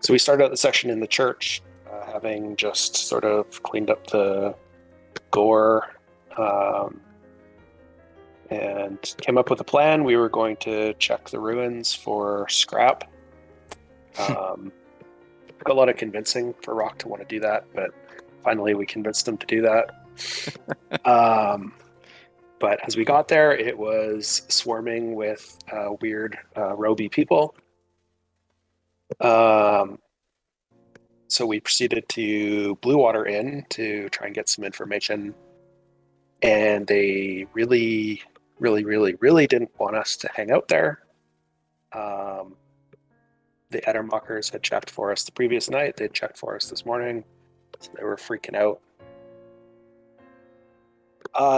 So we started out the section in the church, having just sort of cleaned up the gore, and came up with a plan. We were going to check the ruins for scrap. Took a lot of convincing for Rock to want to do that, but finally we convinced him to do that. But as we got there, it was swarming with weird roby people. So we proceeded to Blue Water Inn to try and get some information. And they really didn't want us to hang out there. The Ettermockers had checked for us the previous night. They'd checked for us this morning. So they were freaking out.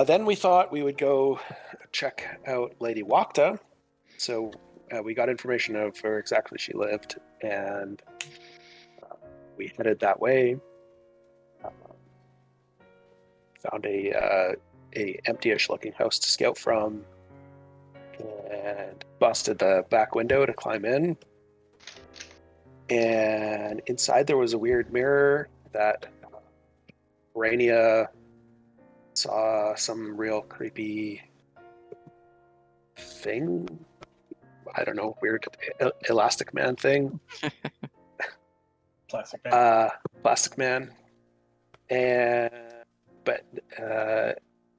Then we thought we would go check out Lady Wakta. So we got information of where exactly she lived, and we headed that way. Found a empty-ish looking house to scout from, and busted the back window to climb in. And inside there was a weird mirror that Aranea saw some real creepy thing. I don't know, weird elastic man thing. Plastic man. Plastic man. And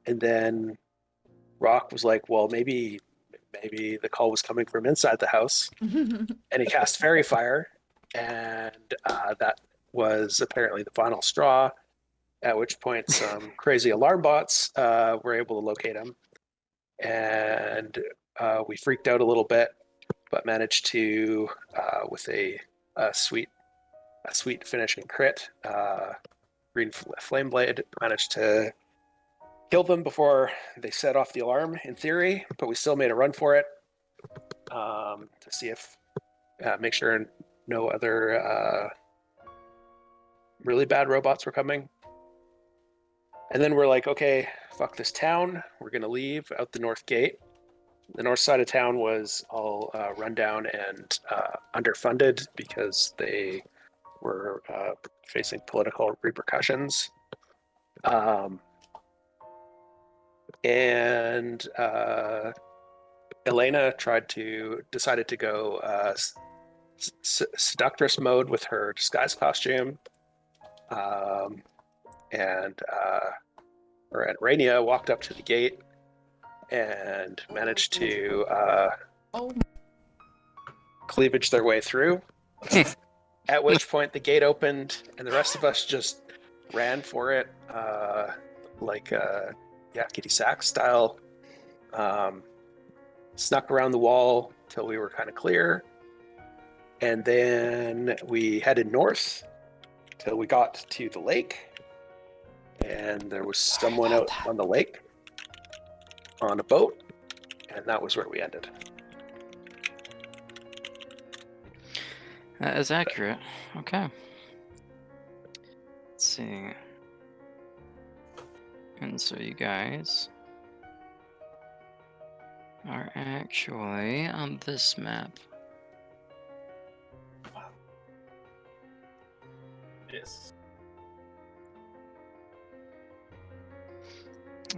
then Rock was like, well, maybe the call was coming from inside the house. And he cast Fairy Fire, and that was apparently the final straw, at which point some crazy alarm bots were able to locate him. And we freaked out a little bit, but managed to, with a sweet finishing crit, Green Flame Blade, managed to kill them before they set off the alarm, in theory, but we still made a run for it to see if, make sure no other really bad robots were coming. And then we're like, okay, fuck this town. We're going to leave out the north gate. The north side of town was all run down and underfunded because they were facing political repercussions. And Elena decided to go seductress mode with her disguise costume. And Aranea walked up to the gate and managed to cleavage their way through. At which point the gate opened and the rest of us just ran for it, like Yakety Sax style. Snuck around the wall till we were kind of clear, and then we headed north till we got to the lake, and there was someone out on the lake on a boat, and that was where we ended. That is accurate. Okay. Let's see. And so you guys are actually on this map. Yes.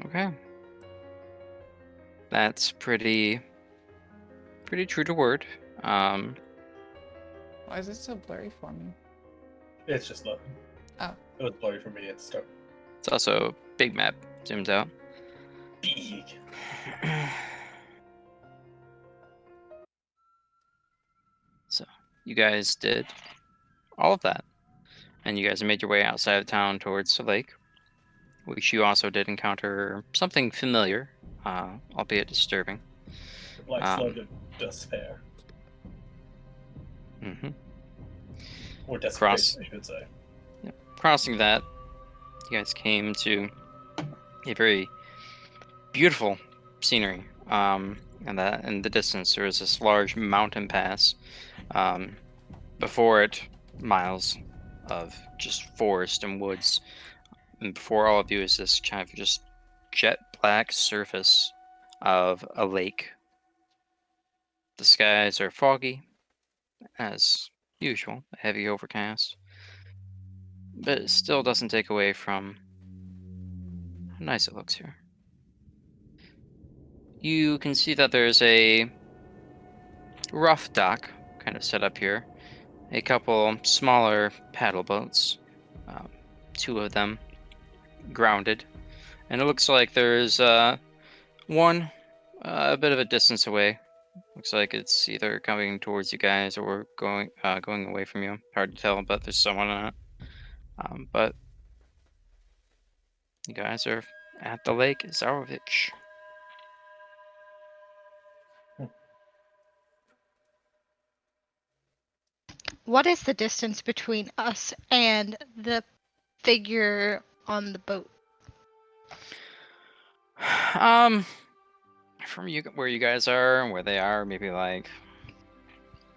Okay. That's pretty true to word. Why is it so blurry for me? It's just loading. Oh. It was blurry for me at the start. It's also a big map. Zooms out. Big. So you guys did all of that, and you guys made your way outside of town towards the lake, which you also did encounter something familiar, albeit disturbing. The black slug of despair. Mm-hmm. Or desperation, I should say. Yep. Crossing that, you guys came to a very beautiful scenery. And that in the distance there is this large mountain pass. Before it, miles of just forest and woods. And before all of you is this kind of just jet black surface of a lake. The skies are foggy, as usual, a heavy overcast. But it still doesn't take away from how nice it looks here. You can see that there's a rough dock kind of set up here. A couple smaller paddle boats, um, 2 of them grounded. And it looks like there's one a bit of a distance away. Looks like it's either coming towards you guys or going away from you. Hard to tell, but there's someone on it. But you guys are at the lake Zarovich. What is the distance between us and the figure on the boat? From you where you guys are and where they are, maybe like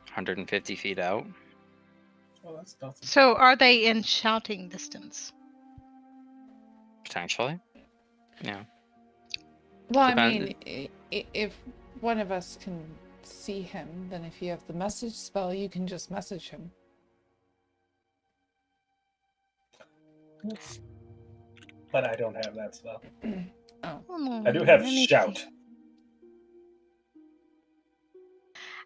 150 feet out. Well, that's nothing. So are they in shouting distance? Potentially. Yeah. Well, Depend- I mean, if one of us can see him, then if you have the message spell, you can just message him. But I don't have that spell. Oh. I do have Let me shout. see.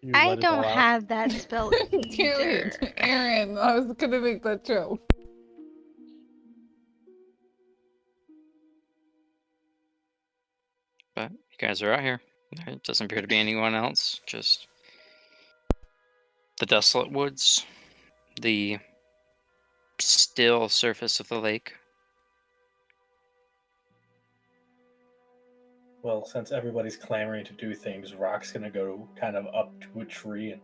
You I let it all don't out. have that spell Can't either. wait. Aaron, I was gonna make that joke. But you guys are out here. There doesn't appear to be anyone else. Just the desolate woods, the still surface of the lake. Well, since everybody's clamoring to do things, Rock's gonna go kind of up to a tree and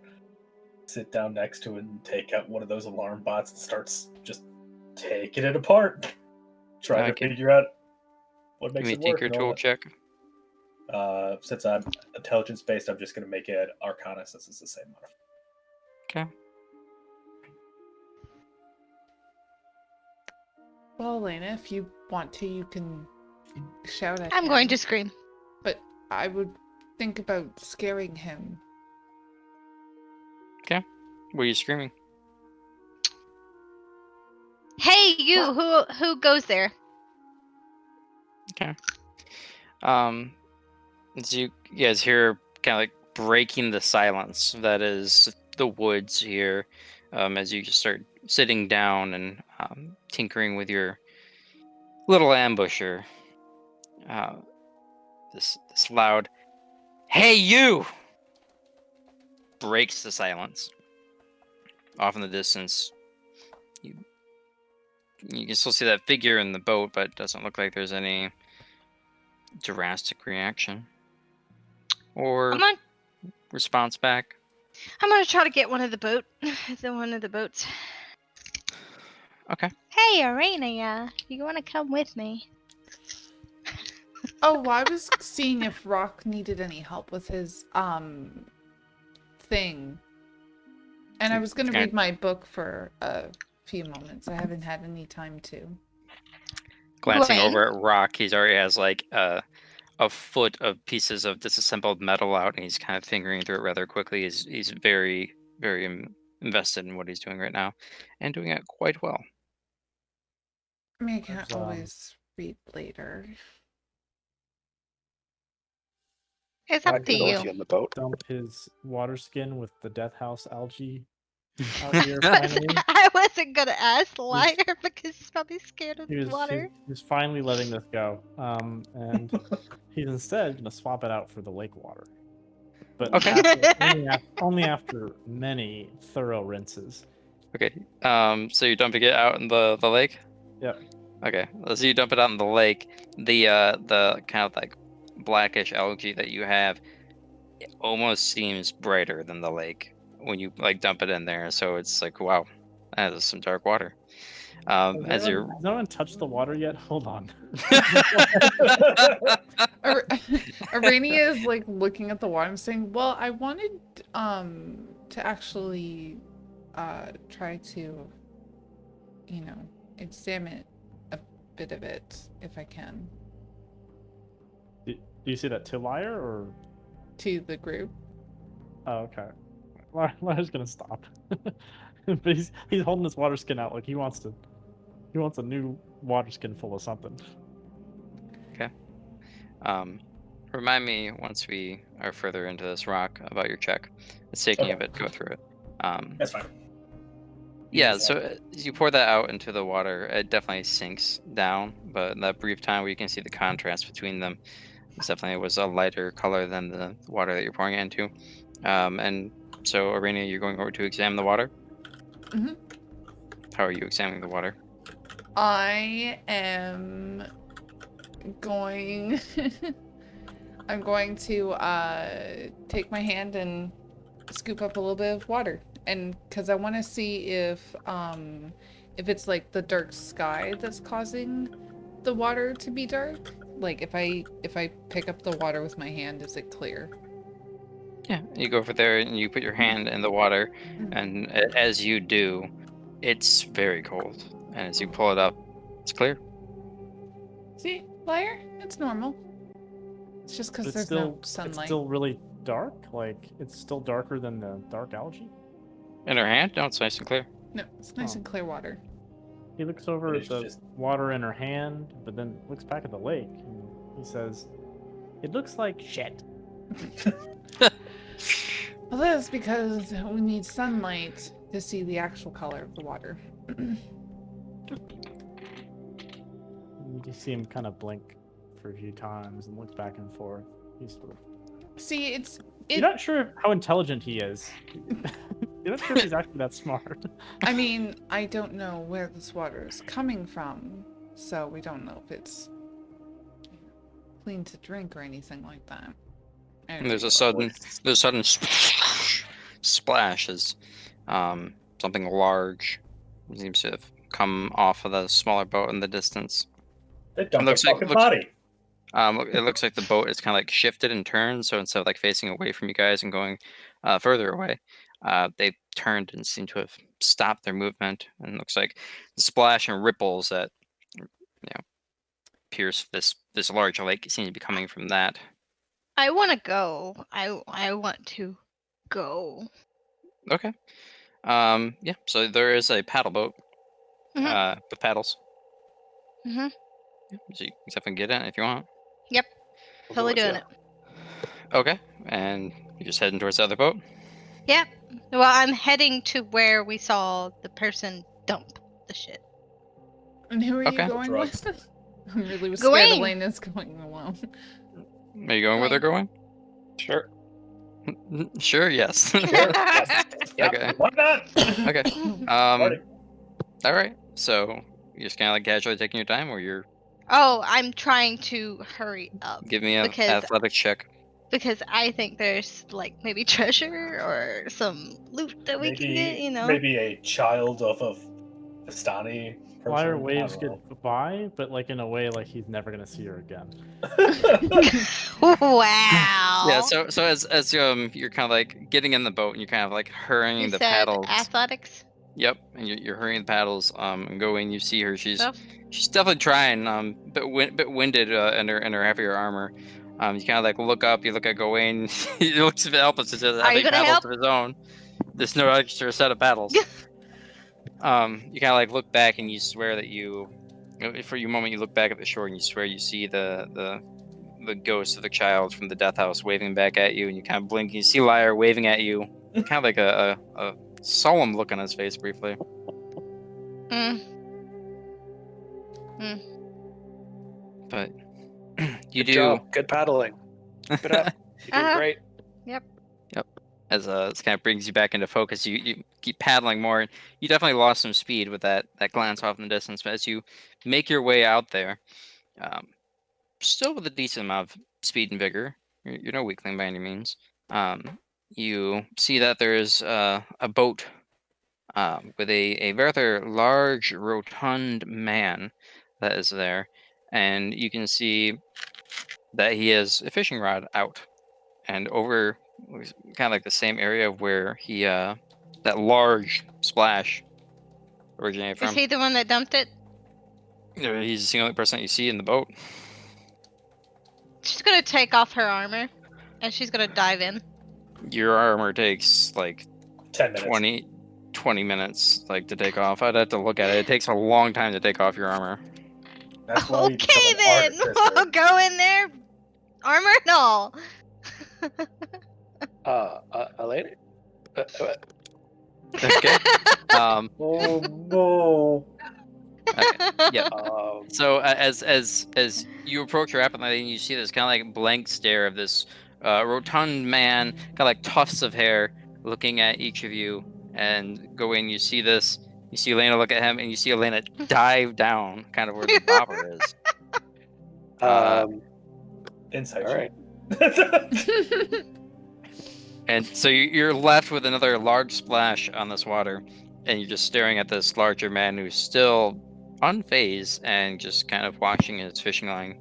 sit down next to it and take out one of those alarm bots and starts just taking it apart. Trying to Okay. figure out what Give makes me a it work. tinker and all tool that. check. Since I'm intelligence based, I'm just gonna make it Arcana since it's the same modifier. Okay. Well, Elena, if you want to, you can shout at him. I'm going to scream. But I would think about scaring him. What are you screaming? Hey, you! Who goes there? Okay. As you guys hear, kind of like breaking the silence that is the woods here, as you just start sitting down and tinkering with your little ambusher. This loud, "Hey you!" breaks the silence. Off in the distance, you can still see that figure in the boat, but it doesn't look like there's any drastic reaction or I'm gonna response back. try to get one of the boats. Okay. Hey, Aranea, you want to come with me? Oh, well, I was seeing if Rock needed any help with his thing. And I was gonna Okay. read my book for a few moments. I haven't had any time to. Glancing Gwen? over at Rock, he's already has like a foot of pieces of disassembled metal out, and he's kind of fingering through it rather quickly. He's very, very invested in what he's doing right now, and doing it quite well. I mean, I can't There's, always read later. It's I up can to go with you. you on the boat. Dump his water skin with the death house algae out here finally. I wasn't gonna ask Lyre because he's probably scared of He was, water. he was finally letting this go. And he's instead gonna swap it out for the lake water. But Okay. only after many thorough rinses. Okay. So you're dumping it out in the lake? Yep. Okay. So you dump it out in the lake. The kind of like blackish algae that you have, it almost seems brighter than the lake when you like dump it in there. So it's like, wow, that is some dark water. As Has you're no one touched the water yet? Hold on. Aranea is like looking at the water and saying, "Well, I wanted to actually try to, examine a bit of it if I can." Do you say that to Lyre or? To the group. Oh, okay. Lyre's gonna stop. but he's holding his water skin out like he wants a new water skin full of something. Remind me once we are further into this rock about your check. It's taking a Okay. bit to go through it. That's fine. Yeah, Use so that. as you pour that out into the water, it definitely sinks down. But in that brief time where you can see the contrast between them, it definitely was a lighter color than the water that you're pouring it into. And so, Aranea, you're going over to examine the water. Mhm. How are you examining the water? I am going. I'm going to take my hand and scoop up a little bit of water, and because I want to see if it's like the dark sky that's causing the water to be dark. Like if I pick up the water with my hand, is it clear? Yeah, you go over there and you put your hand in the water, and as you do, it's very cold. And as you pull it up, it's clear. See, Lyre, it's normal. It's just because But there's no sunlight. it's still really dark. Like it's still darker than the dark algae. In her hand? No, it's nice and clear. No, it's nice Oh. and clear water. He looks over It at is the just- water in her hand, but then looks back at the lake. And he says, "It looks like shit." Well, that's because we need sunlight to see the actual color of the water. You see him kind of blink for a few times and look back and forth. He's sort of. See, You're not sure how intelligent he is. You're not sure if he's actually that smart. I mean, I don't know where this water is coming from, so we don't know if it's clean to drink or anything like that. And there's a sudden splash as something large seems to have come off of the smaller boat in the distance. They dumped a looks like- fucking looks- body. It looks like the boat is kind of like shifted and turned. So instead of like facing away from you guys and going further away, they turned and seem to have stopped their movement. And it looks like the splash and ripples that pierce this large lake seem to be coming from that. I want to go. I want to go. Okay. Yeah. So there is a paddle boat with paddles. Mhm. Yeah, so you can definitely get in if you want. We'll Totally go with doing you. it. Okay. And you're just heading towards the other boat. Yep. Well, I'm heading to where we saw the person dump the shit. And who are Okay. you going Drugs. with? I'm really scared Gowain. Elena's going alone. Are you going where they're going? Sure. Sure. Yes. Yes. Yep. Okay. Why not? Okay. Party. All right. So you're just kind of like casually taking your time, or you're Oh, I'm trying to hurry up give me an because athletic check. I think there's like maybe treasure or some loot that we can get. You know. Maybe a child of a Vistani person. Lyre I waves don't know. goodbye, but like in a way like he's never gonna see her again. Wow. Yeah. So as you're kind of like getting in the boat and you're kind of like hurrying You the said paddles. athletics. Yep. And you're hurrying the paddles. And going. You see her. She's Stuff. definitely trying. Bit winded in her heavier armor. You kind of like look up. You look at Gowain. He looks a bit helpless. He doesn't Are have you any gonna paddles help? of his own. There's no extra set of paddles. You kind of like look back and you swear that for a moment you look back at the shore and you swear you see the ghost of the child from the death house waving back at you, and you kind of blink and you see Lyre waving at you, kind of like a solemn look on his face briefly. Mm. But you Good do job. Good paddling. Keep it up. You're doing Uh-huh. great. as this kind of brings you back into focus. You keep paddling more. You definitely lost some speed with that glance off in the distance, but as you make your way out there, still with a decent amount of speed and vigor, you're no weakling by any means. You see that there is a boat with a rather large, rotund man that is there, and you can see that he has a fishing rod out, and over kind of like the same area where he that large splash originated Is from. he the one that dumped it? He's the only person that you see in the boat. She's gonna take off her armor, and she's gonna dive in. Your armor takes like 10 minutes. 20 minutes like to take off. I'd have to look at it. It takes a long time to take off your armor. That's why you become Okay an then, artificer. we'll go in there, armor and all. Elena? Okay. Um, Oh no! Yep. Um, So as you approach rapidly, and you see this kind of like blank stare of this rotund man, kind of like tufts of hair, looking at each of you, and go in. You see this. You see Elena look at him, and you see Elena dive down, kind of where the bobber is. Insight all right. check. And so you're left with another large splash on this water, and you're just staring at this larger man who's still unfazed and just kind of watching his fishing line,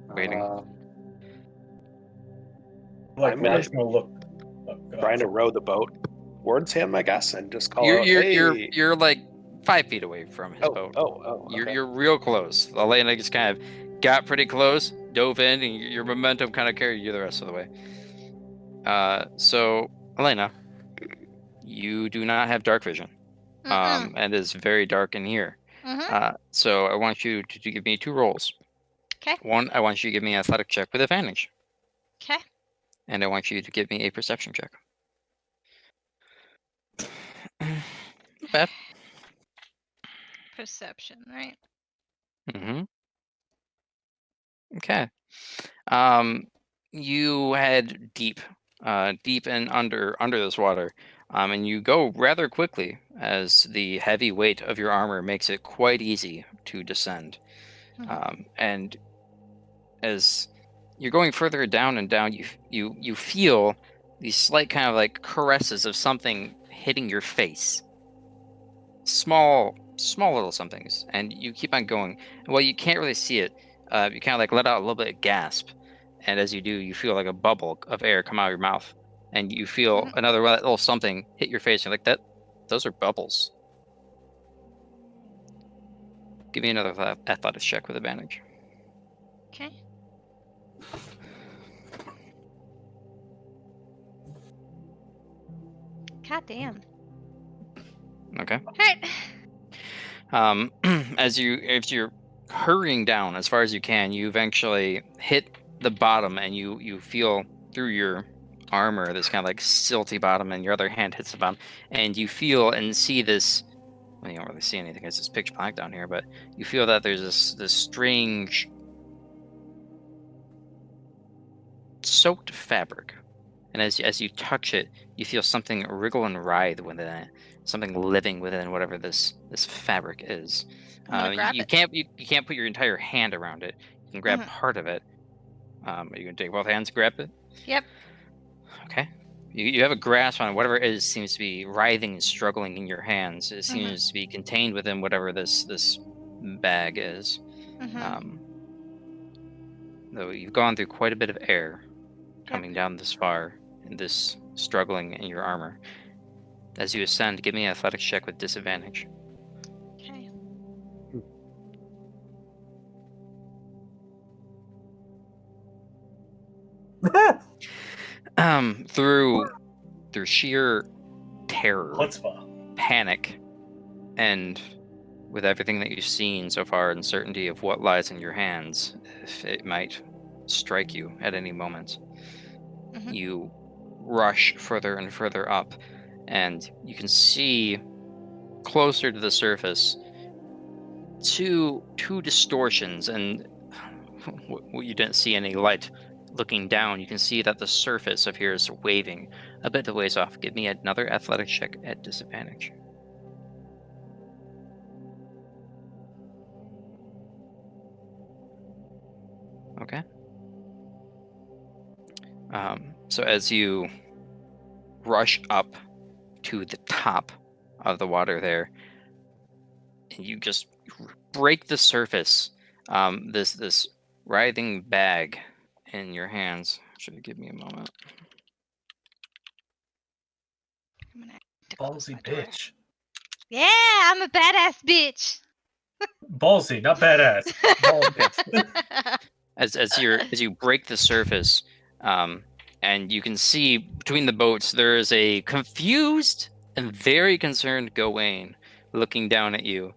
waiting. Like I'm gonna- Rock's gonna look. Oh, God. Trying to row the boat towards him, I guess, and just call out, hey. You're like 5 feet away from his boat. Okay. You're real close. Elena just kind of got pretty close, dove in, and your momentum kind of carried you the rest of the way. So Elena, you do not have dark vision, and it's very dark in here. So I want you to give me 2 rolls. Okay. One, I want you to give me an athletic check with advantage, Okay. and I want you to give me a perception check. Not bad. Perception, right? Mm-hmm. Okay. You head deep and under this water, and you go rather quickly as the heavy weight of your armor makes it quite easy to descend. And as you're going further down and down, you feel these slight kind of like caresses of something hitting your face. Small little somethings, and you keep on going. Well, you can't really see it. You kind of like let out a little bit of gasp, and as you do, you feel like a bubble of air come out of your mouth, and you feel another little something hit your face. You're like, that. Those are bubbles. Give me another athletics check with advantage. Okay. God damn. Okay. Alright. As you're hurrying down as far as you can, you eventually hit the bottom, and you feel through your armor this kind of like silty bottom, and your other hand hits the bottom, and you feel and see this. Well, you don't really see anything because it's pitch black down here, but you feel that there's this strange soaked fabric, and as you touch it, you feel something wriggle and writhe within it, something living within whatever this fabric is. I'm gonna grab you it. can't put your entire hand around it. You can grab part of it. Are you gonna take both hands and grab it? Yep. Okay. You have a grasp on whatever it is. Seems to be writhing and struggling in your hands. It seems to be contained within whatever this bag is. Though you've gone through quite a bit of air coming down this far, and this struggling in your armor. As you ascend, give me an athletics check with disadvantage. Okay. Through sheer terror, Chutzpah. panic, and with everything that you've seen so far, uncertainty of what lies in your hands, if it might strike you at any moment, you rush further and further up, and you can see closer to the surface two distortions, and you didn't see any light. Looking down, you can see that the surface of here is waving a bit of ways off. Give me another athletics check at disadvantage. Okay. So as you rush up to the top of the water there, and you just break the surface, this writhing bag in your hands. Should give me a moment. I'm gonna have to close Ballsy my door. bitch. Yeah, I'm a badass bitch. Ballsy, not badass. As you break the surface, and you can see between the boats there is a confused and very concerned Gowain looking down at you,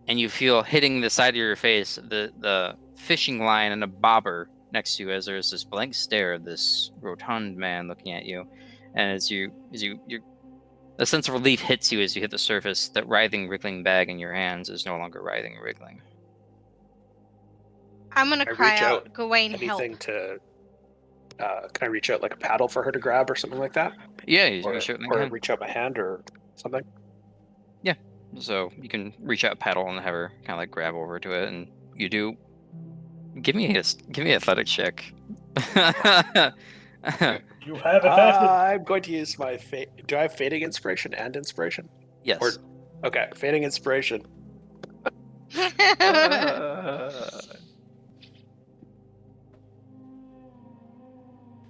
and you feel hitting the side of your face the fishing line and a bobber next to you as there's this blank stare of this rotund man looking at you, and as you a sense of relief hits you as you hit the surface. That writhing, wriggling bag in your hands is no longer writhing and wriggling. I'm gonna I cry reach out, out Gawain, help. Anything to can I reach out like a paddle for her to grab or something like that? Yeah, you Or, certainly or can. reach out my hand or something? So you can reach out, paddle, and have her kind of like grab over to it, and you do. Give me an athletic check. You have advantage. I'm going to use my do I have fading inspiration and inspiration? Yes. Or okay, fading inspiration.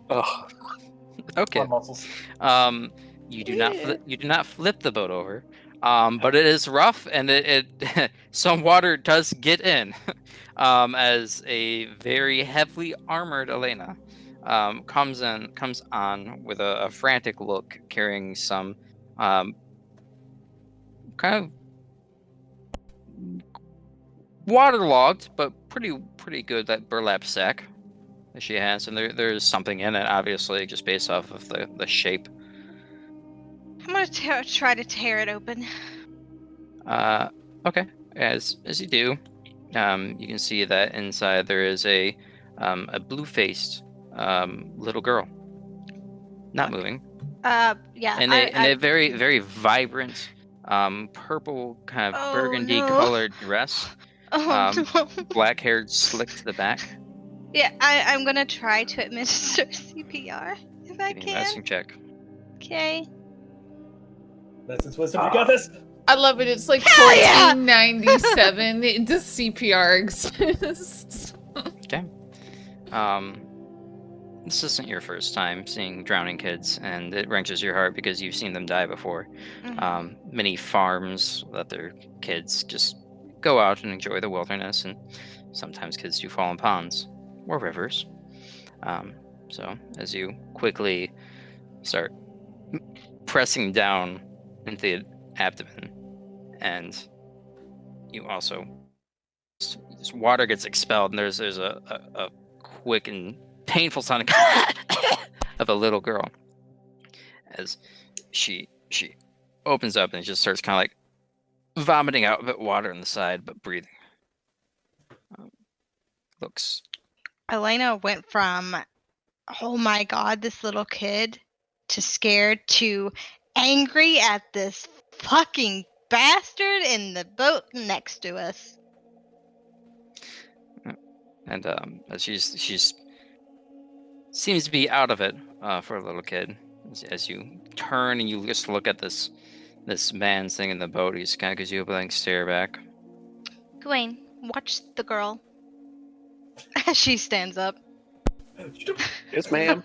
Oh, Okay. My muscles. You do not flip the boat over. But it is rough, and it some water does get in. As a very heavily armored Elena comes on with a frantic look, carrying some kind of waterlogged but pretty good that burlap sack that she has, and there's something in it, obviously, just based off of the shape. I'm gonna try to tear it open. Okay. As you do, you can see that inside there is a blue-faced little girl, not moving, Yeah. in a very very vibrant purple kind of Oh, burgundy no. colored dress, Oh no. black hair slicked to the back. Yeah, I'm gonna try to administer CPR if I Give me a can. medicine check. Okay. Medicine's wisdom. You got this. I love it. It's like Hell yeah! 1497. Does CPR exist? Okay. This isn't your first time seeing drowning kids, and it wrenches your heart because you've seen them die before. Mhm. Many farms let their kids just go out and enjoy the wilderness, and sometimes kids do fall in ponds or rivers. So as you quickly start pressing down into the abdomen, and you also this water gets expelled, and there's a quick and painful sound of a little girl as she opens up and just starts kind of like vomiting out a bit of water on the side, but breathing. Looks. Elena went from, oh my god, this little kid, to scared to angry at this fucking bastard in the boat next to us. And as she's seems to be out of it for a little kid. As you turn and you just look at this man sitting in the boat, he just kind of gives you a blank stare back. Gawain, watch the girl. She stands up. yes, ma'am.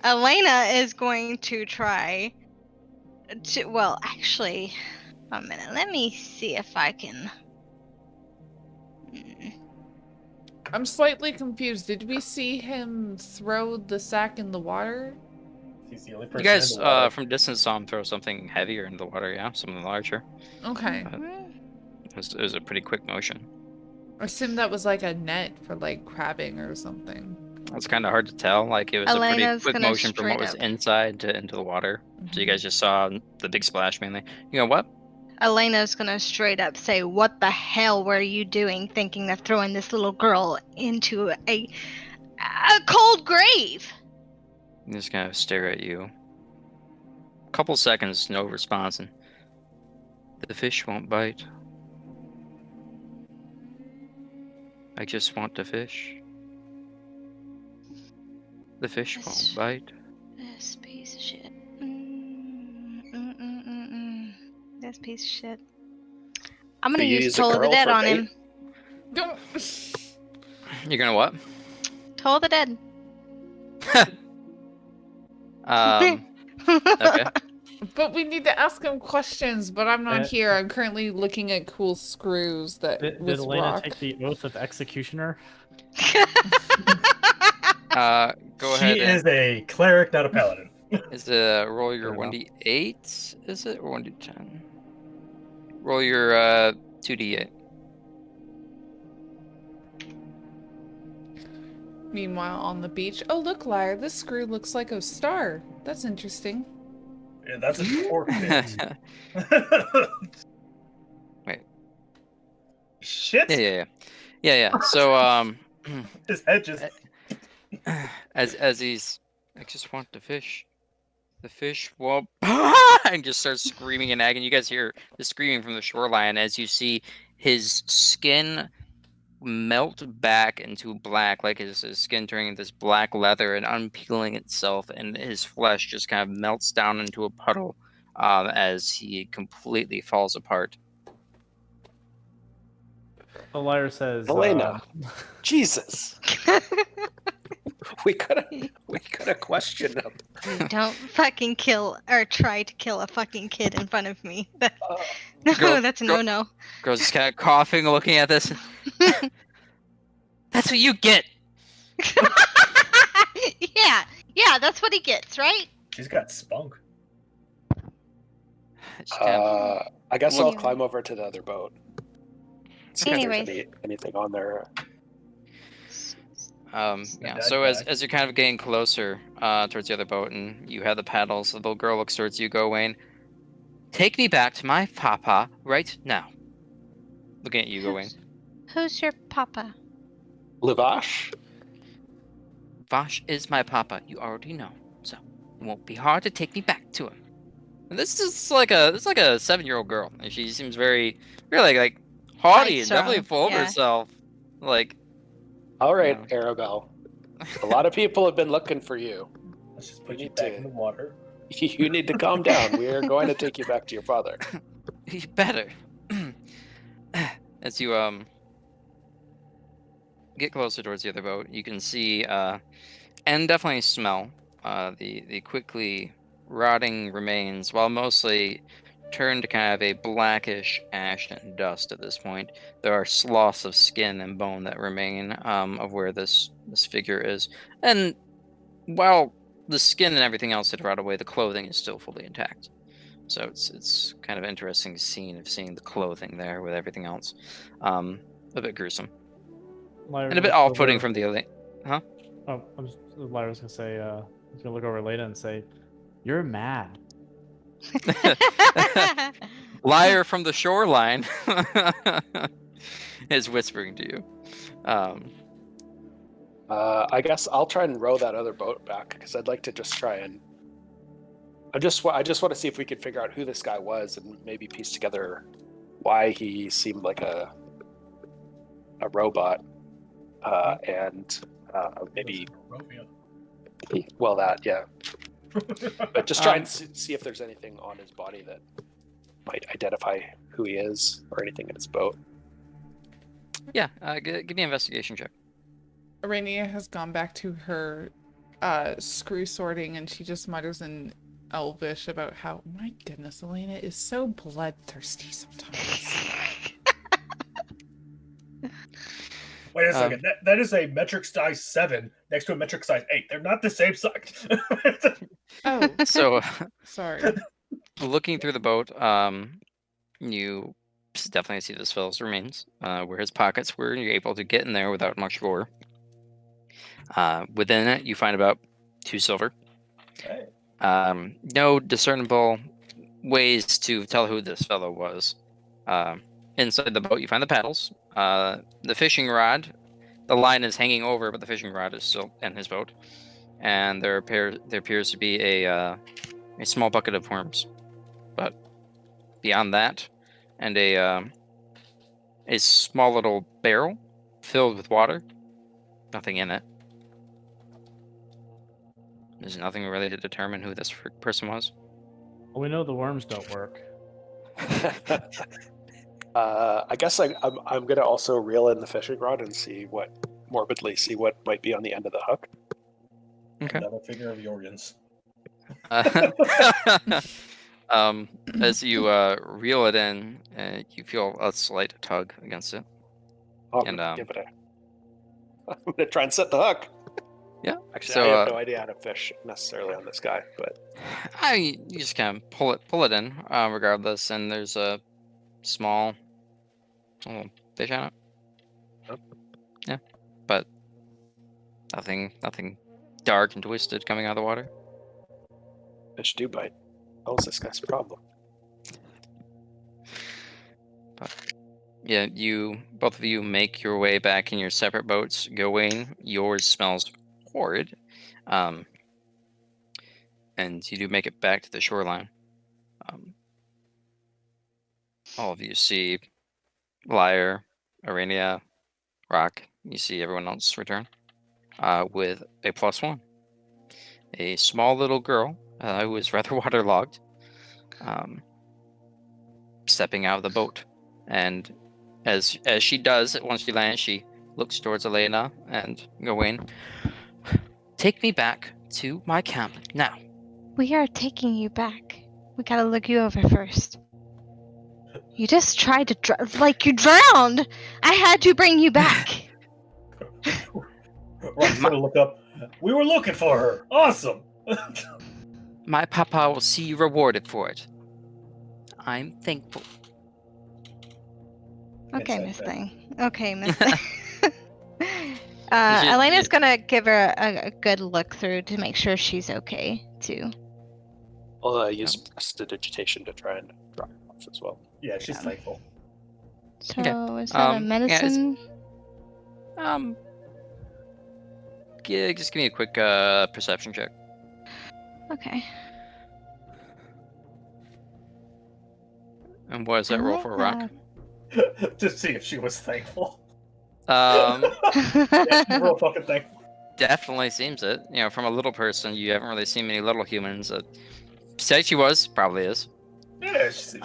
Elena is going to try to. Well, actually, a minute. Let me see if I can. I'm slightly confused. Did we see him throw the sack in the water? He's the only You person guys in the water. from distance saw him throw something heavier into the water, yeah, something larger. Okay. It was a pretty quick motion. I assume that was like a net for like crabbing or something. It's kind of hard to tell. Like it was a Elena's pretty quick gonna motion from what was straight up. inside to into the water. So you guys just saw the big splash mainly. You know what? Elena's gonna straight up say, "What the hell were you doing, thinking of throwing this little girl into a cold grave?" He just kind of stare at you. A couple seconds, no response, and the fish won't bite. I just want to fish. The fish won't bite. This piece of shit. This piece of shit. I'm gonna So you use use a Toll of the girl Dead for on bait? him. Don't. You're gonna what? Toll of the Dead. Okay. But we need to ask him questions, but I'm not here. I'm currently looking at cool screws that Did with Elena rock. take the oath of executioner? Go ahead. She is a cleric, not a paladin. Is roll your Fair enough. 1d8? Is it or 1d10? Roll your 2d8. Meanwhile, on the beach, oh look, Lyre, this screw looks like a star. That's interesting. Yeah, that's a short bit. Wait. Shit. Yeah. So His head just. as he's, I just want the fish. The fish will and just starts screaming in agony. You guys hear the screaming from the shoreline as you see his skin melt back into black, like his skin turning into this black leather and unpeeling itself, and his flesh just kind of melts down into a puddle as he completely falls apart. The Lyre says, Elena, Jesus, we could have questioned him. Don't fucking kill or try to kill a fucking kid in front of me. No, Girl- that's a girl- no-no. Girl's just kind of coughing, looking at this. That's what you get. yeah, that's what he gets, right? She's got spunk. Just kind of- I guess Well- I'll climb over to the other boat. See if Anyways. there's anything on there. Yeah. dad So as back. as you're kind of getting closer towards the other boat, and you have the paddles, the little girl looks towards you, Gowain. Take me back to my papa right now. Looking at you, Gowain. Who's your papa? Lavash? Vash is my papa. You already know, so it won't be hard to take me back to him. And this is like a 7-year-old girl, and she seems very like haughty and definitely High-strung, full of yeah. herself. Like, All right, Yeah. Arabelle. A lot of people have been looking for you. Let's just put We you need back to- in the water. You need to calm down. We are going to take you back to your father. you better. As you get closer towards the other boat, you can see and definitely smell the quickly rotting remains, while mostly turned to kind of a blackish ash and dust at this point. There are sloughs of skin and bone that remain of where this figure is, and while the skin and everything else had rotted away, the clothing is still fully intact. So it's kind of interesting scene of seeing the clothing there with everything else. A bit gruesome Lyre and a bit looks off-putting over- from the other. Oh, Lyre was gonna say, he's gonna look over Elena and say, "You're mad." Lyre from the shoreline is whispering to you. I guess I'll try and row that other boat back because I'd like to just try and. I just want to see if we could figure out who this guy was and maybe piece together why he seemed like a robot, and maybe Barovia. that but just try and see if there's anything on his body that might identify who he is or anything in his boat. Yeah, give me an investigation check. Aranea has gone back to her screw sorting, and she just mutters in Elvish about how, my goodness, Elena is so bloodthirsty sometimes. Wait a second. That is a metric size 7 next to a metric size 8. They're not the same size. Oh, So, sorry. looking through the boat, you definitely see this fellow's remains, where his pockets were. You're able to get in there without much gore. Within it, you find about 2 silver. Hey. No discernible ways to tell who this fellow was. Inside the boat, you find the paddles, the fishing rod. The line is hanging over, but the fishing rod is still in his boat. And there appears to be a small bucket of worms. But beyond that, and a small little barrel filled with water. Nothing in it. There's nothing really to determine who this person was. Well, we know the worms don't work. I guess I'm gonna also reel in the fishing rod and see what might be on the end of the hook. Okay. Another figure of Jorgen's. As you reel it in, you feel a slight tug against it. I'll And, give it a. I'm gonna try and set the hook. Yeah. Actually, So, I have no idea how to fish necessarily on this guy, but you just kind of pull it in, regardless, and there's a small little fish on it. Oh. Yeah, but nothing dark and twisted coming out of the water. fish do bite. What was this guy's problem? Yeah, both of you make your way back in your separate boats. Gowain, yours smells horrid, and you do make it back to the shoreline. All of you see Lyre, Aranea, Rock. You see everyone else return with a +1. A small little girl who is rather waterlogged, stepping out of the boat, and as she does, once she lands, she looks towards Elena and Gowain. Take me back to my camp now. We are taking you back. We gotta look you over first. You just tried to you drowned. I had to bring you back. Rock's gonna look up. We were looking for her. Awesome. My papa will see you rewarded for it. I'm thankful. Okay, Inside Miss check. Thing. Okay, Miss Thing. Elena's gonna give her a good look through to make sure she's okay too. I'll use prestidigitation to try and drop her off as well. Yeah, she's Yeah. thankful. So Okay. is that a Yeah, medicine? Just give me a quick perception check. Okay. And what is that roll for, Rock? To see if she was thankful. Um, Yeah, she's real fucking thankful. definitely seems it. You know, from a little person, you haven't really seen many little humans. Said she was, probably is. Yeah, she's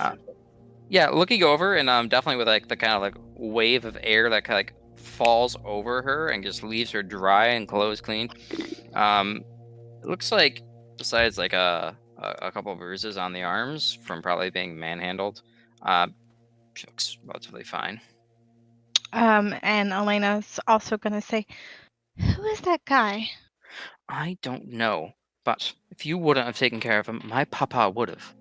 Yeah, looking over and definitely with like the kind of like wave of air that kind of like falls over her and just leaves her dry and clothes clean. It looks like besides like a couple of bruises on the arms from probably being manhandled, she looks relatively fine. And Elena's also gonna say, "Who is that guy?" I don't know, but if you wouldn't have taken care of him, my papa would have.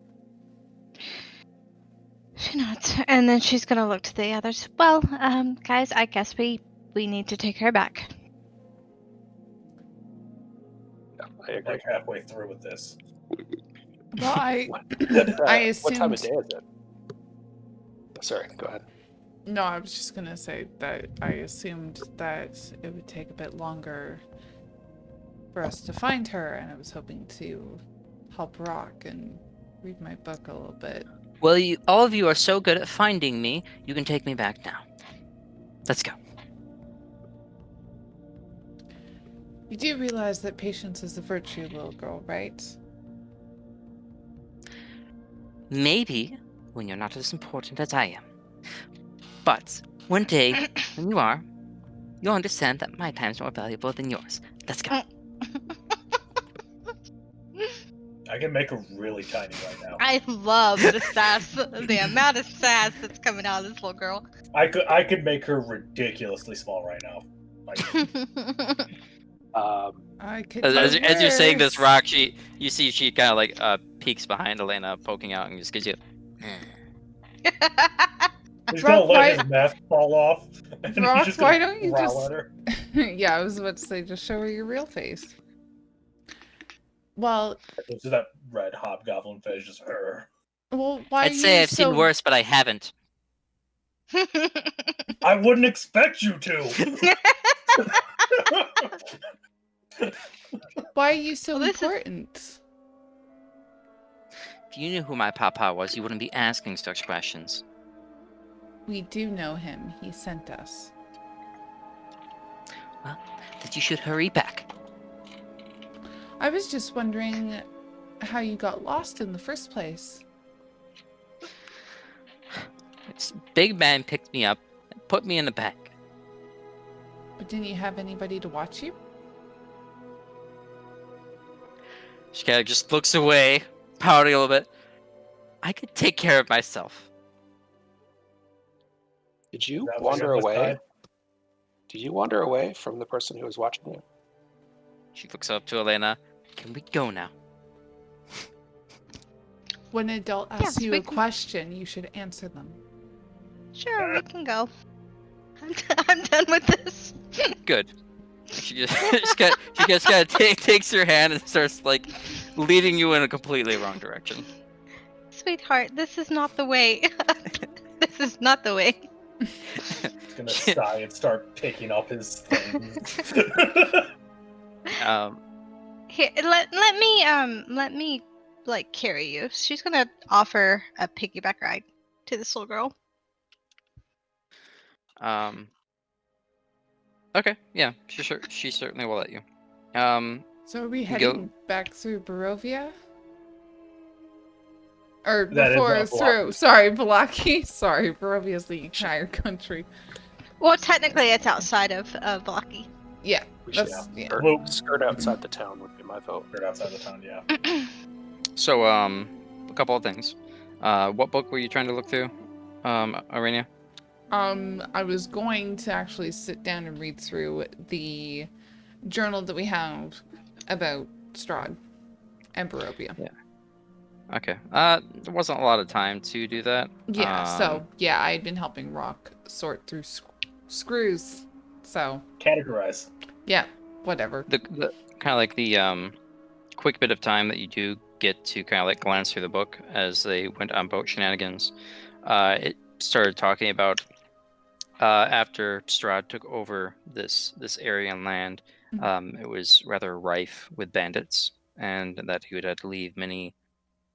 She nods, and then she's gonna look to the others. Well, guys, I guess we need to take her back. Yeah, I agree. like halfway through with this. Well, I What time of assumed. day is it? Sorry, go ahead. No, I was just gonna say that I assumed that it would take a bit longer for us to find her, and I was hoping to help Rock and read my book a little bit. Well, all of you are so good at finding me, you can take me back now. Let's go. You do realize that patience is a virtue, little girl, right? Maybe when you're not as important as I am. But one day, when you are, you'll understand that my time's more valuable than yours. Let's go. I can make her really tiny right now. I love the sass, the amount of sass that's coming out of this little girl. I could make her ridiculously small right now. Like, I could. As do you're saying this, worse. Rock, you see she kind of like peeks behind Elena, poking out, and just gives you. he's gonna Rock, let why- his mask fall off. And he's Rock, just why gonna don't you growl just- at her. Yeah, I was about to say, just show her your real face. Well, This is that red Hob-Goblin face, just her. why I'd are say you I've so... seen worse, but I haven't. I wouldn't expect you to. Why are you so Well, this is- important? If you knew who my papa was, you wouldn't be asking such questions. We do know him. He sent us. Well, that you should hurry back. I was just wondering how you got lost in the first place. This big man picked me up and put me in the bag. But didn't you have anybody to watch you? She kind of just looks away, pouting a little bit. I could take care of myself. Did you That was wander on this away? side? Did you wander away from the person who was watching you? She looks up to Elena. Can we go now? When an adult asks Yes, you we a can- question, you should answer them. Sure, we can go. I'm done with this. Good. She just takes your hand and starts like leading you in a completely wrong direction. Sweetheart, this is not the way. This is not the way. He's gonna sigh and start picking up his things. Here, let me like carry you. She's gonna offer a piggyback ride to this little girl. Okay, yeah, she certainly will let you. So are we You heading back through Barovia? Or That is, before through? Valaki. Sorry, Valaki. Sorry, Barovia's the entire country. Well, technically, it's outside of Blocky. Yeah, We should that's yeah. skirt outside the town would be my vote. Right outside the town, yeah. So a couple of things. What book were you trying to look through, Aranea? I was going to actually sit down and read through the journal that we have about Strahd and Barovia. Yeah. Okay. There wasn't a lot of time to do that. Yeah, so yeah, I had been helping Rock sort through screws. So Categorize. yeah, whatever. The kind of like the quick bit of time that you do get to kind of like glance through the book as they went on boat shenanigans, it started talking about after Strahd took over this area and land, it was rather rife with bandits, and that he would have to leave many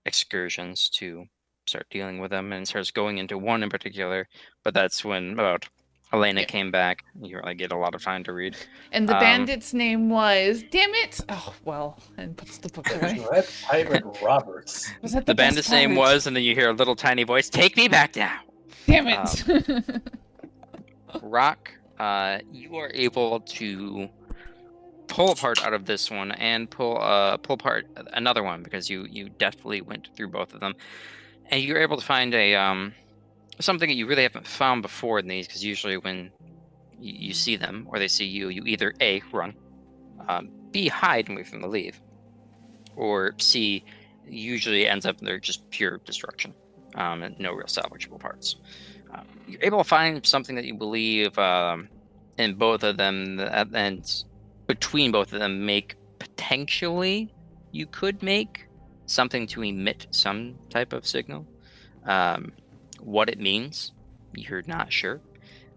excursions to start dealing with them, and starts going into one in particular. But that's when about Elena Yeah. came back. You really get a lot of time to read. And the bandit's name was, damn it! Oh, well, and puts the book away. Dread Pirate Roberts. Was that The best bandit's name pirate? was, and then you hear a little tiny voice, "Take me back now." Damn it! Rock, you are able to pull apart out of this one and pull apart another one, because you definitely went through both of them, and you're able to find a something that you really haven't found before in these, because usually when you see them or they see you, you either A, run, B, hide and wait for them to leave, or C, usually ends up they're just pure destruction, and no real salvageable parts. You're able to find something that you believe in both of them, and between both of them make potentially you could make something to emit some type of signal. What it means, you're not sure.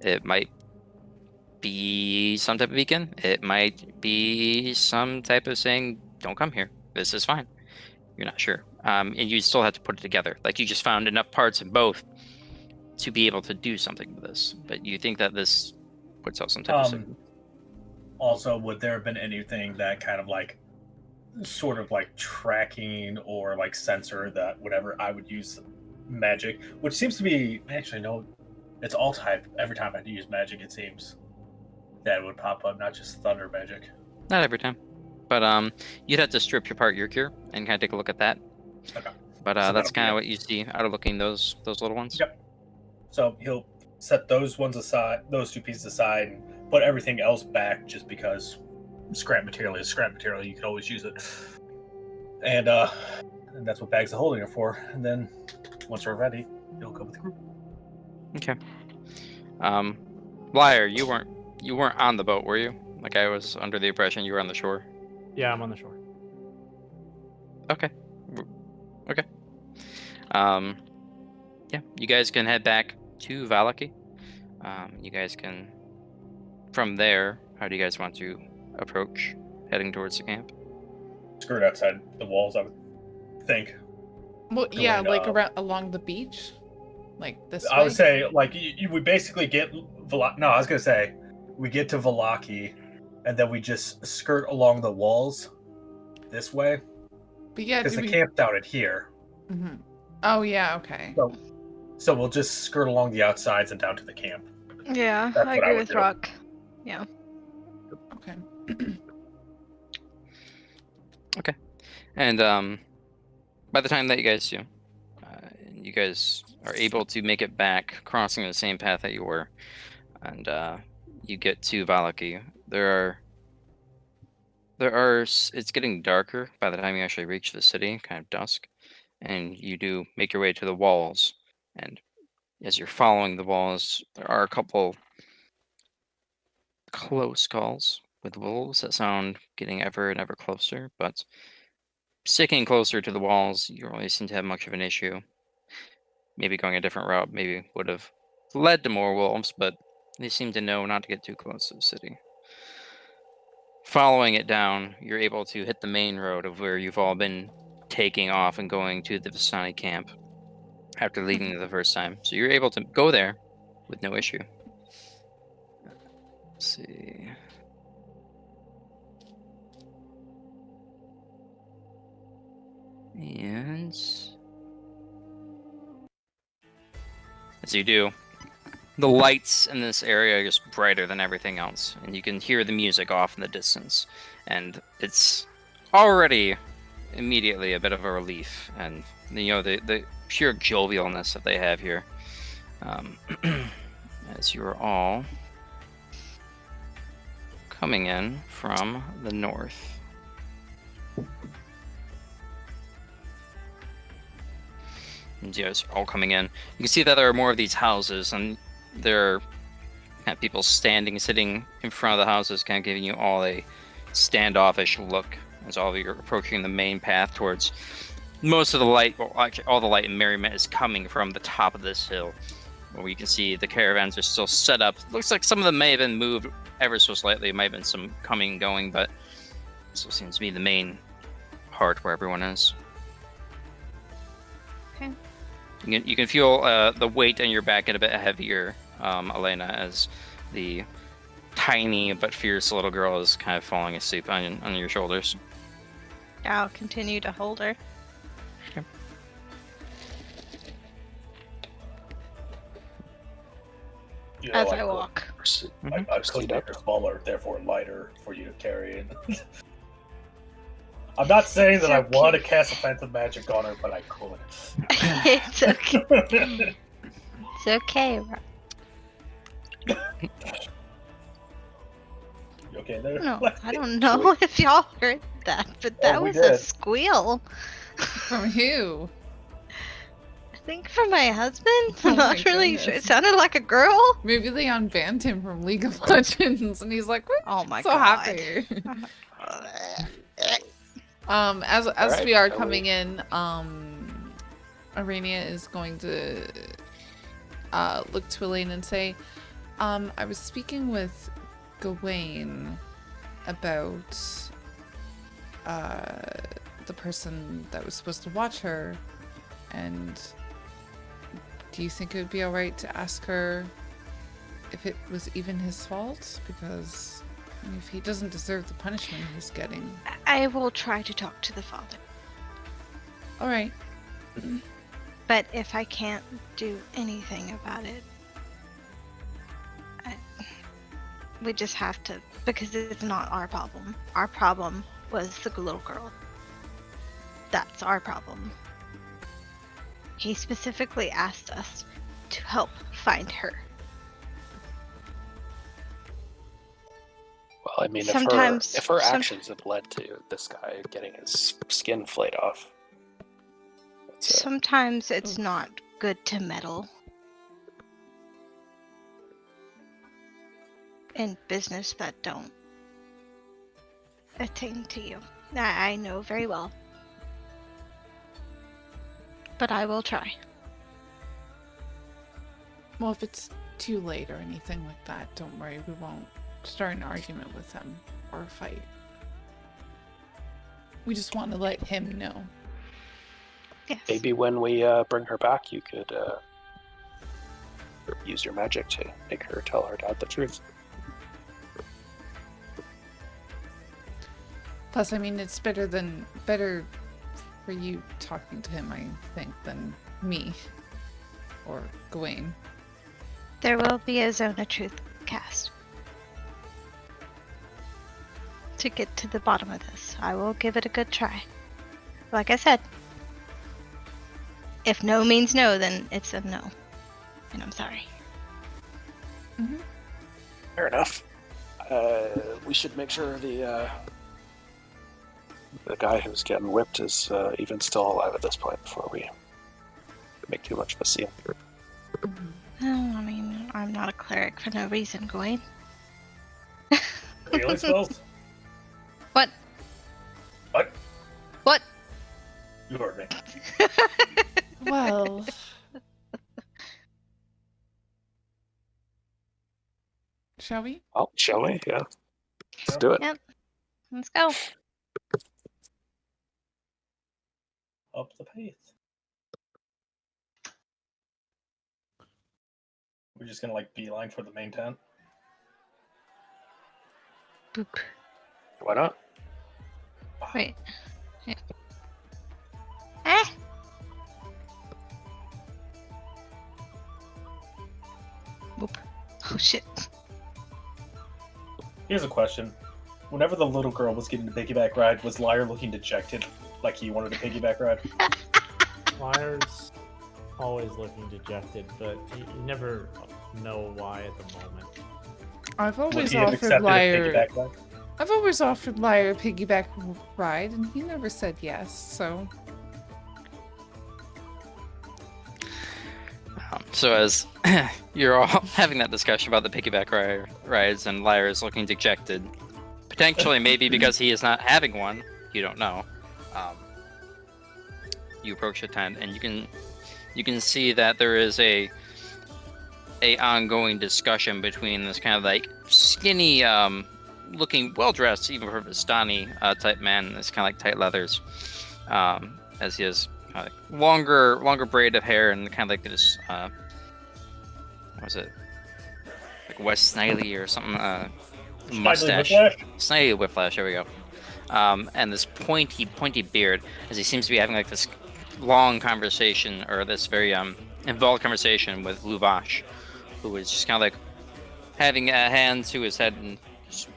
It might be some type of beacon. It might be some type of saying, "Don't come here. This is fine." You're not sure. And you still have to put it together. Like, you just found enough parts in both to be able to do something with this. But you think that this puts out some type of signal. Also, would there have been anything that kind of like, sort of like tracking or like sensor that whenever I would use magic, which seems to be, actually no, it's all type. Every time I use magic, it seems that it would pop up, not just thunder magic. Not every time. But you'd have to strip apart your cure and kind of take a look at that. Okay. But So that's that'll be kind it. of what you see out of looking those little ones. Yep. So he'll set those ones aside, those two pieces aside, and put everything else back, just because scrap material is scrap material. You can always use it. And that's what bags of holding are for. And then once we're ready, he'll go with the group. Okay. Lyre, you weren't on the boat, were you? Like, I was under the impression you were on the shore. Yeah, I'm on the shore. Okay. Okay. Yeah, you guys can head back to Valaki. You guys can, from there, how do you guys want to approach heading towards the camp? Skirt outside the walls, I would think. Well, yeah, Going, like around along the beach, like this I way. would say, like, we basically get No, I was gonna say we get to Valaki, and then we just skirt along the walls this way, But yeah, because do the we... camp's down at here. Mm-hmm. Oh yeah, okay. So we'll just skirt along the outsides and down to the camp. Yeah, That's I what I agree would with do. Rock. Yeah. Okay. And by the time that you guys do, you guys are able to make it back, crossing the same path that you were, and you get to Valaki. There are It's getting darker by the time you actually reach the city, kind of dusk, and you do make your way to the walls. And as you're following the walls, there are a couple close calls with wolves that sound getting ever and ever closer, but sticking closer to the walls, you don't really seem to have much of an issue. Maybe going a different route maybe would have led to more wolves, but they seem to know not to get too close to the city. Following it down, you're able to hit the main road of where you've all been taking off and going to the Vistani camp after leaving the first time. So you're able to go there with no issue. Let's see. And as you do, the lights in this area are just brighter than everything else, and you can hear the music off in the distance, and it's already immediately a bit of a relief, and the pure jovialness that they have here, as you are all coming in from the north. And you guys are all coming in. You can see that there are more of these houses, and there are kind of people sitting in front of the houses, kind of giving you all a standoffish look as all of you are approaching the main path towards most of the light. Well, actually, all the light in Merriment is coming from the top of this hill, where you can see the caravans are still set up. Looks like some of them may have been moved ever so slightly. It might have been some coming and going, but still seems to be the main part where everyone is. Okay. You can feel the weight on your back get a bit heavier, Elena, as the tiny but fierce little girl is kind of falling asleep on your shoulders. I'll continue to hold her. Okay. You As I could- walk. I could make her smaller, therefore lighter for you to carry. I'm not saying that I It's want to okay. cast offensive magic on her, but I could. It's okay. It's okay. You okay there? No, I don't know if y'all heard that, but that we was a did. squeal. From who? I think from my husband. Oh I'm my not really sure. It goodness. sounded like a girl. Maybe they unbanned him from League of Legends, and he's like, "What? Oh my So god. happy." Uh, As Alright, we are are coming we- in, Aranea is going to look to Elena and say, I was speaking with Gowain about the person that was supposed to watch her, and do you think it would be alright to ask her if it was even his fault? Because if he doesn't deserve the punishment he's getting. I will try to talk to the father. Alright. But if I can't do anything about it, we just have to, because it's not our problem. Our problem was the little girl. That's our problem. He specifically asked us to help find her. Well, I mean, Sometimes- if her some- actions have led to this guy getting his skin flayed off, that's Sometimes it's not good to meddle in business that don't attain to you. I know very well. But I will try. Well, if it's too late or anything like that, don't worry. We won't start an argument with them or a fight. We just want to let him know. Yes. maybe when we bring her back, you could use your magic to make her tell her dad the truth. Plus, I mean, it's better for you talking to him, I think, than me or Gowain. There will be a zone of truth cast. To get to the bottom of this, I will give it a good try. Like I said, if no means no, then it's a no. And I'm sorry. Fair enough. We should make sure the the guy who's getting whipped is even still alive at this point before we make too much of a scene. Oh, I mean, I'm not a cleric for no reason, Gowain. Healing spells? What? What? What? You heard me. Well, shall we? Oh, shall we? Yeah. Let's do it. Yep. Let's go. Up the pace. We're just gonna like beeline for the main tent. Boop. Why not? Wait. Yeah. Eh? Boop. Oh shit. Here's a question. Whenever the little girl was getting the piggyback ride, was Lyre looking dejected? Like he wanted a piggyback ride? Lyre's always looking dejected, but you never know why at the moment. I've Would always he have offered accepted a Lyre. piggyback ride? I've always offered Lyre a piggyback ride, and he never said yes. So So as you're all having that discussion about the piggyback rides, and Lyre is looking dejected, potentially maybe because he is not having one, you don't know. You approach the tent, and you can see that there is a ongoing discussion between this kind of like skinny, looking well dressed, even for Vistani type man, and this kind of like tight leathers, as he has kind of like longer braid of hair and kind of like this what was it, like West Snidely or something, mustache, Snidely Whiplash, there we go. And this pointy beard, as he seems to be having like this long conversation, or this very involved conversation with Luvash, who is just kind of like having a hand to his head and just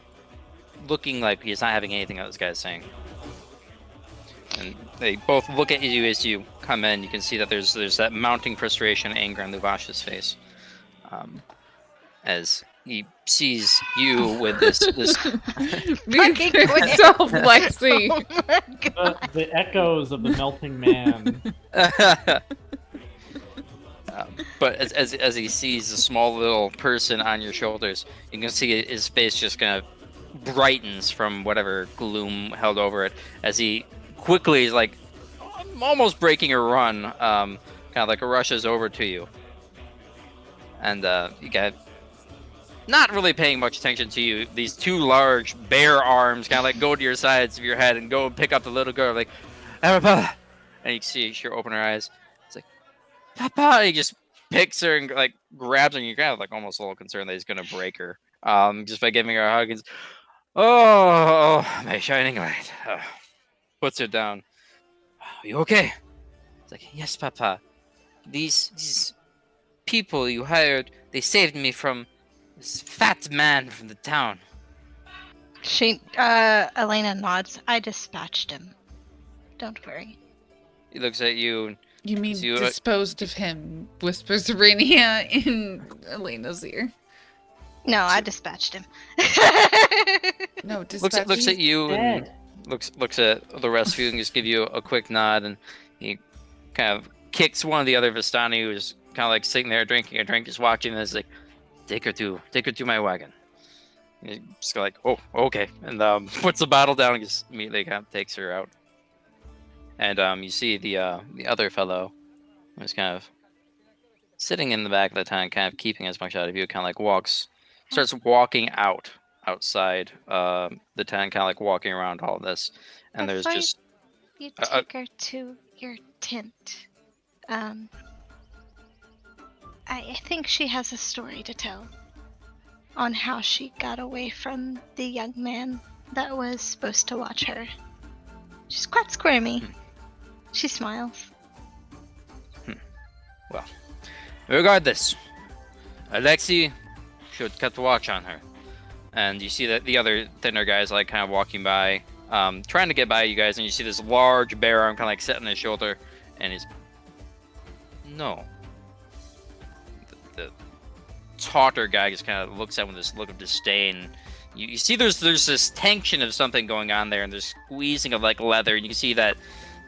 looking like he's not having anything that this guy's saying. And they both look at you as you come in. You can see that there's that mounting frustration and anger on Luvash's face, as he sees you with this Fucking quit. self-Lexi. Oh my God. The echoes of the melting man. but as he sees a small little person on your shoulders, you can see his face just kind of brightens from whatever gloom held over it, as he quickly is like almost breaking a run, kind of like rushes over to you. And you got not really paying much attention to you. These two large bare arms kind of like go to your sides of your head and go and pick up the little girl, like, Arabella. And you see she open her eyes. It's like, Papa. And he just picks her and like grabs her, and you're kind of like almost a little concerned that he's gonna break her. Just by giving her a hug. And, oh, my shining light. Puts her down. Are you okay? It's like, yes, Papa. These people you hired, they saved me from this fat man from the town. Elena nods. I dispatched him. Don't worry. He looks at you and You mean So you, disposed of him? Whispers Aranea in Elena's ear. No, I dispatched him. No, dispatch. looks at you and Dead. looks at the rest of you and just give you a quick nod, and he kind of kicks one of the other Vistani who's kind of like sitting there drinking a drink, just watching this, like, take her to my wagon. And he's just like, oh, okay, and puts the bottle down and just immediately kind of takes her out. And you see the other fellow who's kind of sitting in the back of the tent, kind of keeping as much out of you, kind of like starts walking outside the tent, kind of like walking around all of this. And there's Before just you take her to your tent. I think she has a story to tell on how she got away from the young man that was supposed to watch her. She's quite squirmy. She smiles. regardless, Alexei should keep watch on her. And you see that the other thinner guys like kind of walking by, trying to get by you guys, and you see this large bare arm kind of like set on his shoulder, and he's no. The taughter guy just kind of looks at him with this look of disdain, You see there's this tension of something going on there, and there's squeezing of like leather, and you can see that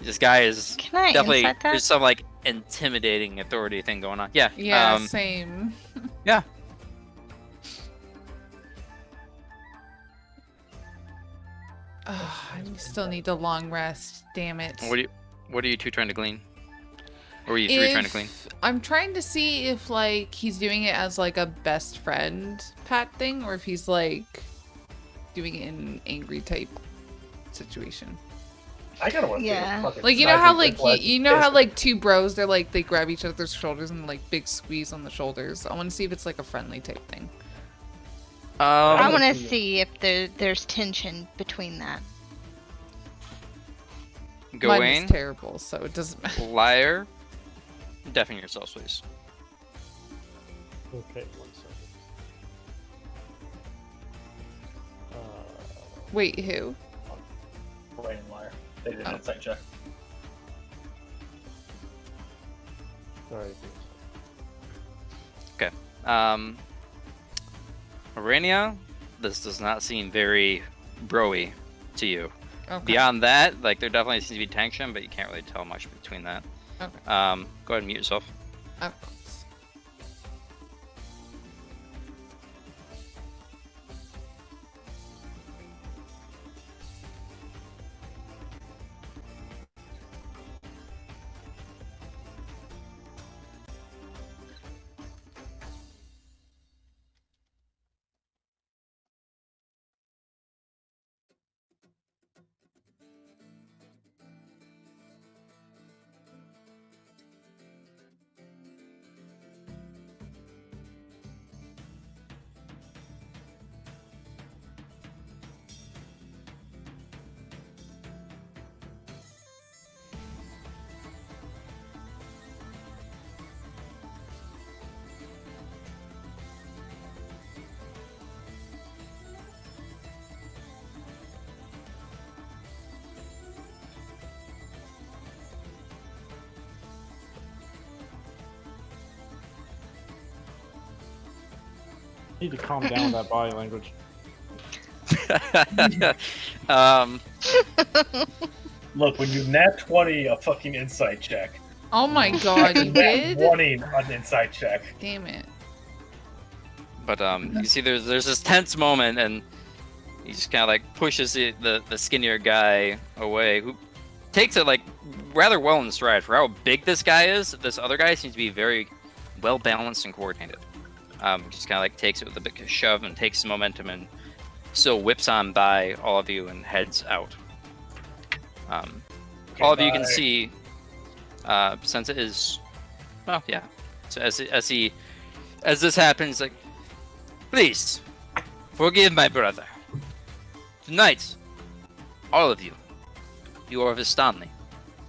this guy is Can I definitely insight that? there's some like intimidating authority thing going on. Yeah. Yeah, same. Yeah. Ugh, I still need a long rest. Damn it. What are you two trying to glean? Or are you three trying to glean? I'm trying to see if like he's doing it as like a best friend pat thing, or if he's like doing it in an angry type situation. I gotta want to Yeah. Like you know how like you know how like two bros they're like they grab each other's shoulders and like big squeeze on the shoulders. I want to see if it's like a friendly type thing. I want to see if there's tension between that. Mine Gowain, is terrible, so it doesn't matter. Lyre, deafen yourselves, please. Okay, 1 second. Wait, who? Gowain and Lyre. They did an insight check. Sorry. Aranea, this does not seem very broy to you. Okay. Beyond that, like there definitely seems to be tension, but you can't really tell much between that. Okay. Go ahead and mute yourself. Of course. Need to calm down with that body language. Look, when you nat 20 a fucking insight check. Oh my god, you Nat did? 20 an insight check. Damn it. But you see, there's this tense moment, and he just kind of like pushes the skinnier guy away, who takes it like rather well in stride for how big this guy is. This other guy seems to be very well balanced and coordinated. Just kind of like takes it with a big shove and takes some momentum and still whips on by all of you and heads out. All of you can see, since it is, well, yeah. So as this happens, like, please forgive my brother. Tonight, all of you, you are Vistani,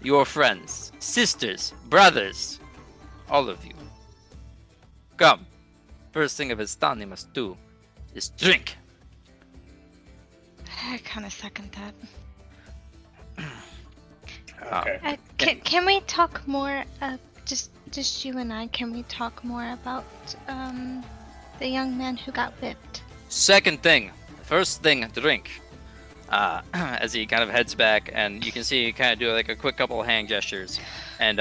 your friends, sisters, brothers, all of you. Come. First thing a Vistani must do is drink. I kind of second that. Okay. Can we talk more? Just you and I. Can we talk more about the young man who got whipped? Second thing, first thing, drink. As he kind of heads back, and you can see he kind of do like a quick couple of hand gestures, and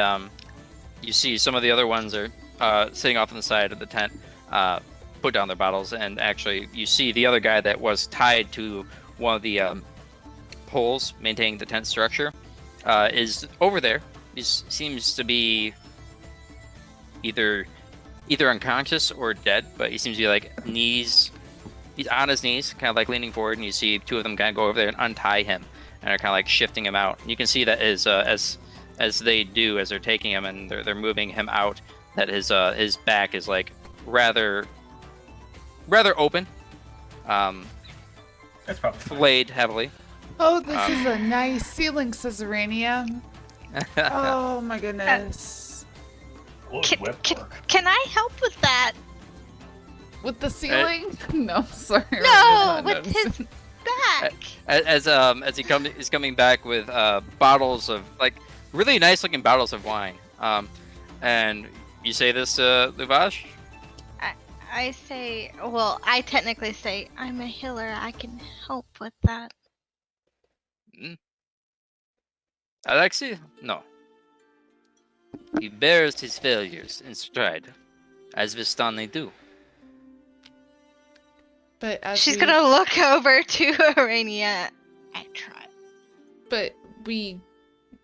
you see some of the other ones are sitting off on the side of the tent, put down their bottles, and actually you see the other guy that was tied to one of the poles maintaining the tent structure is over there. He seems to be either unconscious or dead, but he seems to be like he's on his knees, kind of like leaning forward, and you see two of them kind of go over there and untie him and are kind of like shifting him out. And you can see that as they do, as they're taking him and they're moving him out, that his back is like rather open, That's probably fine. flayed heavily. Oh, this is a nice ceiling, says Aranea. Oh my goodness. Would whip work. Can I help with that? With the ceiling? No, sorry. I No, did not with notice. his back. As he's coming back with bottles of like really nice looking bottles of wine, and you say this, Luvash? I say, well, I technically say I'm a healer. I can help with that. Alexi? No. He bears his failures in stride, as Vistani do. But as She's we, gonna look over to Aranea. I tried. But we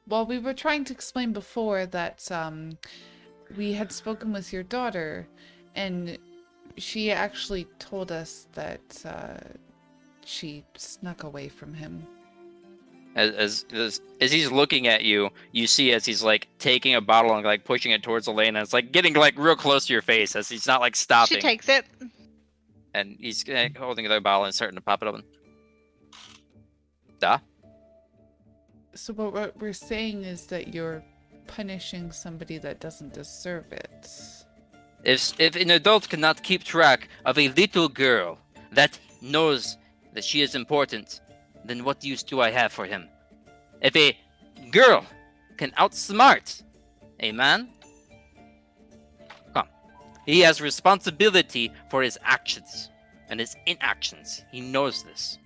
were trying to explain before that we had spoken with your daughter, and she actually told us that she snuck away from him. As he's looking at you, you see as he's like taking a bottle and like pushing it towards Elena. It's like getting like real close to your face as he's not like stopping. She takes it. And he's holding the bottle and starting to pop it open. Da? So what we're saying is that you're punishing somebody that doesn't deserve it. If an adult cannot keep track of a little girl that knows that she is important, then what use do I have for him? If a girl can outsmart a man, come. He has responsibility for his actions and his inactions. He knows this.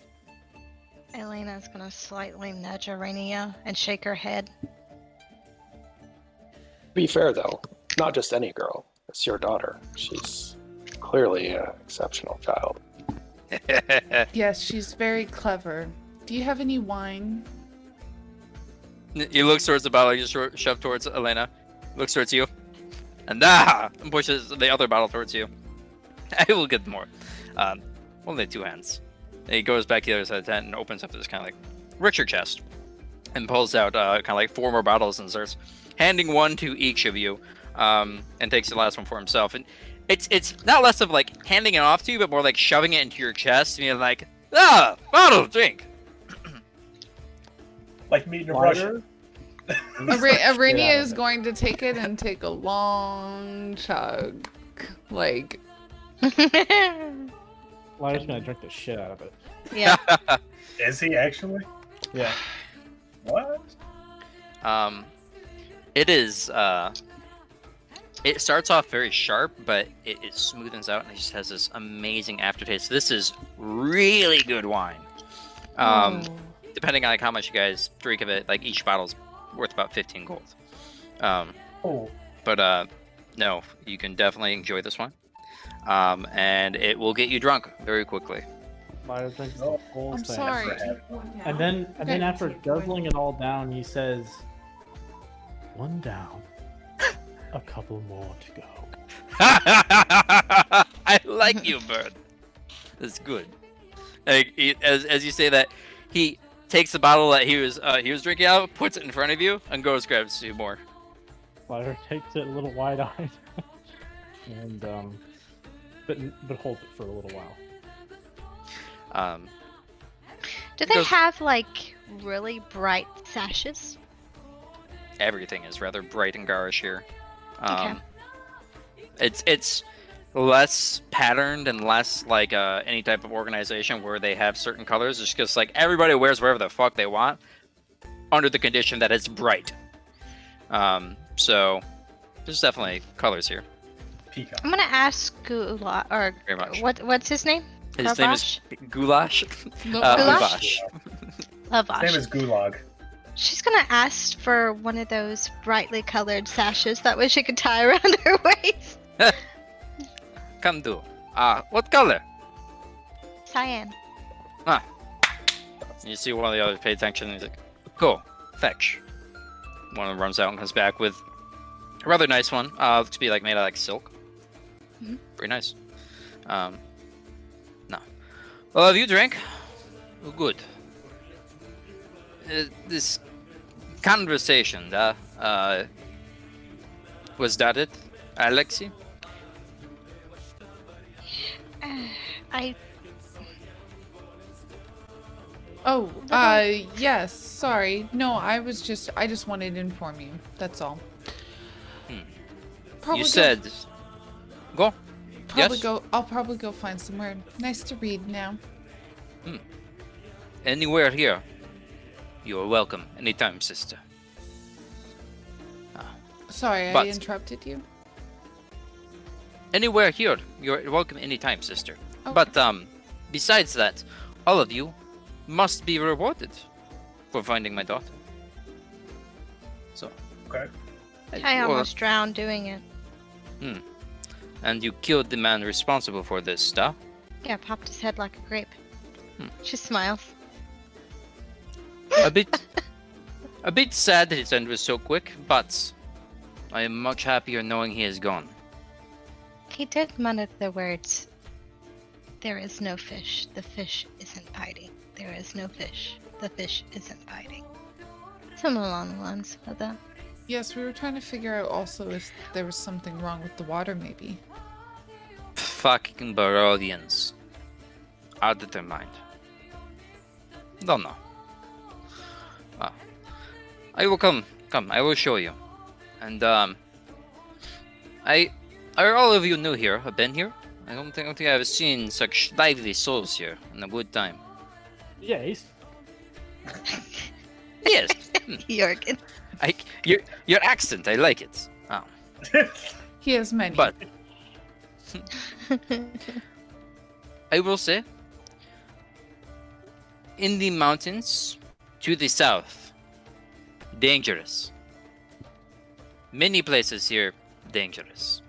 Elena's gonna slightly nudge Aranea and shake her head. To be fair, though, not just any girl. It's your daughter. She's clearly an exceptional child. Yes, she's very clever. Do you have any wine? He looks towards the bottle you just shoved towards Elena. Looks towards you. And pushes the other bottle towards you. I will get more. Only 2 hands. And he goes back to the other side of the tent and opens up this kind of like richer chest. And pulls out kind of like 4 more bottles and starts handing one to each of you. And takes the last one for himself. And it's not less of like handing it off to you, but more like shoving it into your chest. Being like, bottle, drink. Like meat in a brush. Aranea is going to take it and take a long chug. Like... Lyre's gonna drink the shit out of it. Yeah. Is he actually? Yeah. What? It is, it starts off very sharp, but it smoothens out and it just has this amazing aftertaste. This is really good wine. Depending on like how much you guys drink of it, like each bottle's worth about 15 gold. But no, you can definitely enjoy this one. And it will get you drunk very quickly. Lyre drinks the whole I'm thing. sorry. And then after guzzling it all down, he says, "One down, a couple more to go." I like you, bird. That's good. Like, as you say that, he takes the bottle that he was drinking out, puts it in front of you, and goes grabs 2 more. Lyre takes it a little wide-eyed, and but holds it for a little while. Do they goes- have like really bright sashes? Everything is rather bright and garish here. Okay. It's less patterned and less like any type of organization where they have certain colors. It's just like everybody wears whatever the fuck they want, under the condition that it's bright. So there's definitely colors here. Peacock. I'm gonna ask Gula or Very much. what's his name? His name is Goulash. No, Goulash? His name is Lavash. Gulag. She's gonna ask for one of those brightly colored sashes. That way she could tie around her waist. Come do. What color? Cyan. You see one of the others pay attention and he's like, go, fetch. One of them runs out and comes back with a rather nice one. Looks to be like made out of like silk. Mhm. Very nice. No. Well, have you drank? Oh, good. This conversation, was that it, Alexi? Oh, yes, sorry. No, I just wanted to inform you. That's all. You said... Go. Yes? I'll probably go find somewhere nice to read now. Anywhere here. You are welcome anytime, sister. Sorry, I But- interrupted you. Anywhere here. You're welcome anytime, sister. Okay. But besides that, all of you must be rewarded for finding my daughter. So. Okay. I almost drowned doing it. And you killed the man responsible for this stuff. Yeah, popped his head like a grape. Hmm. She smiles. A bit sad that his end was so quick, but I am much happier knowing he is gone. He did mutter the words. There is no fish. The fish isn't biting. There is no fish. The fish isn't biting. Something along the lines of that. Yes, we were trying to figure out also if there was something wrong with the water, maybe. Fucking Barovians. Out of their mind. Don't know. I will come, I will show you. And, are all of you new here? Have been here? I don't think I've seen such lively souls here in a good time. Yes. Yes. Jorgen. Your accent, I like it. Oh. He has many. But I will say, in the mountains to the south, dangerous. Many places here, dangerous.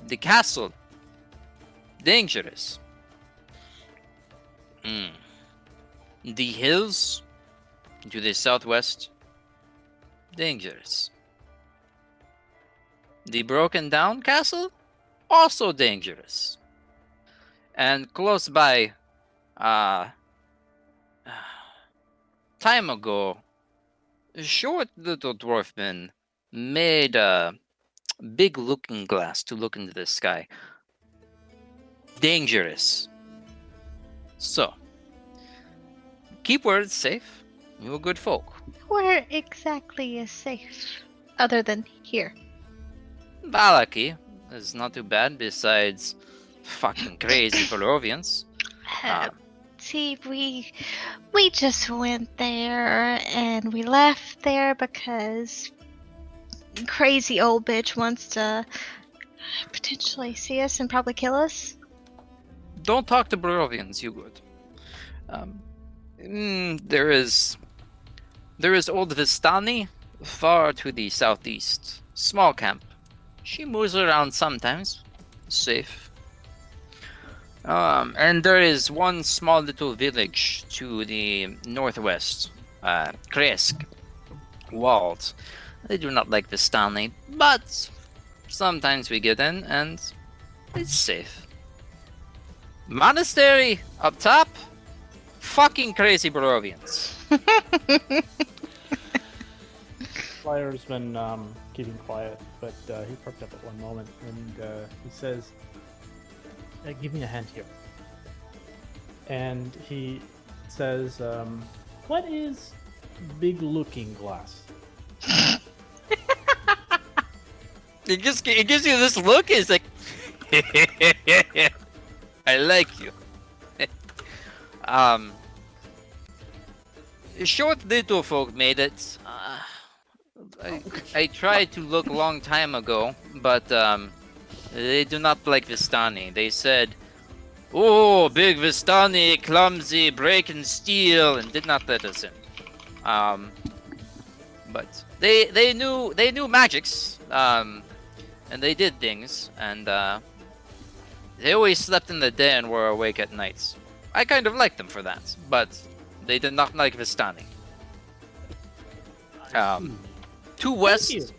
The castle, dangerous. The hills to the southwest, dangerous. The broken down castle, also dangerous. And close by, time ago, a short little dwarfman made a big looking glass to look into the sky. Dangerous. So, keep where it's safe. You are good folk. Where exactly is safe? Other than here. Balaki is not too bad, besides fucking crazy Barovians. See, we just went there and we left there because crazy old bitch wants to potentially see us and probably kill us. Don't talk to Barovians, you good. There is old Vistani, far to the southeast. Small camp. She moves around sometimes. Safe. And there is one small little village to the northwest. Kresk. Walled. They do not like Vistani, but sometimes we get in and it's safe. Monastery up top. Fucking crazy Barovians. Lyre's been keeping quiet, but he perked up at one moment and he says, give me a hand here. And he says, what is big looking glass? It gives you this look. It's like, I like you. Short little folk made it. I tried to look a long time ago, but they do not like Vistani. They said, "Oh, big Vistani, clumsy, breaking steel," and did not let us in. But they knew magics, and they did things, and they always slept in the day and were awake at nights. I kind of liked them for that, but they did not like Vistani. To west,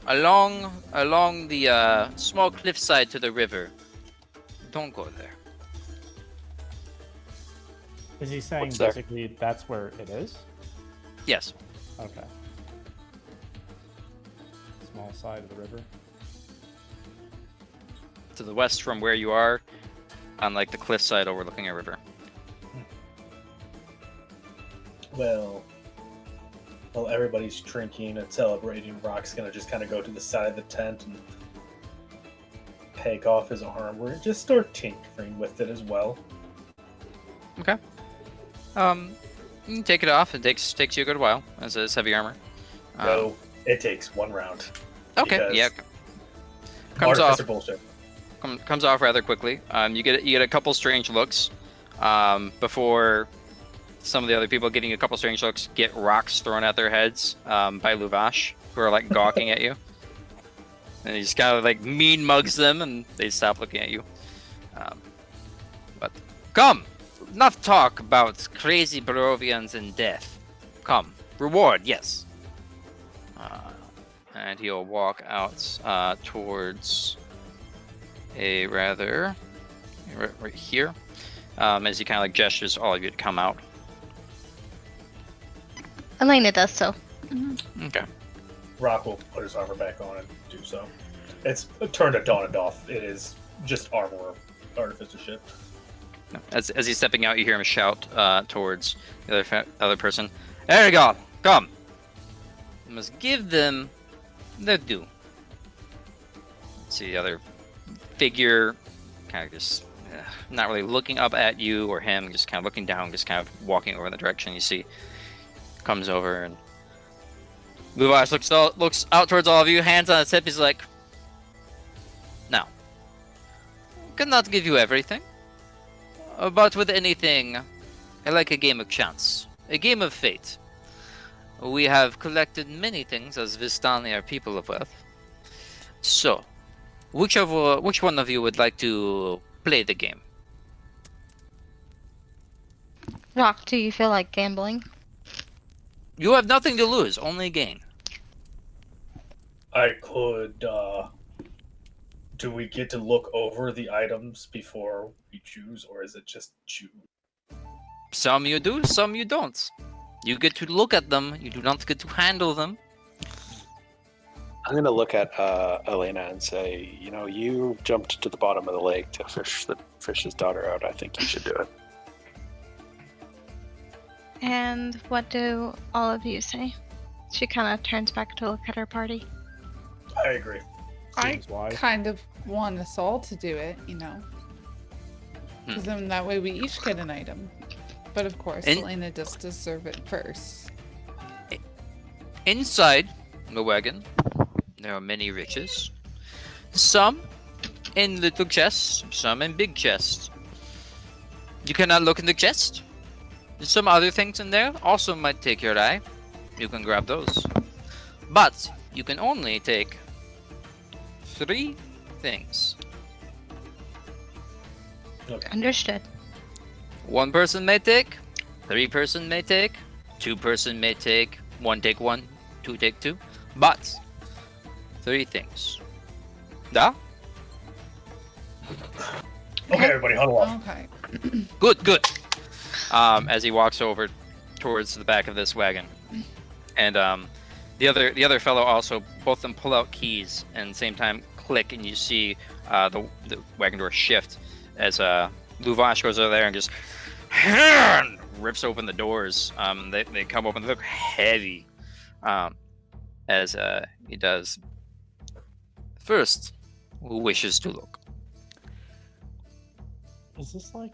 along the small cliffside to the river. Don't go there. Is he saying What's there? basically that's where it is? Yes. Okay. Small side of the river. To the west from where you are, on like the cliffside overlooking a river. Well, while everybody's drinking and celebrating, Rock's gonna just kind of go to the side of the tent and take off his armor and just start tinkering with it as well. Okay. You can take it off. It takes you a good while, as it's heavy armor. No, it takes one round. Okay. because Yeah. comes Artificer off bullshit. comes off rather quickly. You get a couple strange looks before some of the other people getting a couple strange looks get rocks thrown at their heads by Luvash, who are like gawking at you. And he just kind of like mean mugs them, and they stop looking at you. But come, enough talk about crazy Barovians and death. Come, reward, yes. And he'll walk out towards a rather right here, as he kind of like gestures all of you to come out. Elena does so. Okay. Rock will put his armor back on and do so. It's turned to dawn and off. It is just armor artificer shit. As he's stepping out, you hear him shout towards the other person. There you go. Come. You must give them their due. See the other figure, kind of just not really looking up at you or him, just kind of looking down, just kind of walking over in the direction you see. Comes over and Luvash looks out towards all of you, hands on his hip. He's like, "Now, cannot give you everything, but with anything, I like a game of chance, a game of fate. We have collected many things as Vistani are people of wealth. So, which one of you would like to play the game?" Rock, do you feel like gambling? You have nothing to lose, only gain. I could. Do we get to look over the items before we choose, or is it just choose? Some you do, some you don't. You get to look at them, you do not get to handle them. I'm going to look at Elena and say, you know, you jumped to the bottom of the lake to fish his daughter out. I think you should do it. And what do all of you say? She kind of turns back to look at her party. I agree. I Seems wise. kind of want us all to do it, you know. Because then that way we each get an item. But of course, And- Elena does deserve it first. Inside the wagon, there are many riches. Some in little chests, some in big chests. You cannot look in the chest. There's some other things in there also might take your eye. You can grab those. But you can only take 3 things. Understood. 1 person may take, 3 person may take, 2 person may take, 1 take 1, 2 take 2, but 3 things. Da? Okay, everybody, huddle up. Okay. Good. As he walks over towards the back of this wagon, and the other fellow also, both of them pull out keys and same time click, and you see the wagon door shift as Luvash goes over there and just rips open the doors. They come open, they look heavy as he does. First, who wishes to look? Is this like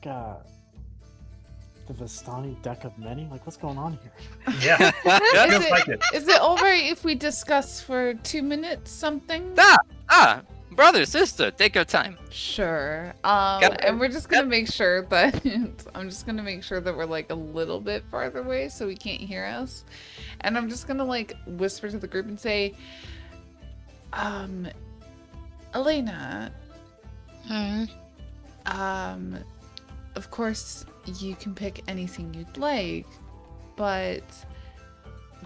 the Vistani deck of many? Like, what's going on here? Yeah, feels like it. Is it alright if we discuss for 2 minutes something? Brother, sister, take your time. Sure. Got- And we're just gonna make sure that I'm just gonna make sure that we're like a little bit farther away so he can't hear us. And I'm just gonna like whisper to the group and say, Elena, of course you can pick anything you'd like, but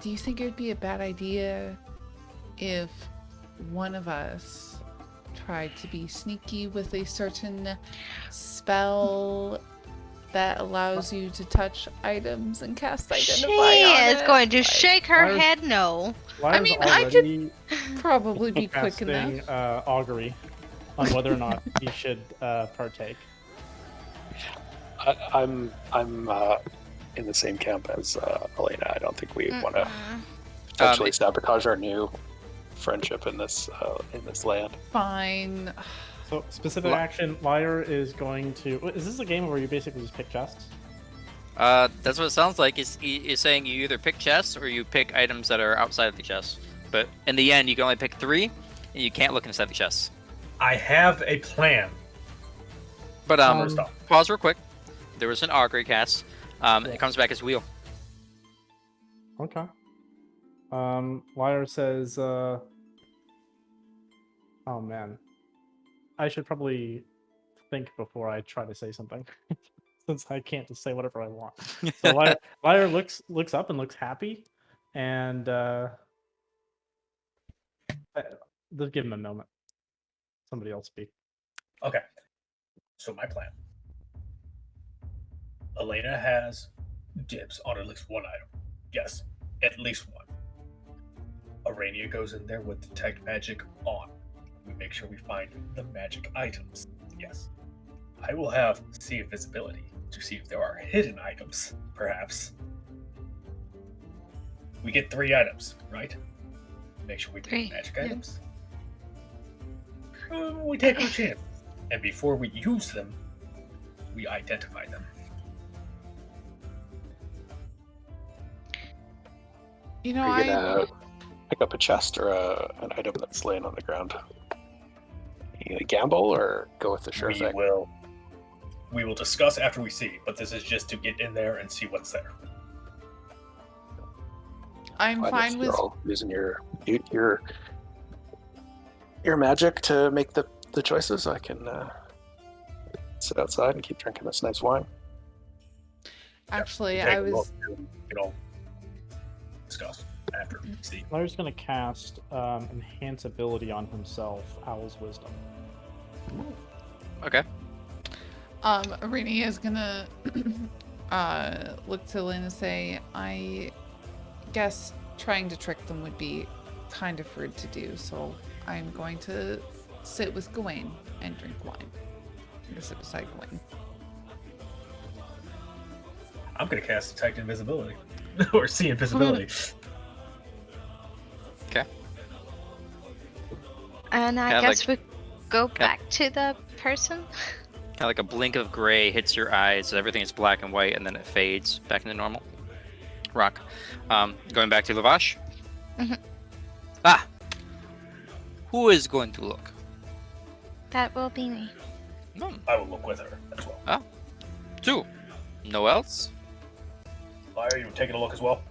do you think it would be a bad idea if one of us tried to be sneaky with a certain spell that allows you to touch items and cast She identify on is it? going to Like, shake her Lyre's- head no. Lyre's mean, I could already probably be quick casting, enough. augury on whether or not he should partake. I'm in the same camp as Elena. I don't think we want to potentially sabotage our new friendship in this land. Fine. So, specific action, Lyre is going to... Is this a game where you basically just pick chests? That's what it sounds like. Is saying you either pick chests or you pick items that are outside of the chest. But in the end, you can only pick 3, and you can't look inside the chests. I have a plan. But First off, pause real quick. There was an augury cast. It comes back as wheel. Okay. Lyre says, oh man. I should probably think before I try to say something. Since I can't just say whatever I want. So Lyre looks up and looks happy. And let's give him a moment. Somebody else speak. okay. So my plan. Elena has dibs on at least one item. Yes, at least one. Aranea goes in there with detect magic on. We make sure we find the magic items. Yes. I will have see invisibility to see if there are hidden items, perhaps. We get 3 items, right? Make sure we pick 3, magic yeah. items. We take our chance. And before we use them, we identify them. You know, Are you gonna pick up a chest or an item that's laying on the ground? You gonna gamble or go with the sure thing? We will discuss after we see, but this is just to get in there and see what's there. I'm fine If with. you're all using your magic to make the choices, I can sit outside and keep drinking this nice wine. Actually, Take I a look was. and, discuss after we see. Lyre's going to cast Enhance Ability on himself, Owl's Wisdom. Okay. Aranea is gonna look to Lynn and say, I guess trying to trick them would be kind of rude to do, so I'm going to sit with Gowain and drink wine. I'm gonna sit beside Gowain. I'm going to cast Detect Invisibility. Or See Invisibility. Okay. And I Kinda guess we go back to the person. Kind of like a blink of gray hits your eyes. Everything is black and white, and then it fades back into normal. Rock. Going back to Lavash. Mhm. Ah! Who is going to look? That will be me. I will look with her as well. 2. No else? Lyre, you taking a look as well?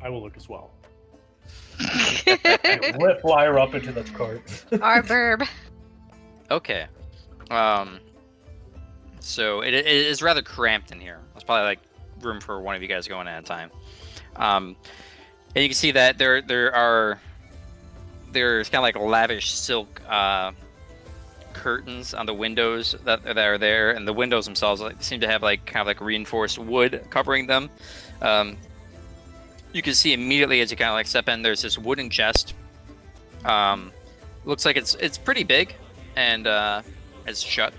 I will look as well. You lift Lyre up into the cart. Our burb. Okay. So it is rather cramped in here. There's probably like room for one of you guys going at a time. And you can see that there's kind of like lavish silk curtains on the windows that are there, and the windows themselves seem to have like kind of like reinforced wood covering them. You can see immediately as you kind of like step in, there's this wooden chest. Looks like it's pretty big, and it's shut.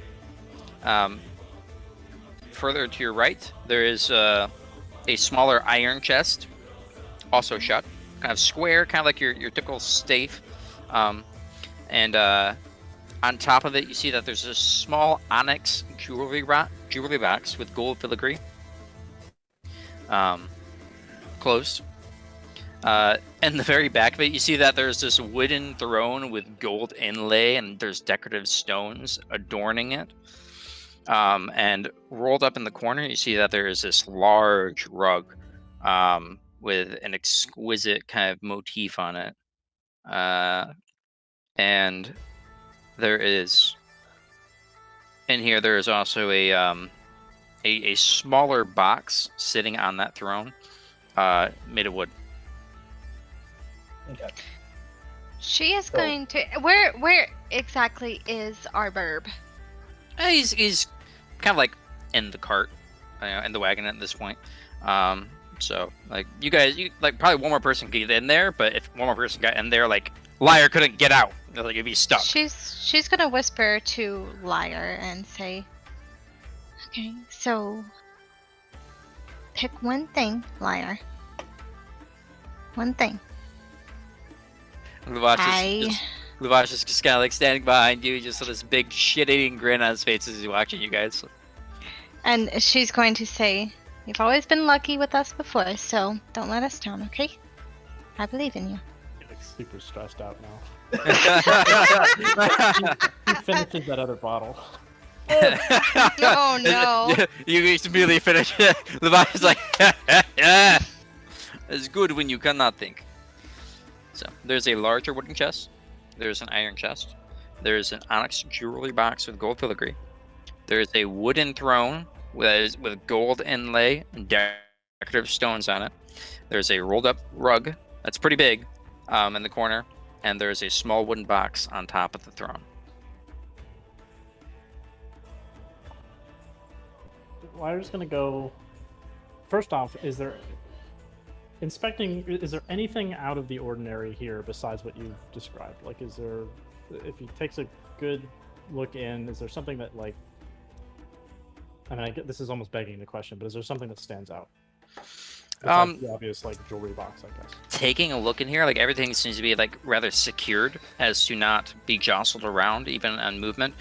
Further to your right, there is a smaller iron chest, also shut, kind of square, kind of like your typical safe. And on top of it, you see that there's a small onyx jewelry box with gold filigree. Closed. In the very back of it, you see that there's this wooden throne with gold inlay, and there's decorative stones adorning it. And rolled up in the corner, you see that there is this large rug with an exquisite kind of motif on it. And there is also a smaller box sitting on that throne, made of wood. Okay. She is going to. Where exactly is our burb? He's kind of like in the cart, in the wagon at this point. So like you like probably one more person could get in there, but if one more person got in there, like Lyre couldn't get out. Like it'd be stuck. She's gonna whisper to Lyre and say, "Okay, so pick one thing, Lyre. One thing." Lavash is just kind of like standing behind you, just with this big shit-eating grin on his face as he's watching you guys. And she's going to say, "You've always been lucky with us before, so don't let us down, okay? I believe in you." like super stressed out now. Oh He finishes that other bottle. Oh, no. You immediately finish it. The body's like, it's good when you cannot think. So there's a larger wooden chest. There's an iron chest. There's an onyx jewelry box with gold filigree. There's a wooden throne with gold inlay and decorative stones on it. There's a rolled up rug that's pretty big in the corner, and there's a small wooden box on top of the throne. Lyre's gonna go. First off, is there anything out of the ordinary here besides what you've described? Like, is there, if he takes a good look in, is there something that, like, I mean, I get this is almost begging the question, but is there something that stands out? Besides the obvious, like, jewelry box, I guess. Taking a look in here, like everything seems to be like rather secured as to not be jostled around even on movement.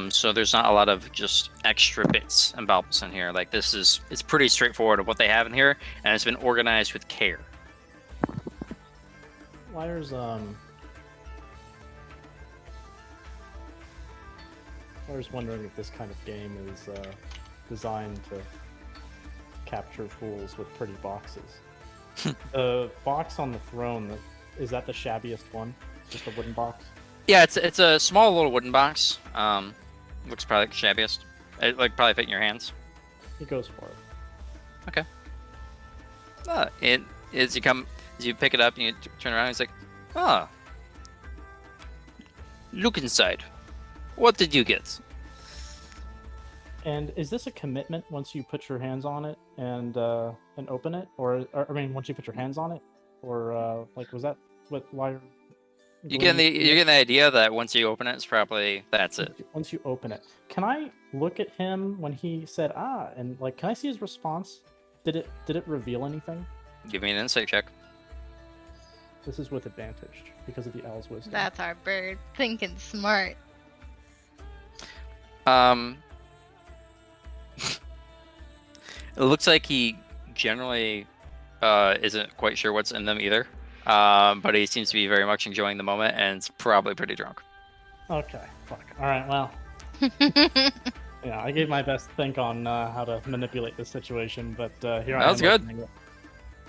So there's not a lot of just extra bits and bobs in here. Like it's pretty straightforward of what they have in here, and it's been organized with care. Lyre's wondering if this kind of game is designed to capture fools with pretty boxes. The box on the throne, is that the shabbiest one? Just a wooden box? Yeah, it's a small little wooden box. Looks probably like the shabbiest. It like probably fit in your hands. He goes for it. Okay. As you pick it up and you turn around, it's like, look inside. What did you get? And is this a commitment once you put your hands on it and open it, or I mean, once you put your hands on it, or like, was that what Lyre? You're getting the idea that once you open it, it's probably that's it. Once you open it, can I look at him when he said and like, can I see his response? Did it reveal anything? Give me an insight check. This is with advantage because of the owl's wisdom. That's our bird thinking smart. It looks like he generally isn't quite sure what's in them either. But he seems to be very much enjoying the moment, and it's probably pretty drunk. Okay, fuck. All right, well, yeah, I gave my best think on how to manipulate this situation, but here I am. That was good. opening it.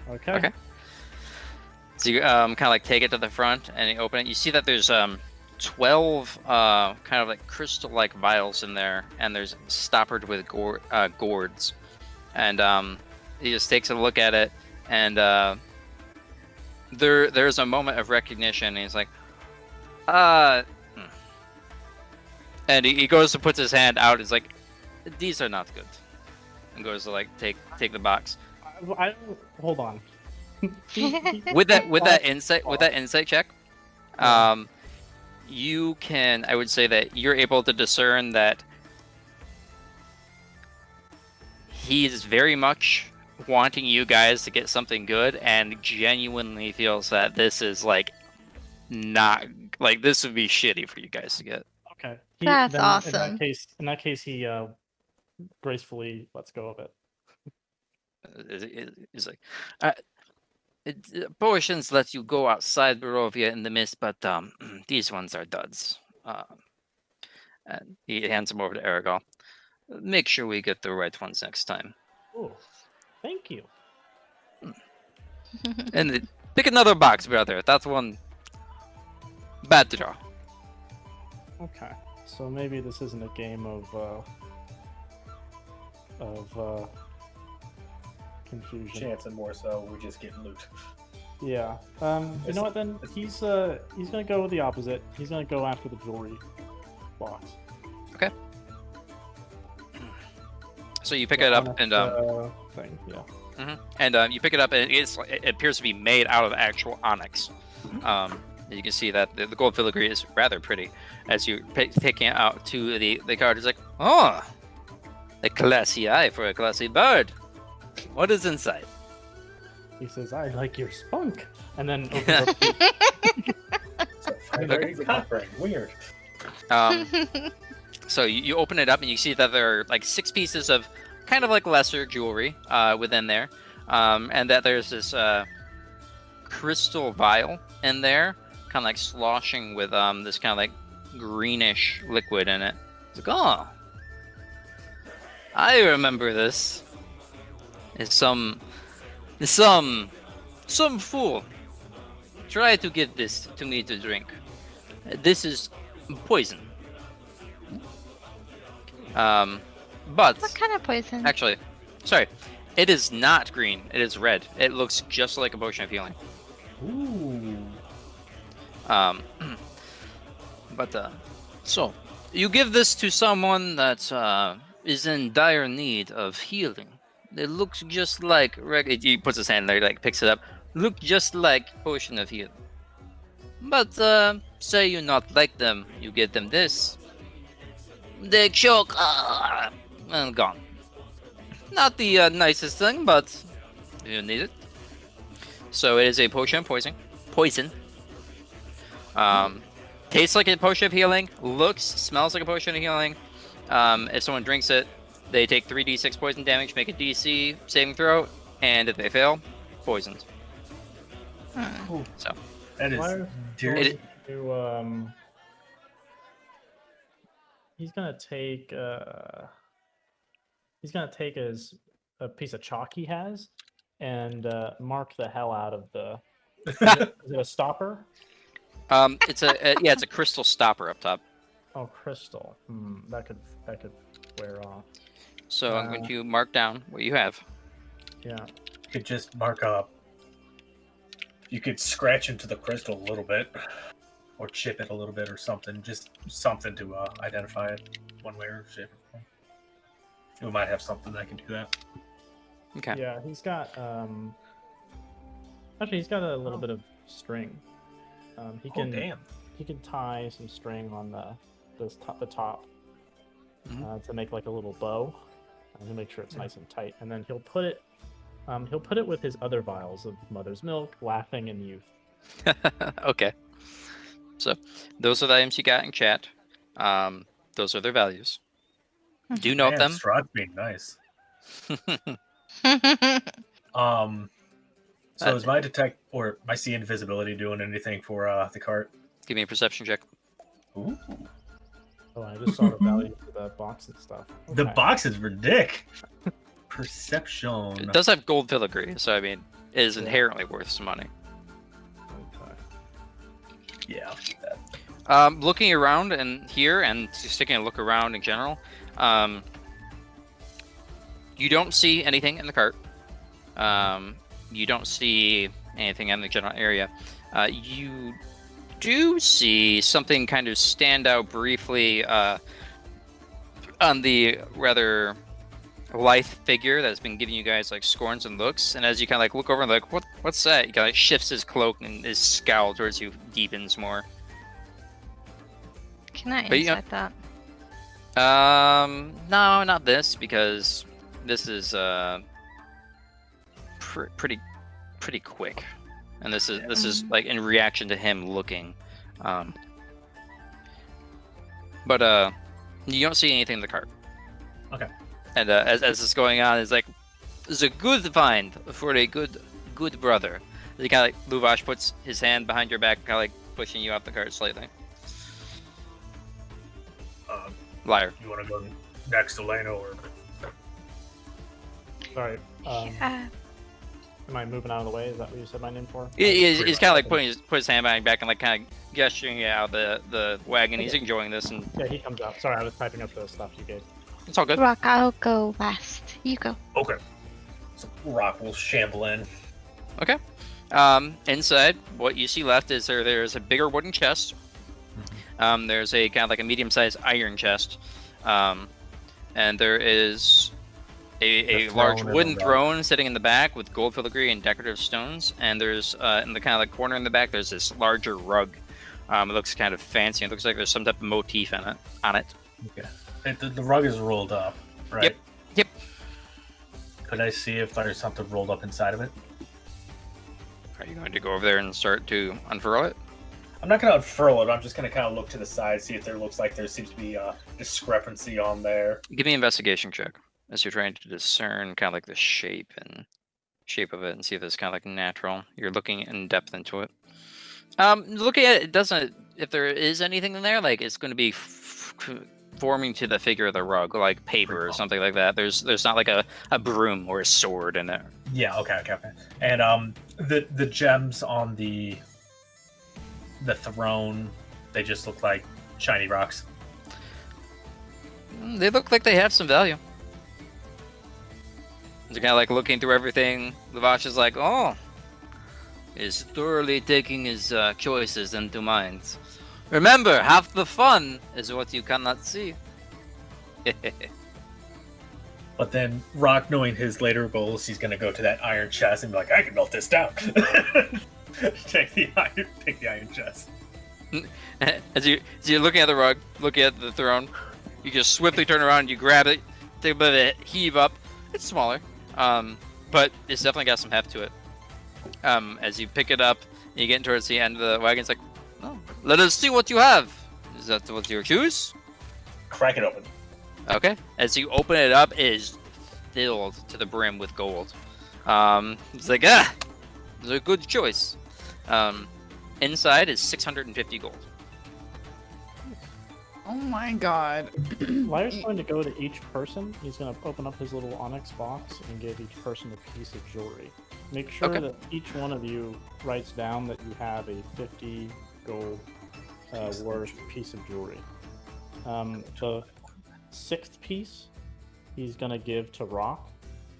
Okay. Okay. So you kind of like take it to the front and you open it. You see that there's 12 kind of like crystal-like vials in there, and there's stoppered with gourds. And he just takes a look at it, and there's a moment of recognition. And he's like, and he goes to put his hand out. He's like, these are not good, and goes to like take the box. Hold on. with that insight check, you can, I would say that you're able to discern that he's very much wanting you guys to get something good, and genuinely feels that this is like not like this would be shitty for you guys to get. Okay. That's then awesome. In that case, he gracefully lets go of it. He's like, potions let you go outside Barovia in the mist, but these ones are duds. And he hands them over to Aragol. Make sure we get the right ones next time. Oh, thank you. And pick another box, brother. That's one bad draw. Okay, so maybe this isn't a game of confusion. Chance and more so, we just get loot. Yeah. You know what? Then he's gonna go with the opposite. He's gonna go after the jewelry box. Okay. So you pick it up and thing. Yeah. and you pick it up and it appears to be made out of actual onyx. You can see that the gold filigree is rather pretty. As you taking it out to the card, it's like, oh, a classy eye for a classy bird. What is inside? He says, "I like your spunk," and then opens up. Very comforting. Weird. So you open it up and you see that there are like 6 pieces of kind of like lesser jewelry within there, and that there's this crystal vial in there, kind of like sloshing with this kind of like greenish liquid in it. It's like, oh, I remember this. It's some fool tried to give this to me to drink. This is poison. But What kind of poison? actually, sorry, it is not green. It is red. It looks just like a potion of healing. Ooh. But so you give this to someone that is in dire need of healing. It looks just like he puts his hand there, like picks it up. Look just like potion of healing. But say you not like them, you get them this. They choke and gone. Not the nicest thing, but you need it. So it is a potion of poison. Tastes like a potion of healing. Smells like a potion of healing. If someone drinks it, they take 3d6 poison damage, make a DC saving throw, and if they fail, poisoned. Ooh. So That is Lyre dirty. It- to, he's gonna take a piece of chalk he has and mark the hell out of the. Is it a stopper? it's a crystal stopper up top. Oh, crystal. That could wear off. So I'm going to mark down what you have. Yeah. You could just mark up. You could scratch into the crystal a little bit, or chip it a little bit, or something. Just something to identify it one way or shape. We might have something that can do that. Okay. Yeah, he's got actually he's got a little bit of string. He can damn. he can tie some string on the top Mhm. to make like a little bow. And he'll make sure it's nice and tight, and then he'll put it with his other vials of mother's milk, laughing, and youth. Okay. So those are the items you got in chat. Those are their values. Do note Man, them. Strahd's being nice. So is my detect or my see invisibility doing anything for the cart? Give me a perception check. Ooh. Oh, I just saw the value of the box and stuff. The Okay. box is ridiculous. Perception. It does have gold filigree, so I mean, it is Yeah. inherently worth some money. Okay. Yeah. I'll keep that. Looking around and here, and just taking a look around in general, you don't see anything in the cart. You don't see anything in the general area. You do see something kind of stand out briefly on the rather lithe figure that's been giving you guys like scorns and looks. And as you kind of like look over and like, what's that? He kind of like shifts his cloak and his scowl towards you deepens more. Can I But you know- insight that? No, not this, because this is pretty quick, and this is like in reaction to him looking. But you don't see anything in the cart. Okay. And as this is going on, it's like, it's a good find for a good brother. He kind of like Luvash puts his hand behind your back, kind of like pushing you out the cart slightly. Lyre. You want to go next, Elena, or Sorry. Yeah. Am I moving out of the way? Is that what you said my name for? He's pretty kind of like much. put his hand behind your back and like kind of gesturing you out the wagon. He's enjoying this, and Yeah, he comes out. Sorry, I was typing up the stuff you gave. it's all good. Rock, I'll go last. You go. okay. So Rock will shamble in. Okay. Inside, what you see left is there's a bigger wooden chest. There's a kind of like a medium-sized iron chest, and there is a large throne wooden in the throne sitting in the back with gold filigree and decorative stones. And there's in the kind of like corner in the back, there's this larger rug. It looks kind of fancy. It looks like there's some type of motif on it. Okay. The rug is rolled up, right? Yep. Could I see if there's something rolled up inside of it? Are you going to go over there and start to unfurl it? I'm not going to unfurl it. I'm just going to kind of look to the side, see if there looks like there seems to be a discrepancy on there. Give me an investigation check as you're trying to discern kind of like the shape and shape of it and see if it's kind of like natural. You're looking in depth into it. Looking at it, it doesn't. If there is anything in there, like it's going to be forming to the figure of the rug, like paper or something like that. There's not like a broom or a sword in it. Yeah. Okay. And the gems on the throne, they just look like shiny rocks. They look like they have some value. They're kind of like looking through everything. Lavash is like, oh, is thoroughly taking his choices into mind. Remember, half the fun is what you cannot see. But then Rock, knowing his later goals, he's gonna go to that iron chest and be like, I can melt this down. Take the iron chest. As you're looking at the rug, looking at the throne, you just swiftly turn around, you grab it, take a bit of a heave up. It's smaller, but it's definitely got some heft to it. As you pick it up, and you get towards the end of the wagon, it's like, oh, let us see what you have. Is that what you choose? Crack it open. Okay. As you open it up, it is filled to the brim with gold. It's like, it's a good choice. Inside is 650 gold. Oh my god. Lyre's going to go to each person. He's going to open up his little onyx box and give each person a piece of jewelry. Make sure that each one of you writes down that you have a 50 gold worth piece of jewelry. The 6th piece he's going to give to Rock.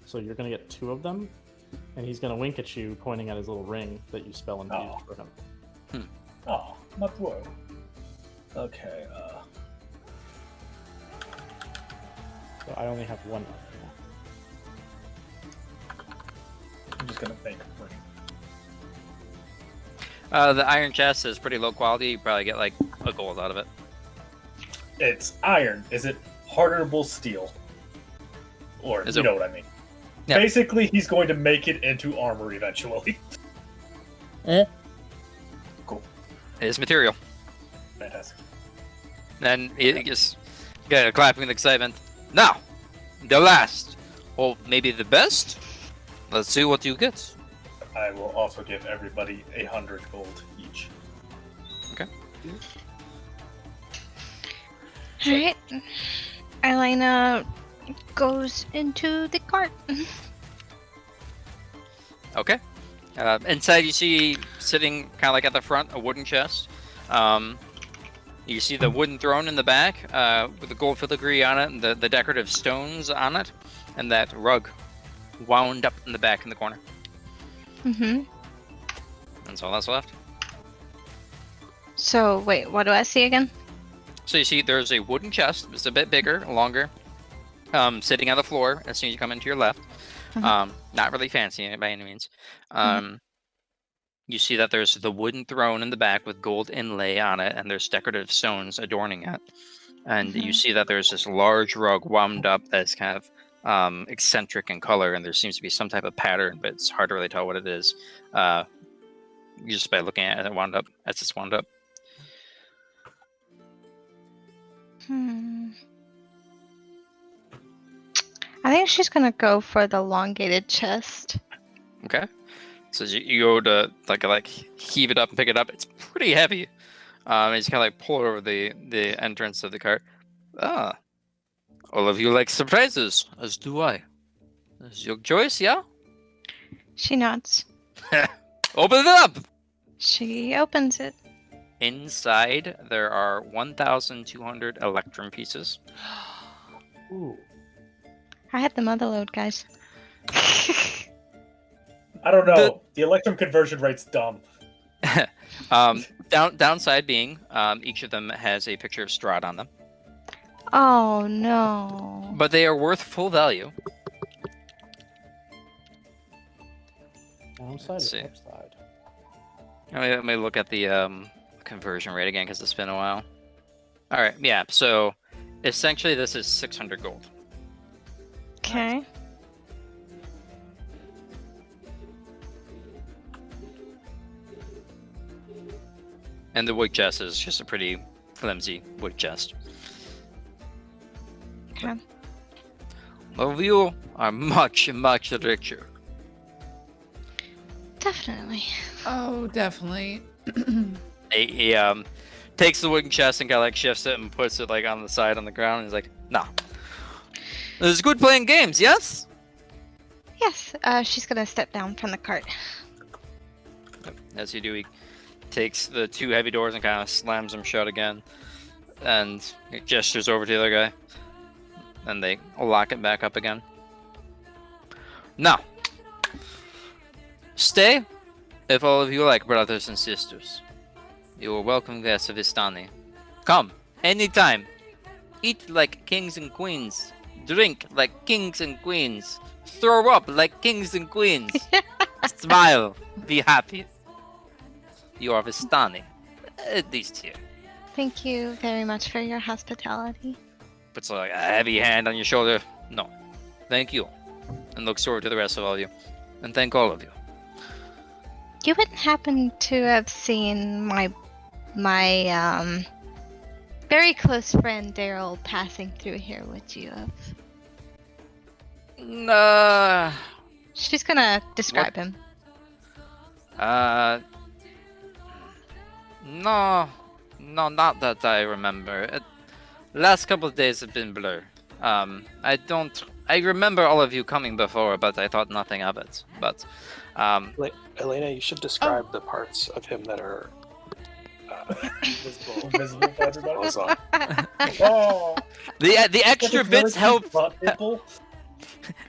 So you're going to get 2 of them. And he's going to wink at you, pointing at his little ring that you spell infused for him. Oh, not worry. Okay, So I only have 1 left now. I'm just gonna make a ring. The iron chest is pretty low quality. You probably get like a gold out of it. It's iron. Is it hardenable steel? Or, Is you it- know what I mean. Yeah. Basically, he's going to make it into armor eventually. Cool. It is material. Fantastic. Then you just get a clapping with excitement. Now, the last, or maybe the best. Let's see what you get. I will also give everybody 100 gold each. Alright. Elena goes into the cart. Okay. Inside, you see sitting kind of like at the front a wooden chest. You see the wooden throne in the back with the gold filigree on it and the decorative stones on it, and that rug wound up in the back in the corner. Mm-hmm. That's all that's left. So, wait, what do I see again? So you see there's a wooden chest. It's a bit bigger, longer, sitting on the floor as soon as you come into your left. Not really fancy by any means. You see that there's the wooden throne in the back with gold inlay on it, and there's decorative stones adorning it. And you see that there's this large rug wound up that's kind of eccentric in color, and there seems to be some type of pattern, but it's hard to really tell what it is. Just by looking at it wound up, as it's wound up. I think she's gonna go for the elongated chest. Okay. So you go to like heave it up and pick it up. It's pretty heavy. And you just kind of like pull it over the entrance of the cart. Ah, all of you like surprises, as do I. Is your choice, yeah? She nods. Open it up. She opens it. Inside there are 1,200 electrum pieces. Ooh. I had the mother load, guys. I don't know. The electrum conversion rate's dumb. Downside being, each of them has a picture of Strahd on them, Oh no. but they are worth full value. Downside Let's or see. upside? Let me look at the conversion rate again because it's been a while. All right, yeah. So essentially, this is 600 gold. Okay. And the wood chest is just a pretty flimsy wood chest. Okay. All of you are much, much richer. Definitely. Oh, definitely. He takes the wooden chest and kind of like shifts it and puts it like on the side on the ground. And he's like, "Nah, it's good playing games, yes." Yes, she's gonna step down from the cart. As you do, he takes the two heavy doors and kind of slams them shut again, and gestures over to the other guy, and they lock it back up again. Now, stay if all of you like, brothers and sisters. You are welcome guests of Istani. Come, anytime. Eat like kings and queens. Drink like kings and queens. Throw up like kings and queens. Smile. Be happy. You are Vistani. At least here. Thank you very much for your hospitality. Puts like a heavy hand on your shoulder. No. Thank you. And looks forward to the rest of all of you. And thank all of you. You wouldn't happen to have seen my very close friend Daryl passing through here, would you have? Nah. She's gonna describe him. No, not that I remember. Last couple of days have been blur. I remember all of you coming before, but I thought nothing of it. But, Elena, you should describe the parts of him that are Invisible to everybody. clothes on. Oh, the extra bits help. People.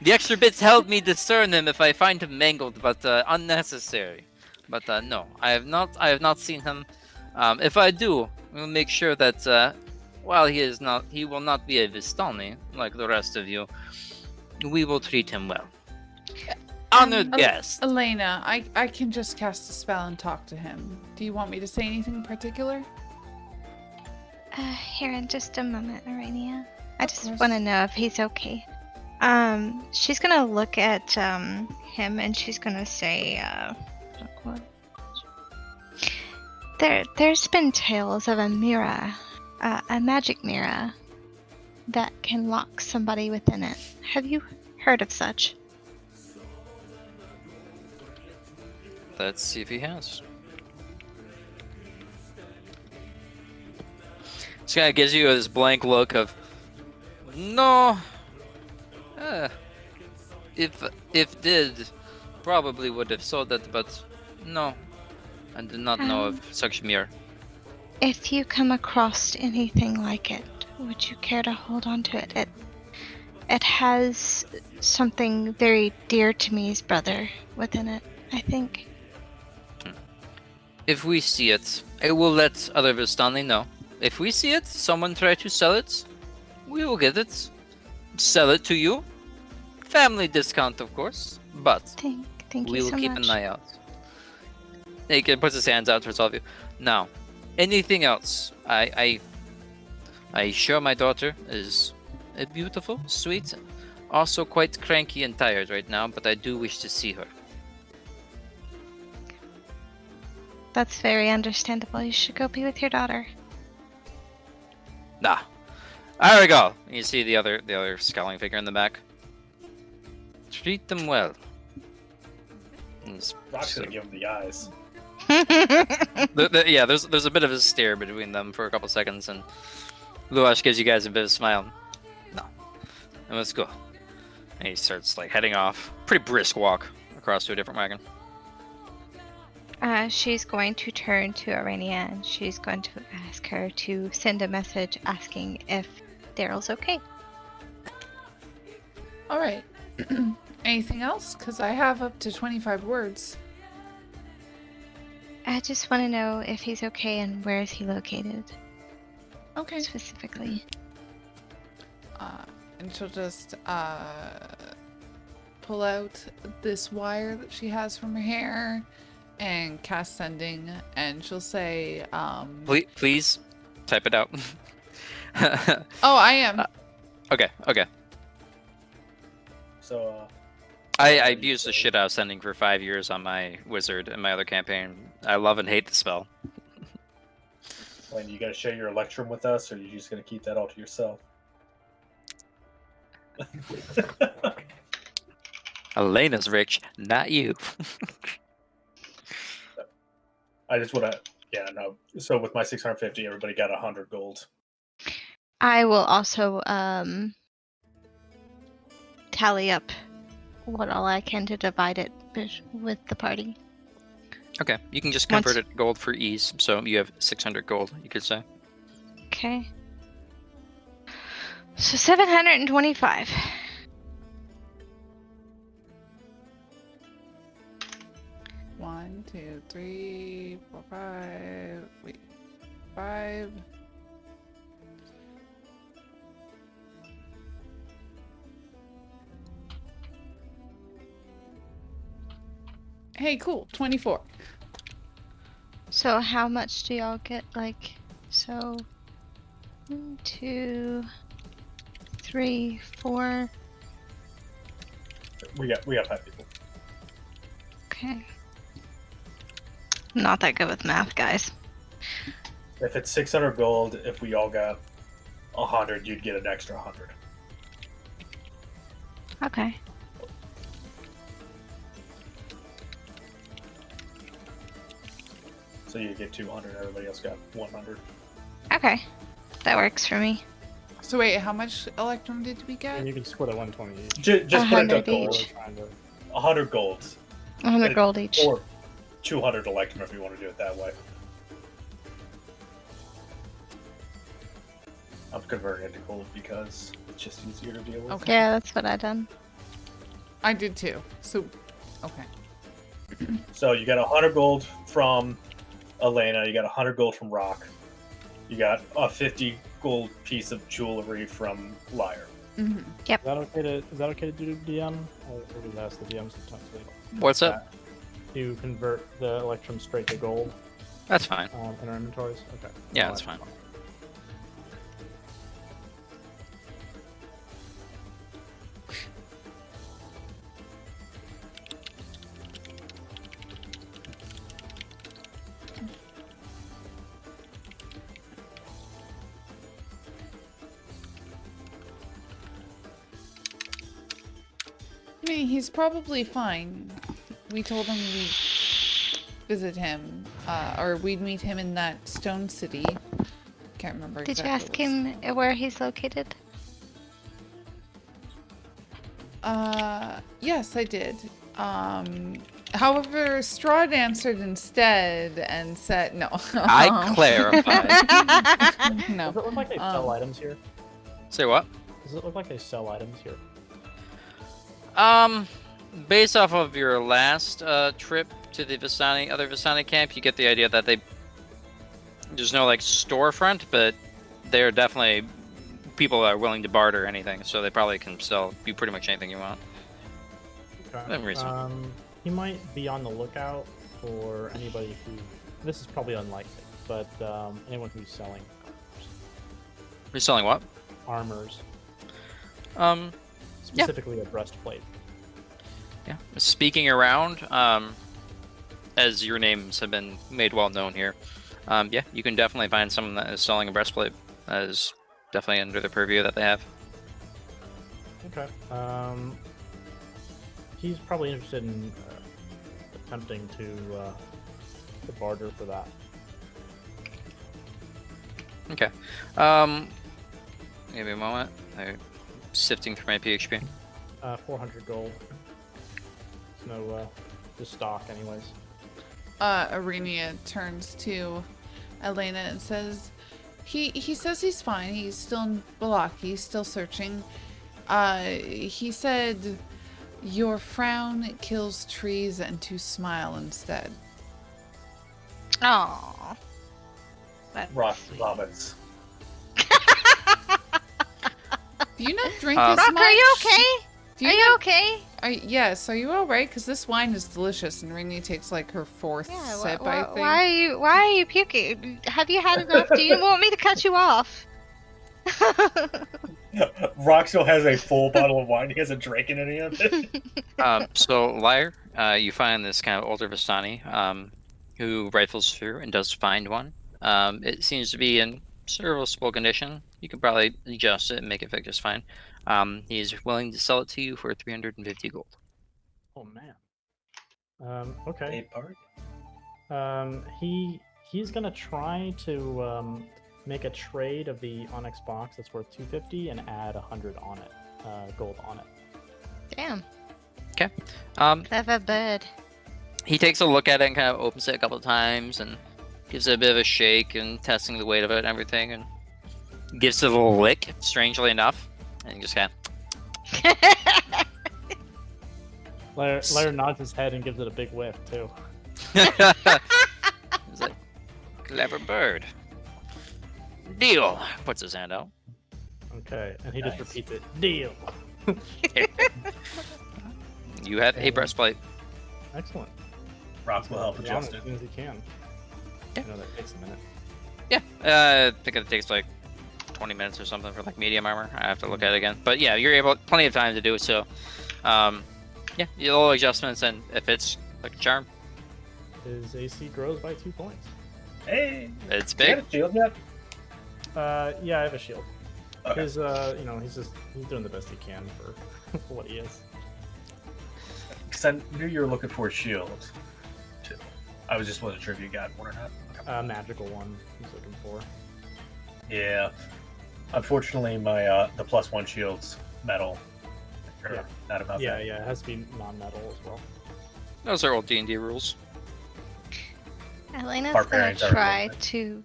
The extra bits help me discern him if I find him mangled, but unnecessary. But no, I have not seen him. If I do, we'll make sure that while he will not be a Vistani like the rest of you. We will treat him well. Honored guest. Elena, I can just cast a spell and talk to him. Do you want me to say anything in particular? Here in just a moment, Aranea. I Of just course. want to know if he's okay. She's gonna look at him and she's gonna say, what? There's been tales of a mirror, a magic mirror, that can lock somebody within it. Have you heard of such? Let's see if he has. This guy gives you this blank look of, no. If did, probably would have sold it, but no, I do not know of such mirror. If you come across anything like it, would you care to hold on to it? It has something very dear to me's brother within it, I think. If we see it, I will let other Vistani know. If we see it, someone try to sell it, we will get it. Sell it to you. Family discount, of course, but Thank we you will so keep much. an eye out. He puts his hands out towards all of you. Now, anything else? I sure my daughter is beautiful, sweet, also quite cranky and tired right now, but I do wish to see her. That's very understandable. You should go be with your daughter. Nah. There we go. You see the other scowling figure in the back. Treat them well. He's Rock's gonna give him the eyes. yeah, there's a bit of a stare between them for a couple seconds, and Luash gives you guys a bit of a smile. No. And let's go. And he starts like heading off. Pretty brisk walk across to a different wagon. She's going to turn to Aranea and she's going to ask her to send a message asking if Daryl's okay. All right. Anything else? Because I have up to 25 words. I just want to know if he's okay and where is he located Okay. specifically. And she'll just pull out this wire that she has from her hair and cast sending, and she'll say, Please type it out. Oh, I am. Okay. So, I used the shit out of sending for 5 years on my wizard in my other campaign. I love and hate the spell. When you gotta share your Electrum with us, or are you just gonna keep that all to yourself? Elena's rich, not you. I just want to. Yeah, no. So with my 650, everybody got 100 gold. I will also tally up what all I can to divide it with the party. Okay, you can just Once- convert it to gold for ease. So you have 600 gold, you could say. Okay. So 725. One, two, three, four, five. Wait, 5. Hey, cool. 24. So how much do y'all get? Like, so 1, 2, 3, 4. We got 5 people. Okay. I'm not that good with math, guys. If it's 600 gold, if we all got 100, you'd get an extra 100. Okay. So you get 200, everybody else got 100. Okay. That works for me. So wait, how much electrum did we get? And you can split it 120 each. Just put it 100 to gold. each. 100 gold. 100 gold each. Or 200 electrum if you want to do it that way. I'm converting it to gold because it's just easier to deal with. Okay. Yeah, that's what I done. I did too. So, okay. So you got 100 gold from Elena, you got 100 gold from Rock, you got a 50 gold piece of jewelry from Lyre. Mm-hmm. Is that okay to do DM? Or just ask the DM sometimes? What's up? You convert the electrum straight to gold That's fine. in our inventories? Okay. Yeah, that's fine. I mean, he's probably fine. We told him we'd visit him, or we'd meet him in that stone city. Can't remember Did you exactly ask what him where he's located? yes, I did. However, Strahd answered instead and said no. I clarified. No. Does it look like they sell items here? Say what? Does it look like they sell items here? Based off of your last trip to the other Vistani camp, you get the idea that there's no like storefront, but they're definitely people that are willing to barter anything, so they probably can sell you pretty much anything you want. Within reason. He might be on the lookout for anybody who. This is probably unlikely, but anyone who's selling You're selling what? armors, Yeah. specifically a breastplate. Yeah. Speaking around, as your names have been made well known here, yeah, you can definitely find someone that is selling a breastplate. That is definitely under the purview that they have. Okay. He's probably interested in attempting to barter for that. Okay. Give me a moment. I'm sifting through my PHP. 400 gold. There's no just stock, anyways. Aranea turns to Elena and says, he says he's fine. He's still in Warlock. He's still searching. He said, your frown kills trees and to smile instead. Aww. That's Rock sweet. Robbins. Do you not drink Rock, as Rock, much? are you okay? Do Are you you not- okay? Yes, are you alright? Because this wine is delicious and Rini takes like her 4th Yeah, sip, I think. why are you puking? Have you had enough? Do you want me to cut you off? Rock still has a full bottle of wine. He hasn't drinking any of it. So, Lyre, you find this kind of older Vistani who rifles through and does find one. It seems to be in serviceable condition. You could probably adjust it and make it fit just fine. He's willing to sell it to you for 350 gold. Oh man. Okay. A part. He's gonna try to make a trade of the Onyx box that's worth 250 and add 100 on it, gold on it. Damn. Um, Clever bird. he takes a look at it and kind of opens it a couple of times and gives it a bit of a shake and testing the weight of it and everything, and gives it a little lick, strangely enough, and he just kind Lyre nods his head and gives it a big whiff too. of... He's like, clever bird. Deal. Puts his hand out. Okay, and he just Nice. repeats it. Deal. You have a Okay. breastplate. Excellent. Rock will help Get on adjust as it. soon as he can. Yeah. I know that takes a minute. Yeah, I think it takes like 20 minutes or something for like medium armor. I have to look at it again. But yeah, you're able, plenty of time to do it. So, yeah, little adjustments, and if it's like a charm, His AC grows by 2 points. Hey, it's do you have big. a shield yet? Yeah, I have a shield. Okay. His, he's doing the best he can for what he is. Because I knew you were looking for a shield, too. I was just wasn't sure if you got one or not. Okay. Magical one he's looking for. Yeah. Unfortunately, my the +1 shield's metal. Or Yeah. not about Yeah, that. yeah, it has to be non-metal as well. Those are old D&D rules. Elena's gonna Barbarians are try relevant. to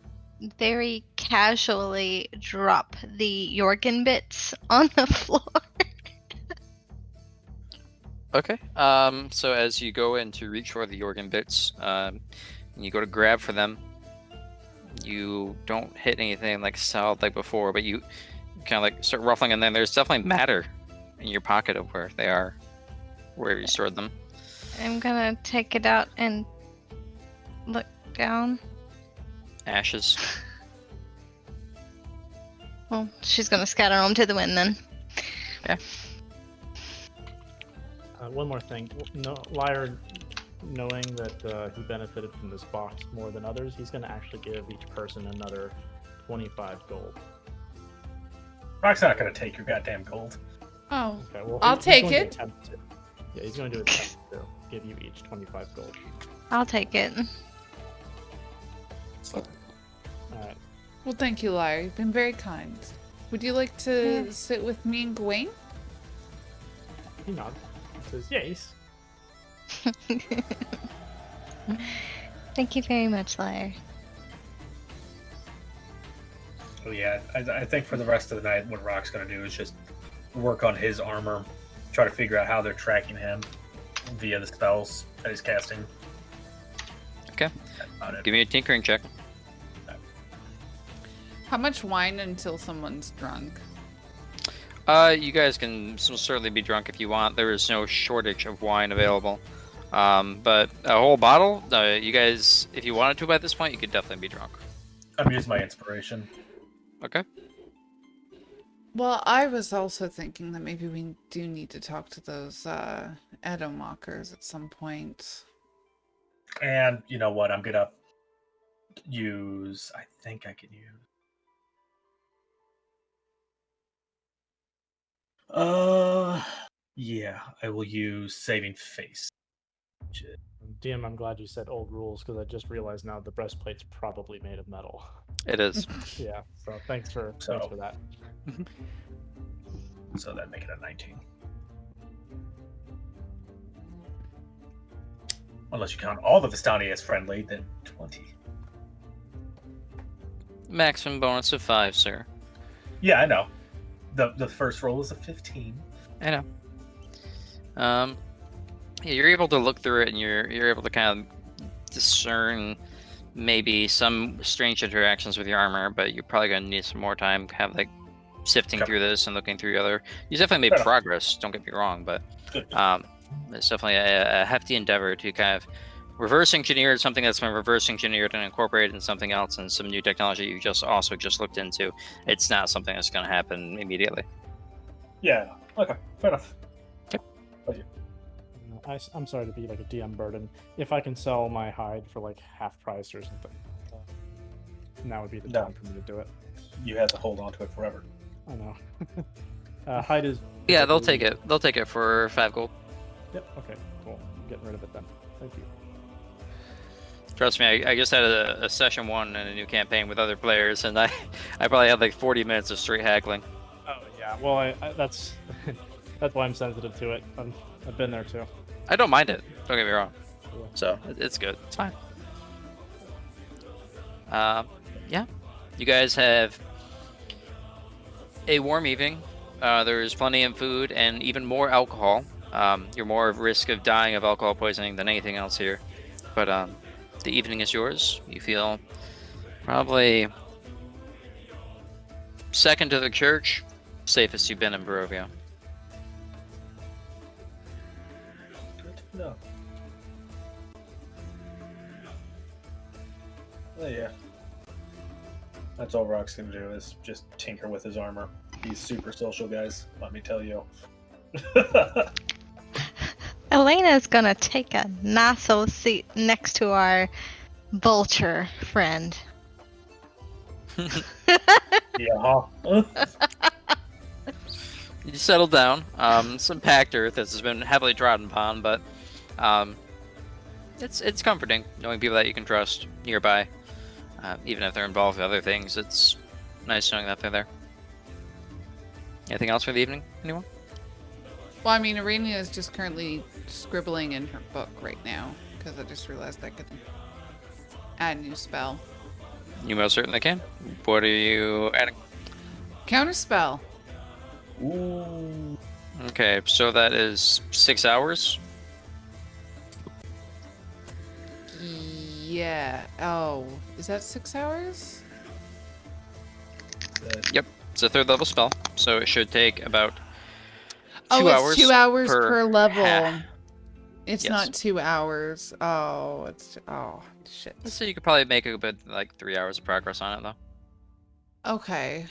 very casually drop the Yorgan bits on the floor. Okay. So as you go in to reach for the organ bits, and you go to grab for them, you don't hit anything like solid like before, but you kind of like start ruffling, and then there's definitely matter in your pocket of where they are, where you stored them. I'm gonna take it out and look down. Ashes. Well, she's gonna scatter them to the wind then. One more thing. Lyre, knowing that he benefited from this box more than others, he's going to actually give each person another 25 gold. Rock's not going to take your goddamn gold. Oh, Okay, well, I'll he's take going to it. attempt to. Yeah, he's going to do a attempt to give you each 25 gold. I'll take it. Alright. well, thank you, Lyre. You've been very kind. Would you like to sit with me and Gowain? He nods. He says, yes. Thank you very much, Lyre. Oh yeah, I think for the rest of the night, what Rock's going to do is just work on his armor, try to figure out how they're tracking him via the spells that he's casting. Okay. That's about it. Give me a tinkering check. How much wine until someone's drunk? You guys can certainly be drunk if you want. There is no shortage of wine available. But a whole bottle, you guys, if you wanted to by this point, you could definitely be drunk. I'm using my inspiration. Okay. Well, I was also thinking that maybe we do need to talk to those Edomockers at some point. And you know what? I'm going to use... I think I can use... Yeah, I will use Saving Face. DM, I'm glad you said old rules because I just realized now the breastplate's probably made of metal. It is. Yeah, so thanks for that. So that'd make it a 19. Unless you count all the Vistani as friendly, then 20. Maximum bonus of 5, sir. Yeah, I know. The first roll is a 15. I know. Yeah, you're able to look through it, and you're able to kind of discern maybe some strange interactions with your armor, but you're probably gonna need some more time, kind of like sifting Okay. through this and looking through the other. You definitely made Fair enough. progress. Don't get me wrong, but Good. it's definitely a hefty endeavor to kind of reverse engineer something that's been reverse engineered and incorporated in something else, and some new technology you just looked into. It's not something that's going to happen immediately. Yeah, okay, fair enough. I'm sorry to be like a DM burden. If I can sell my hide for like half price or something, now would be the No. time for me to do it. You have to hold on to it forever. I know. Hide is. Yeah, they'll take it. They'll take it for 5 gold. Yep. Okay. Cool. I'm getting rid of it then. Thank you. Trust me, I just had a session 1 in a new campaign with other players, and I probably had like 40 minutes of straight haggling. Oh yeah, well that's that's why I'm sensitive to it. I've been there too. I don't mind it. Don't get me wrong. Yeah. So it's good. It's fine. Yeah, you guys have a warm evening. There's plenty of food and even more alcohol. You're more at risk of dying of alcohol poisoning than anything else here. But the evening is yours. You feel probably second to the church, safest you've been in Barovia. Good to know. Oh yeah. That's all Rock's gonna do is just tinker with his armor. He's super social, guys. Let me tell you. Elena's gonna take a nice old seat next to our vulture friend. Yeah, huh? You settle down. Some packed earth has been heavily trodden upon, but it's comforting knowing people that you can trust nearby, even if they're involved with other things. It's nice knowing that they're there. Anything else for the evening? Anyone? Well, I mean, Aranea is just currently scribbling in her book right now because I just realized I could add a new spell. You most certainly can. What are you adding? Counterspell. Ooh. Okay, so that is 6 hours. Yeah. Oh, is that 6 hours? Yep, it's a 3rd level spell, so it should take about 2 Oh, hours. it's 2 hours per level. ha- It's Yes. not 2 hours. Oh, it's shit. So you could probably make a bit like 3 hours of progress on it, though. Okay.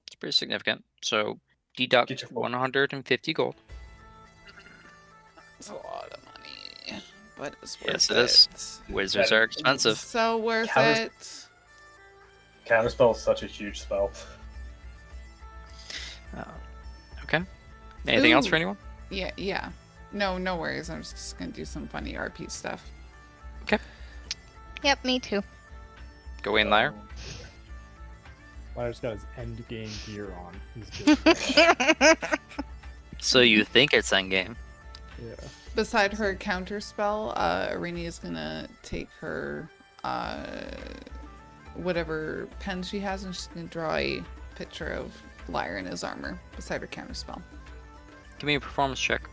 It's pretty significant. So deduct Get your 150 gold. It's a lot of money, but it's worth Yes, it it. is. Wizards are expensive. So worth Counters- it. Counterspell is such a huge spell. Okay. Anything else Ooh. for anyone? Yeah. No worries. I'm just gonna do some funny RP stuff. Yep, me too. Gowain Lyre. Lyre's got his end game gear on. He's good. So you think it's endgame? Yeah. Beside her counter spell, Aranea is gonna take her whatever pen she has, and she's gonna draw a picture of Lyre in his armor beside her counter spell. Give me a performance check.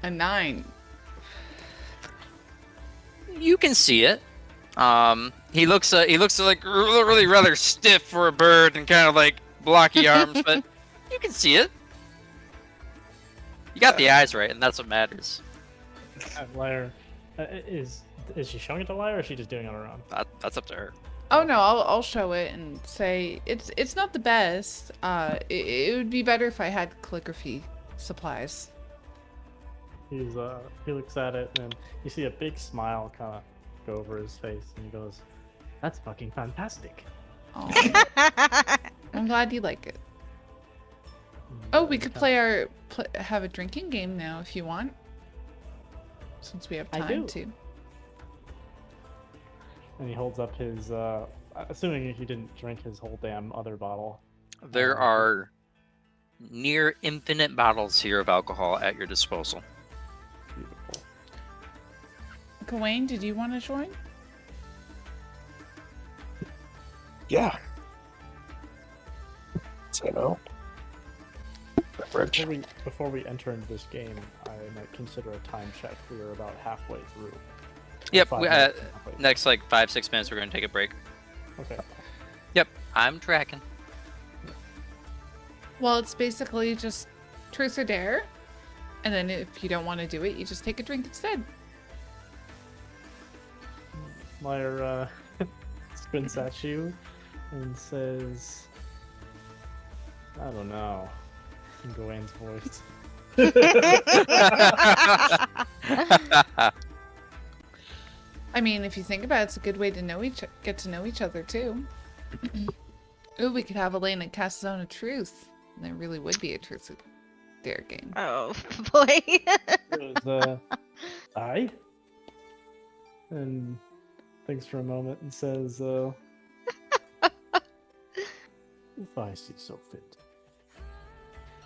A 9. You can see it. He looks like really rather stiff for a bird and kind of like blocky arms, but you can see it. You got the eyes right, and that's what matters. Lyre, is she showing it to Lyre, or is she just doing it on her own? That's up to her. Oh no, I'll show it and say it's not the best. It would be better if I had calligraphy supplies. He looks at it, and you see a big smile kind of go over his face, and he goes, "That's fucking fantastic." Oh, I'm glad you like it. Oh, we could have a drinking game now if you want. Since we have I time do. to. And he holds up his, assuming he didn't drink his whole damn other bottle. There are near infinite bottles here of alcohol at your disposal. Beautiful. Gowain, did you want to join? Yeah. So no. Beverage. Before we enter into this game, I might consider a time check. We are about halfway through. Yep. 5 We, minutes and halfway through. next like 5-6 minutes, we're gonna take a break. Okay. Yep. I'm tracking. Well, it's basically just truth or dare. And then if you don't want to do it, you just take a drink instead. Lyre squints at you and says, "I don't know," in Gowain's voice. I mean, if you think about it, it's a good way to get to know each other too. Ooh, we could have Elena cast Zone of Truth. And there really would be a truth or dare game. Oh boy. Goes, I? And thinks for a moment and says, if I see so fit.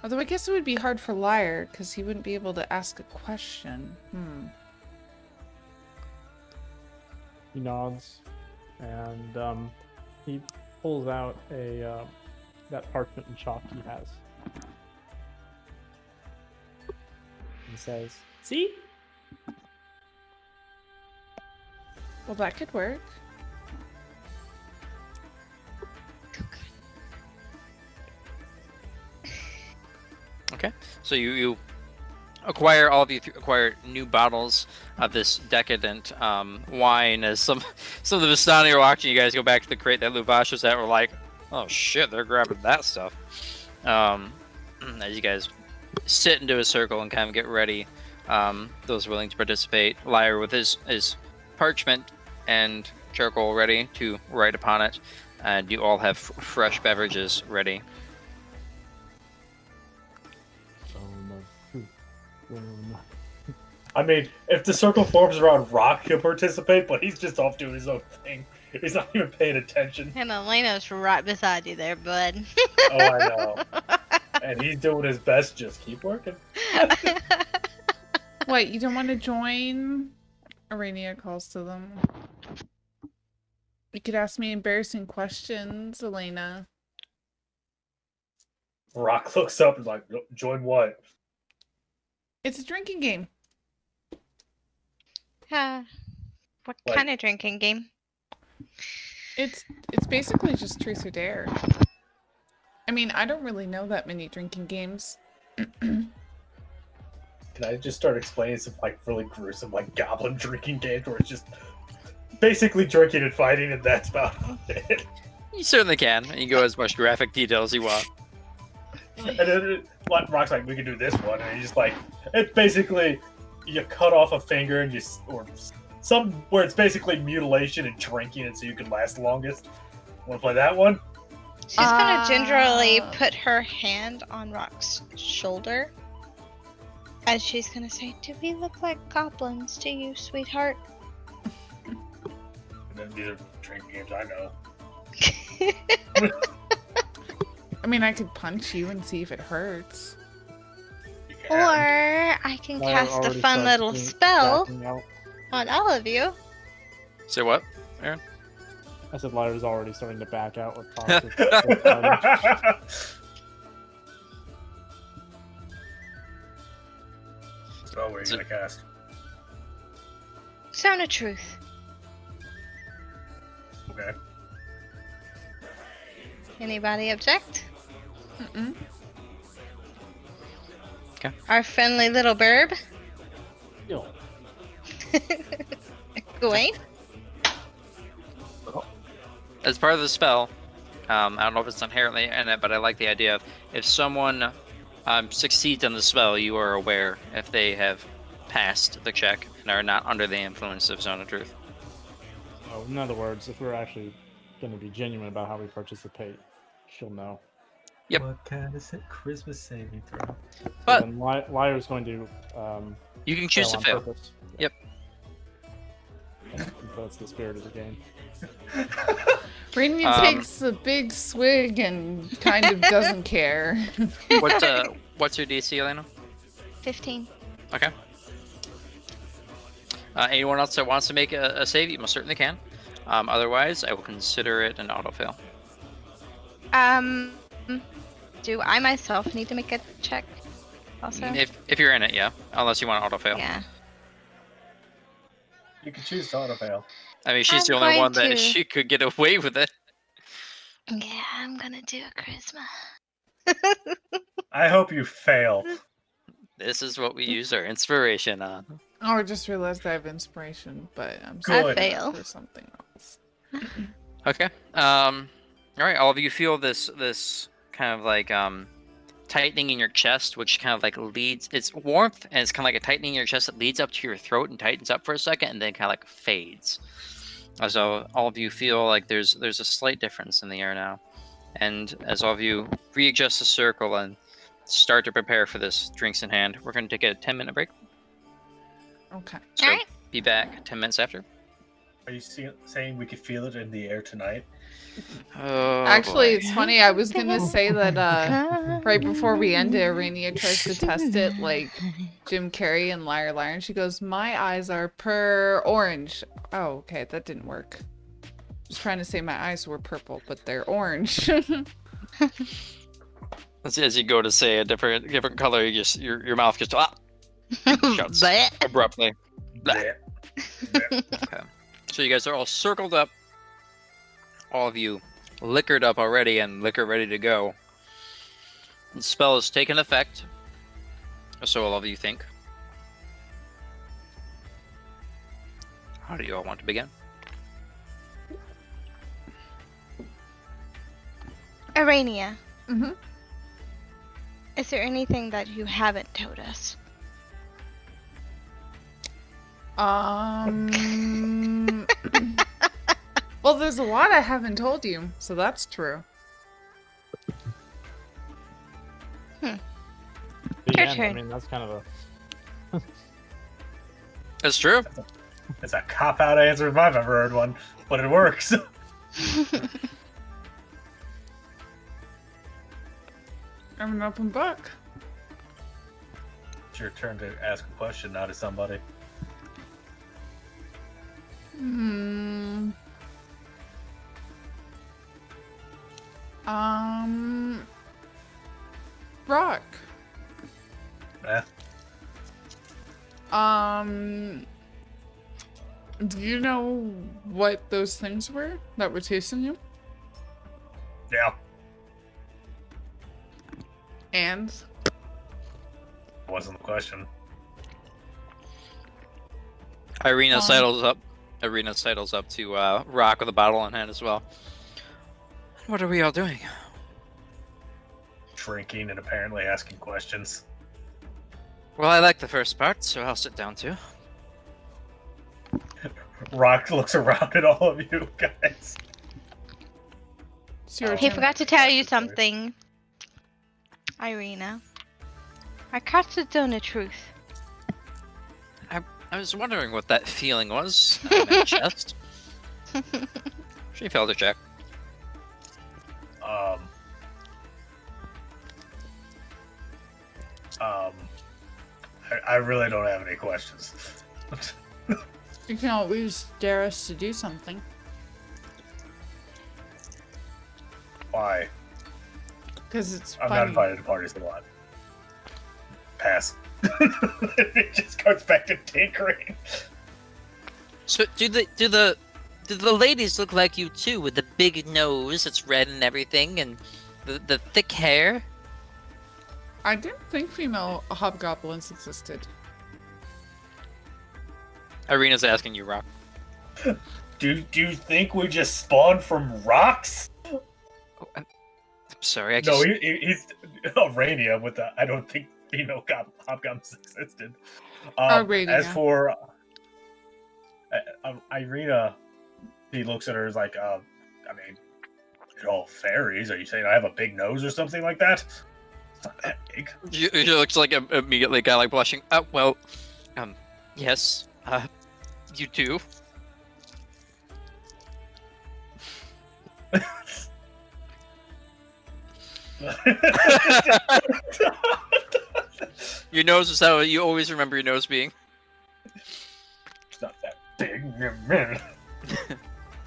Although I guess it would be hard for Lyre, because he wouldn't be able to ask a question. He nods, and he pulls out that parchment and chalk he has. And says, see? Well, that could work. Okay, so you acquire acquire new bottles of this decadent wine. As some of the Vistani are watching, you guys go back to the crate that Luvash was at. Were like, oh shit, they're grabbing that stuff. As you guys sit into a circle and kind of get ready, those willing to participate, Lyre with his parchment and charcoal ready to write upon it, and you all have fresh beverages ready. I mean, if the circle forms around Rock, he'll participate, but he's just off doing his own thing. He's not even paying attention. And Elena's right beside you there, bud. Oh, I know. And he's doing his best. Just keep working. What, you don't want to join? Aranea calls to them. You could ask me embarrassing questions, Elena. Rock looks up and is like, join what? It's a drinking game. What Like- kind of drinking game? It's basically just truth or dare. I mean, I don't really know that many drinking games. Can I just start explaining some like really gruesome like goblin drinking games where it's just basically drinking and fighting, and that's about it. You certainly can. You can go as much graphic detail as you want. And then Rock's like, we can do this one, and he's just like, it's basically you cut off a finger and or some where it's basically mutilation and drinking, and so you can last longest. Want to play that one? She's gonna gingerly put her hand on Rock's shoulder. As she's gonna say, do we look like goblins to you, sweetheart? And then these are drinking games I know. I mean, I could punch you and see if it hurts. You Or can. I can Lyre cast a already fun starts little being- spell backing out. on all of you. Say what? I said Lyra's already starting to back out with talk. with So what are you gonna cast? Sound of truth. Okay. Anybody object? Mm-mm. Our friendly little burb, Yo, Gowain. As part of the spell, I don't know if it's inherently in it, but I like the idea of if someone succeeds on the spell, you are aware if they have passed the check and are not under the influence of Zone of Truth. oh, in other words, if we're actually going to be genuine about how we participate, she'll know. Yep. What kind of Christmas saving throw? But- So then Lyra's going to You can choose to on fail. purpose. Yep. Yeah, that's the spirit of the game. Rainier takes a big swig and kind of doesn't care. What's your DC, Elena? 15. Okay. Anyone else that wants to make a save, you most certainly can. Otherwise, I will consider it an auto fail. Do I myself need to make a check also? If you're in it, yeah. Unless you want to auto fail. Yeah. You can choose to auto fail. I mean, she's I'm the only going one that to- she could get away with it. Yeah, I'm gonna do a charisma. I hope you fail. This is what we use our inspiration on. Oh, I just realized I have inspiration, but I'm Good. sorry I fail. for something else. Okay. All right. All of you feel this kind of like tightening in your chest, which kind of like leads. It's warmth, and it's kind of like a tightening in your chest that leads up to your throat and tightens up for a second, and then kind of like fades. So all of you feel like there's a slight difference in the air now. And as all of you readjust the circle and start to prepare for this drinks in hand, we're going to take a 10-minute break. Okay. So Alright. be back 10 minutes after. Are you saying we could feel it in the air tonight? Oh, Actually, boy. it's funny. I was gonna say that right before we ended, Aranea tries to test it like Jim Carrey and Lyre, Lyre, and she goes, "My eyes are orange." Oh, okay, that didn't work. I was trying to say my eyes were purple, but they're orange. As you go to say a different color, you just your mouth just shuts Blech. abruptly. Blah. Yeah. Okay. So you guys are all circled up. All of you liquored up already and liquor ready to go. The spell has taken effect. Or so all of you think. How do you all want to begin? Aranea, Mm-hmm. is there anything that you haven't told us? Well, there's a lot I haven't told you, so that's true. The Your end, I turn. mean, that's kind of a. That's true. It's a cop-out answer if I've ever heard one, but it works. I'm an open book. It's your turn to ask a question now to somebody. Hmm. Rock. Eh? Do you know what those things were that were chasing you? Yeah. And Wasn't the question. Irina sidles up. Irina sidles up to Rock with a bottle in hand as well. What are we all doing? Drinking and apparently asking questions. Well, I like the first part, so I'll sit down too. Rock looks around at all of you guys. it's your He turn. forgot to tell you something, Irina. Our cats are telling the truth. I was wondering what that feeling was in my chest. She failed to check. I really don't have any questions. You can always dare us to do something. Why? Because it's I'm not funny. invited to parties a lot. Pass. It just goes back to tinkering. So do the ladies look like you too, with the big nose that's red and everything, and the thick hair? I didn't think female hobgoblins existed. Irina's asking you, Rock. Do you think we just spawned from rocks? Oh, I'm sorry, I No, just... he's Aranea with the. I don't think female hobgoblins existed. Aranea. As for Irina, he looks at her as like, I mean, you're all fairies. Are you saying I have a big nose or something like that? It's not that big. She looks like immediately kind of like blushing. Well, yes, you do. Your nose is how you always remember your nose being. It's not that big.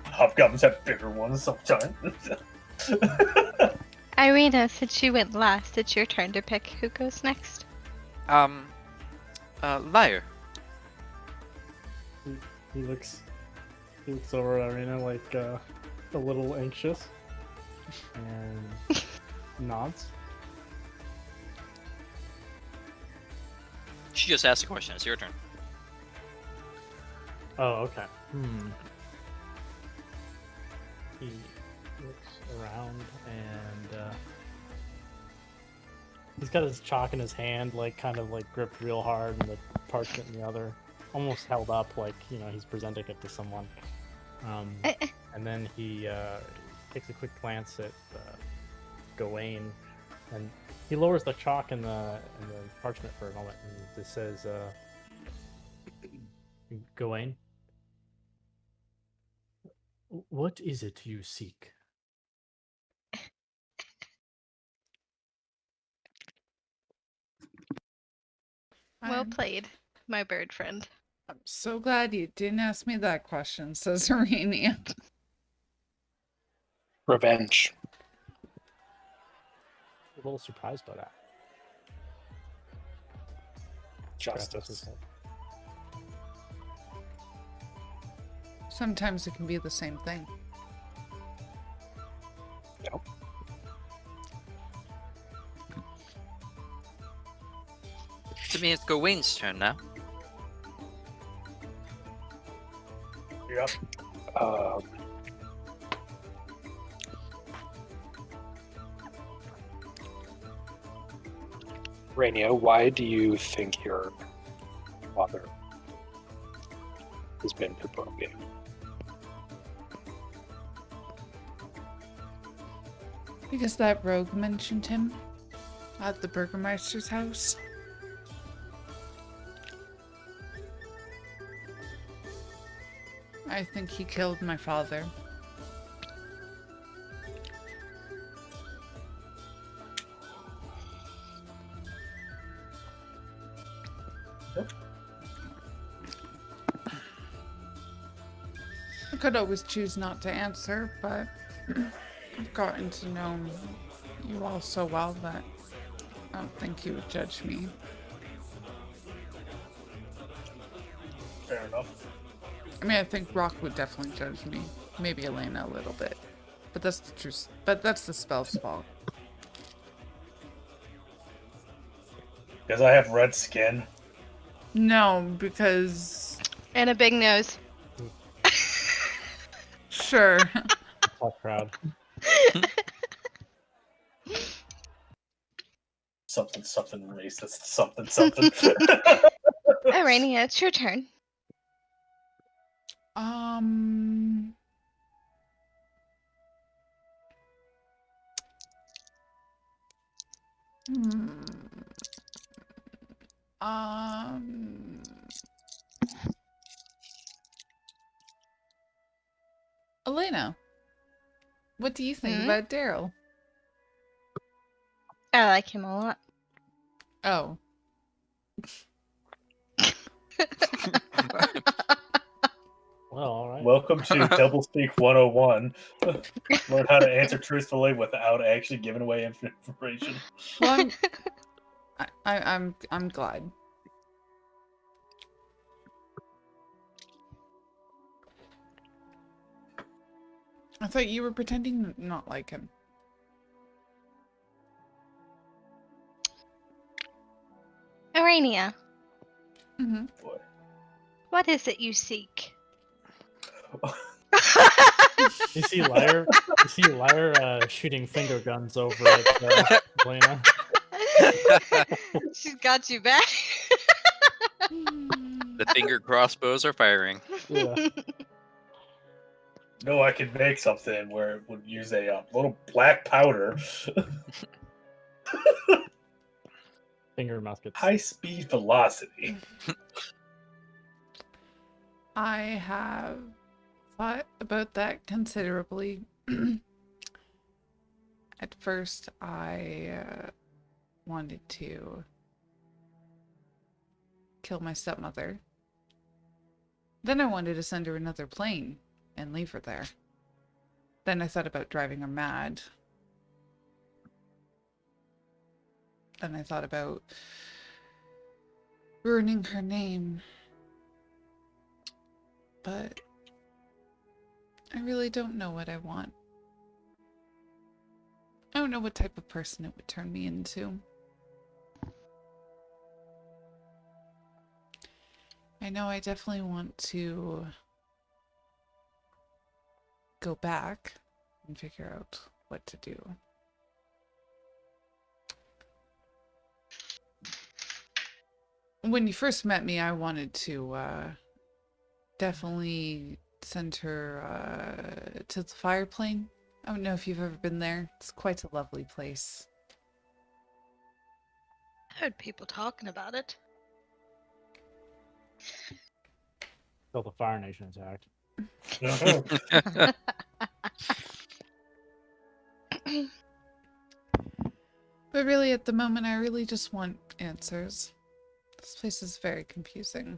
Hobgoblins have bigger ones sometimes. Irina, since you went last, it's your turn to pick who goes next. Lyre. He looks over at Arena like a little anxious and nods. She just asked a question. It's your turn. Oh, okay. He looks around and he's got his chalk in his hand, like kind of like gripped real hard, and the parchment in the other, almost held up like, you know, he's presenting it to someone. And then he takes a quick glance at Gowain, and he lowers the chalk and the parchment for a moment, and just says, "Gowain, what is it you seek?" Well I'm- played, my bird friend. I'm so glad you didn't ask me that question, says Aranea. Revenge. A little surprised by that. Justice. Sometimes it can be the same thing. Yep. To me, it's Gawain's turn now. Yep. Aranea, why do you think your father has been to Barovia? Because that rogue mentioned him at the Burgermeister's house. I think he killed my father. I could always choose not to answer, but I've gotten to know you all so well that I don't think you would judge me. Fair enough. I mean, I think Rock would definitely judge me. Maybe Elena a little bit. But that's the truth. But that's the spell's fault. Because I have red skin. No, because... And a big nose. Sure. Tough crowd. Something racist. Something. Aranea, it's your turn. Hmm. Um... Elena, what do you think about Daryl? I like him a lot. Oh. Well, all right. Welcome to Doublespeak 101. Learn how to answer truthfully without actually giving away information. Well, I'm glad. I thought you were pretending not like him. Aranea, Mm-hmm. Boy. what is it you seek? You see Lyre shooting finger guns over at Elena. She's got you back. The finger crossbows are firing. Yeah. No, I could make something where it would use a little black powder, Finger muskets. high speed velocity. I have thought about that considerably. At first, I wanted to kill my stepmother. Then I wanted to send her another plane and leave her there. Then I thought about driving her mad. Then I thought about ruining her name. But I really don't know what I want. I don't know what type of person it would turn me into. I know I definitely want to go back and figure out what to do. When you first met me, I wanted to definitely send her to the fire plane I don't know if you've ever been there. It's quite a lovely place. I heard people talking about it. Till the Fire Nation attacked. But really, at the moment, I really just want answers. This place is very confusing.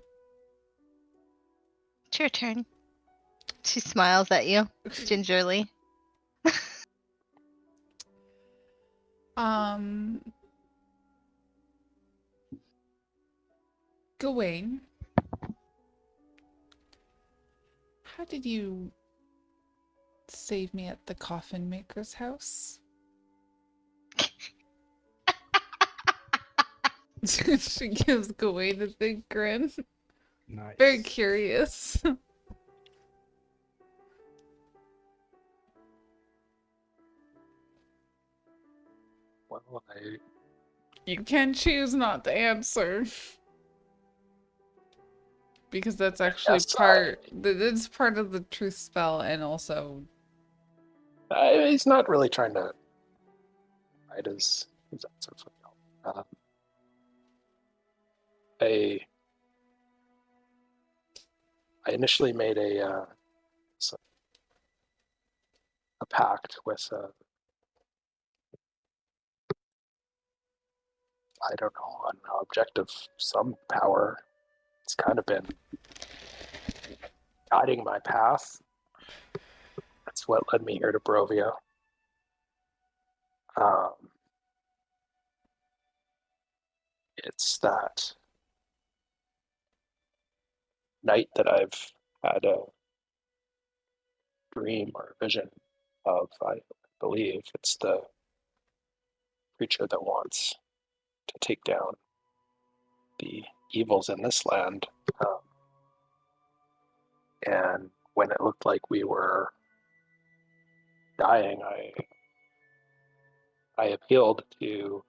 It's your turn. She smiles at you gingerly. Gowain, how did you save me at the coffin maker's house? She gives Gowain a big grin. Nice. Very curious. Well, You can choose not to answer. Because that's actually Yes, that's part of the truth spell, and also he's not really trying to hide his answer from you. I initially made a pact with I don't know, an objective, some power. It's kind of been guiding my path. That's what led me here to Barovia. It's that night that I've had a dream or a vision of, I believe it's the creature that wants to take down the evils in this land. And when it looked like we were dying, I appealed to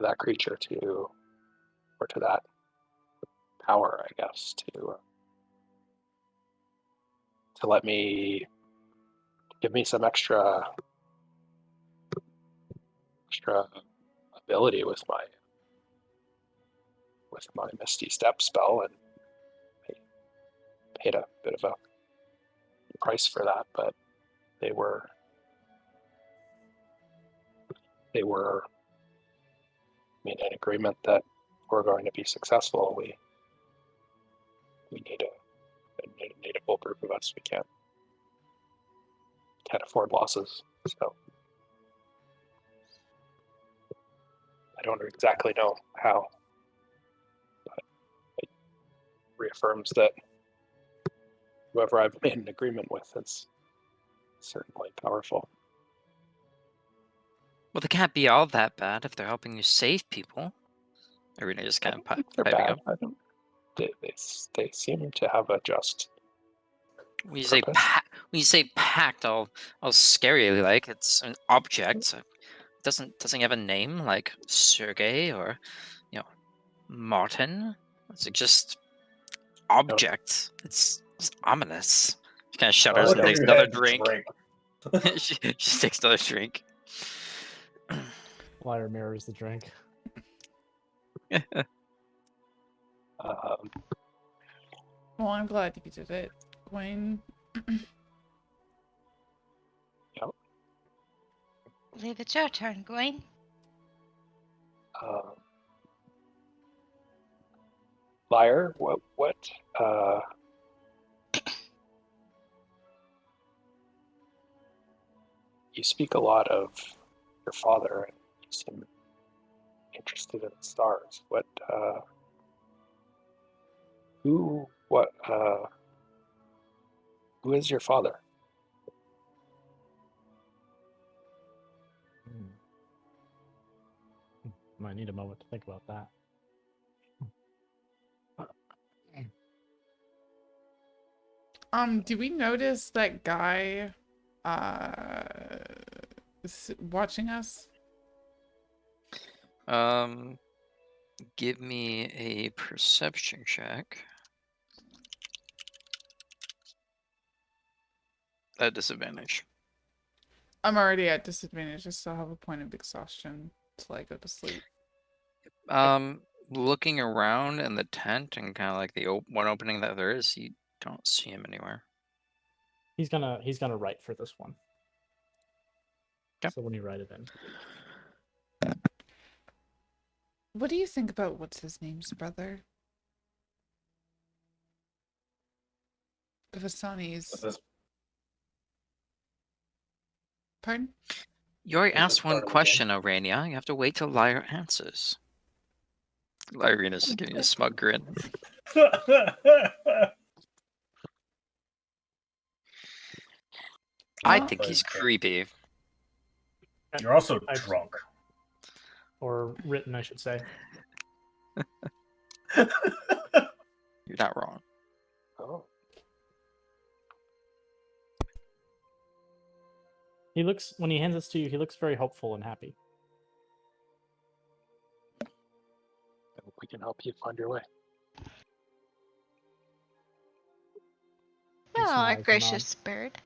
that creature or to that power, I guess, to let me, give me some extra ability with my Misty Step spell, and I paid a bit of a price for that, but they were made an agreement that if we're going to be successful, we need a full group of us. We can't afford losses. So I don't exactly know how, but it reaffirms that whoever I've made an agreement with is certainly powerful. Well, they can't be all that bad if they're helping you save people. Arena just kind of They're piping bad. up. I don't. They seem to have a just When you purpose. say packed, all scary like it's an object. So doesn't have a name like Sergey or Martin. It's just object. It's ominous. She kind of shudders All and I takes do another have to drink. drink. she takes another drink. Lyre mirrors the drink. well, I'm glad you did it, Gwen. Yep. I believe it's your turn, Gowain. Lyre, what you speak a lot of your father, and you seem interested in the stars. Who is your father? Might need a moment to think about that. Do we notice that guy watching us? Give me a perception check. at disadvantage. I'm already at disadvantage. I still have a point of exhaustion till I go to sleep. Looking around in the tent and kind of like the one opening that there is, you don't see him anywhere. He's gonna write for this one. Okay. So when you write it in. What do you think about what's his name's brother? Vasani's. Pardon? You already What's asked this one part of the question, Aranea. You have to wait till Lyre answers. Lyrena's just giving you a smug grin. I Well, think he's Okay. creepy. You're also I- drunk. Or written, I should say. You're not wrong. Oh. He looks, when he hands this to you, he looks very hopeful and happy. I hope we can help you find your way. He Oh, smiles our and gracious bird.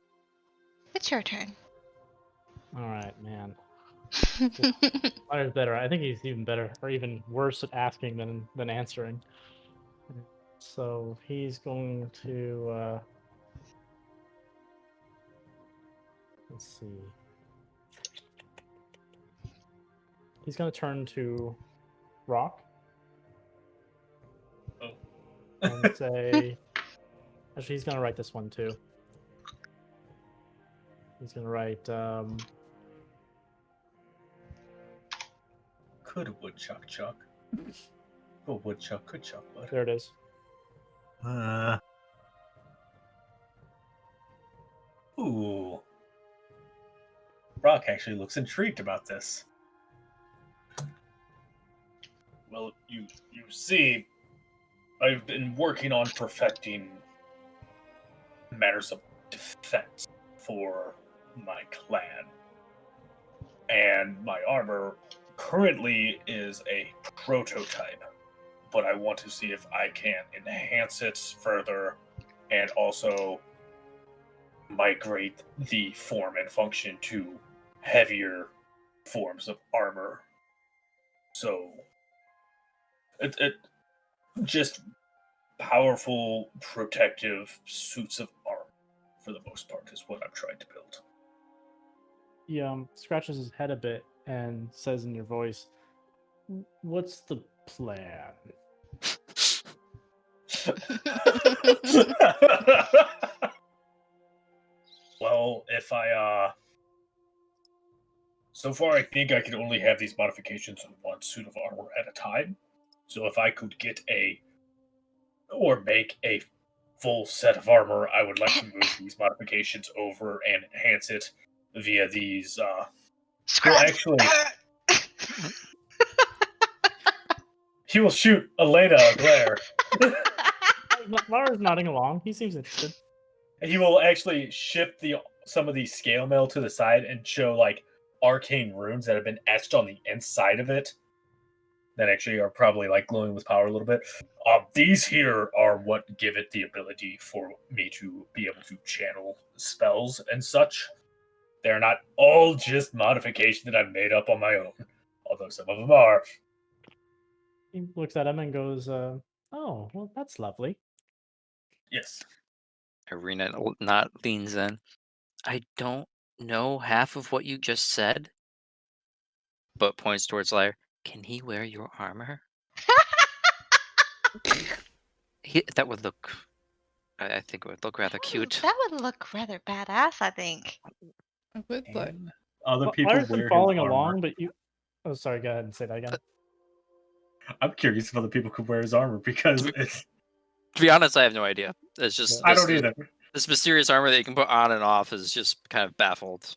It's your turn. All right, man. Lyre's better. I think he's even better, or even worse at asking than answering. So he's going to. Let's see. He's going to turn to Rock. Oh. And say. Actually, he's going to write this one too. He's going to write. Could a woodchuck chuck? A woodchuck could chuck, bud. There it is. Ooh. Rock actually looks intrigued about this. Well, you see, I've been working on perfecting matters of defense for my clan. And my armor currently is a prototype, but I want to see if I can enhance it further and also migrate the form and function to heavier forms of armor. So it just powerful protective suits of armor for the most part is what I'm trying to build. He scratches his head a bit and says in your voice, "What's the plan?" Well, if I so far I think I could only have these modifications on one suit of armor at a time. So if I could get or make a full set of armor, I would like to move these modifications over and enhance it via these well, actually, he will shoot Elena a glare. Lyre's nodding along. He seems interested. He will actually shift some of the scale mail to the side and show like arcane runes that have been etched on the inside of it that actually are probably like glowing with power a little bit. These here are what give it the ability for me to be able to channel spells and such. They're not all just modifications that I've made up on my own, although some of them are. He looks at him and goes, "Oh, well, that's lovely." Yes. Arena not leans in. I don't know half of what you just said, but points towards Lyre. Can he wear your armor? That would look. I think it would look rather cute. That would look rather badass, I think. I would look. And other people Lyre's been wear following his armor. along, but you. Oh, sorry. Go ahead and say that again. I'm curious if other people could wear his armor because it's. To be honest, I have no idea. It's just I don't either. This mysterious armor that you can put on and off is just kind of baffled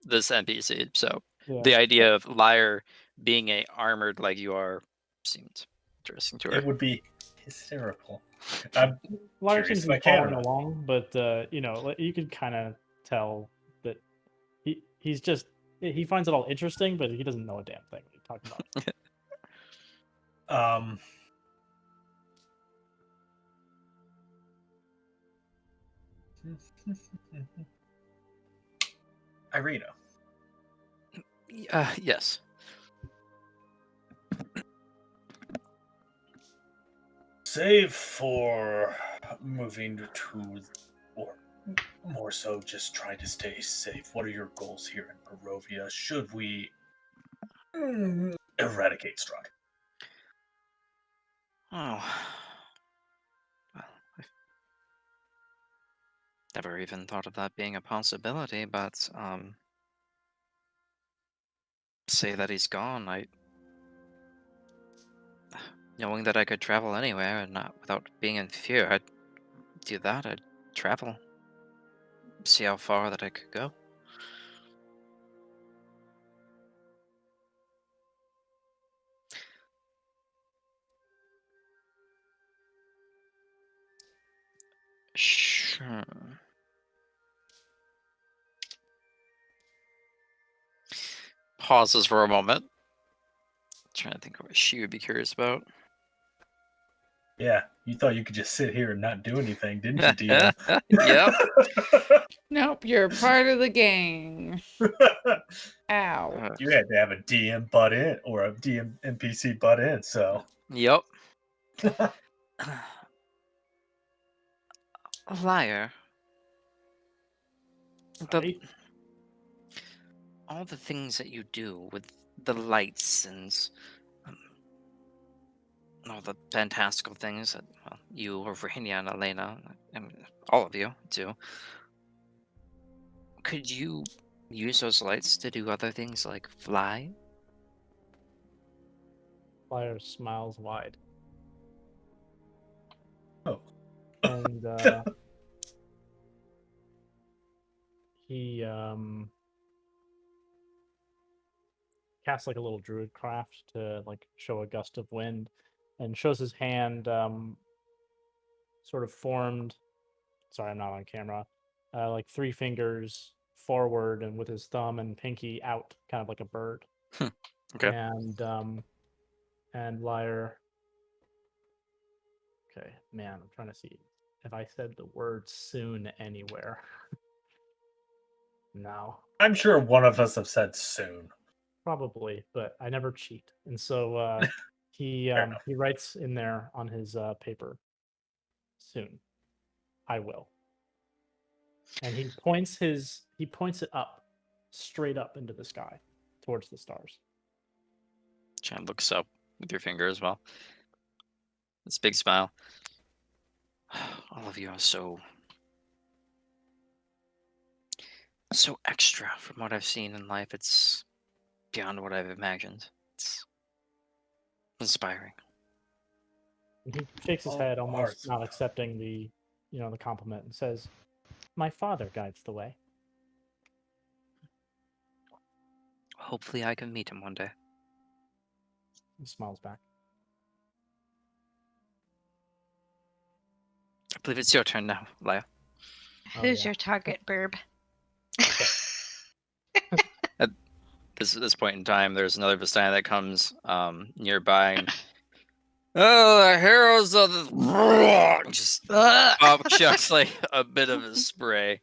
this NPC. So Yeah. the idea of Lyre being a armored like you are seemed interesting to her. It would be hysterical. I'm Lyre curious seems if to I be can or following not. along, but you know, you could kind of tell that he's just he finds it all interesting, but he doesn't know a damn thing what he's talking about. Irina. Yes. Save for moving to, or more so just trying to stay safe. What are your goals here in Barovia? Should we eradicate Strahd? Oh. Well, I've never even thought of that being a possibility, but say that he's gone, knowing that I could travel anywhere and not without being in fear, I'd do that. I'd travel, see how far that I could go. Sure. Pauses for a moment. Trying to think of what she would be curious about. Yeah, you thought you could just sit here and not do anything, didn't you, DM? Yep. Nope, you're part of the gang. Ow. You had to have a DM butt in or a DM NPC butt in, so. Yep. Lyre. Right? All the things that you do with the lights and um, all the fantastical things that you, Aranea, and Elena, and all of you do. Could you use those lights to do other things like fly? Lyre smiles wide. Oh. And he casts like a little druid craft to like show a gust of wind, and shows his hand sort of formed. Sorry, I'm not on camera. Like 3 fingers forward, and with his thumb and pinky out, kind of like a bird. Okay. And Lyre. Okay, man, I'm trying to see if I said the word soon anywhere. No. I'm sure one of us have said soon. Probably, but I never cheat. And so he writes in there on his paper, soon. I will. And he points it up, straight up into the sky, towards the stars. Chan looks up with your finger as well. This big smile. All of you are so extra from what I've seen in life. It's beyond what I've imagined. It's inspiring. And he shakes his Oh, head, almost hearts. not accepting the compliment, and says, "My father guides the way." Hopefully I can meet him one day. He smiles back. I believe it's your turn now, Lyre. Who's yeah. your target, Burb? At this point in time, there's another Vistani that comes nearby. And, oh, the heroes of the... Just chucks like a bit of a spray.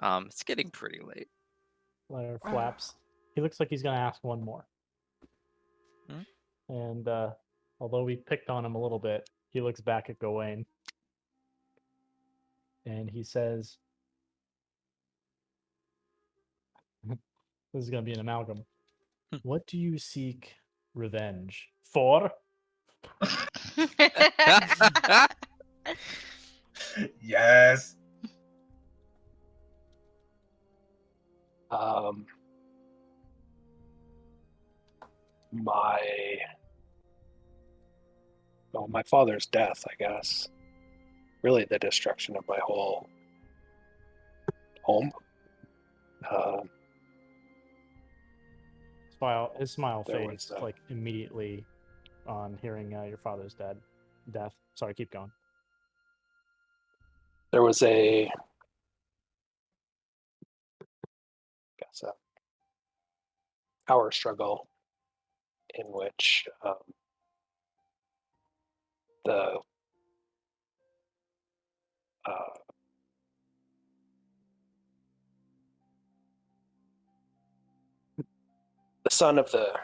It's getting pretty late. Lyre flaps. He looks like he's going to ask one more. Hmm? And although we picked on him a little bit, he looks back at Gowain. And he says, this is going to be an amalgam. What do you seek revenge for? Yes. My father's death, I guess. Really, the destruction of my whole home. His smile There fades was, like immediately on hearing your father's death. Sorry, keep going. There was a power struggle in which the son of the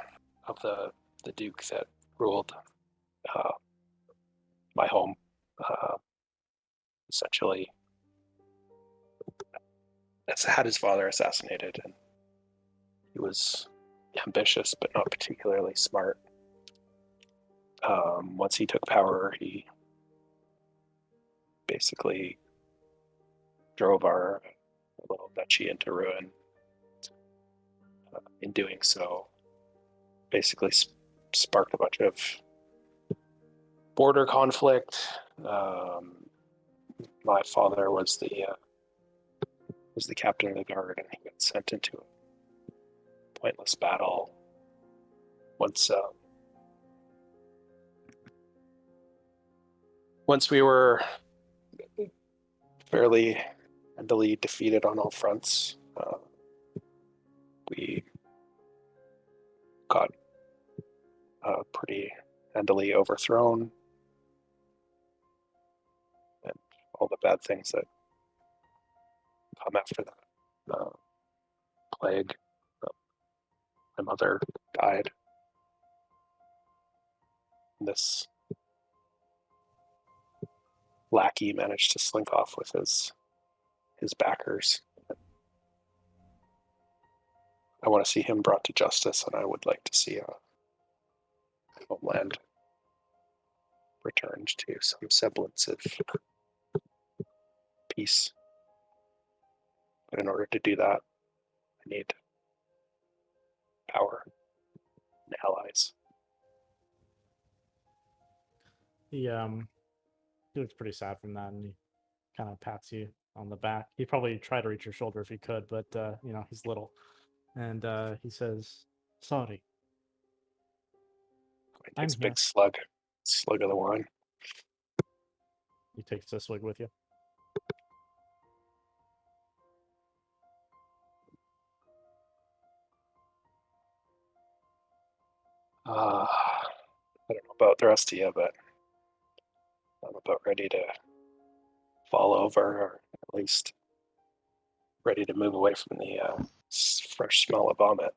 duke that ruled my home. Essentially, had his father assassinated, and he was ambitious but not particularly smart. Once he took power, he basically drove our little duchy into ruin. In doing so, basically sparked a bunch of border conflict. My father was the captain of the guard, and he got sent into a pointless battle. Once we were fairly handily defeated on all fronts, we got pretty handily overthrown, and all the bad things that come after that. Plague. My mother died. This lackey managed to slink off with his backers. I want to see him brought to justice, and I would like to see a homeland returned to some semblance of peace. But in order to do that, I need power and allies. He looks pretty sad from that, and he kind of pats you on the back. He'd probably try to reach your shoulder if he could, but he's little. And he says, "Sorry." He takes a I'm here. big slug of the wine. He takes a swig with you. I don't know about the rest of you, but I'm about ready to fall over, or at least ready to move away from the fresh smell of vomit.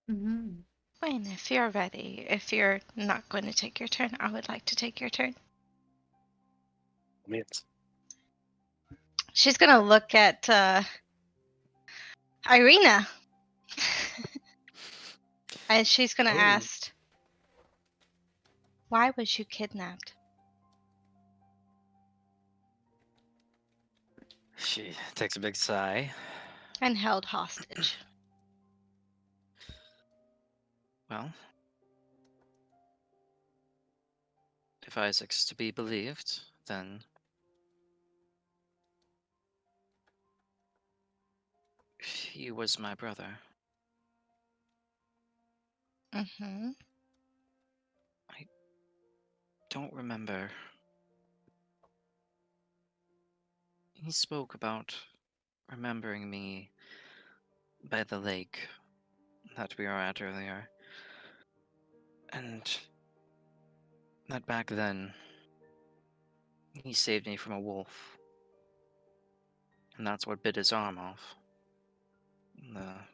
Mm-hmm. Wayne, if you're ready, if you're not going to take your turn, I would like to take your turn. Means She's going to look at Irina. And she's going to ask, why was you kidnapped? She takes a big sigh. And held hostage? Well, if Isaac's to be believed, then he was my brother. Mm-hmm. Don't remember. He spoke about remembering me by the lake that we were at earlier. And that back then, he saved me from a wolf. And that's what bit his arm off.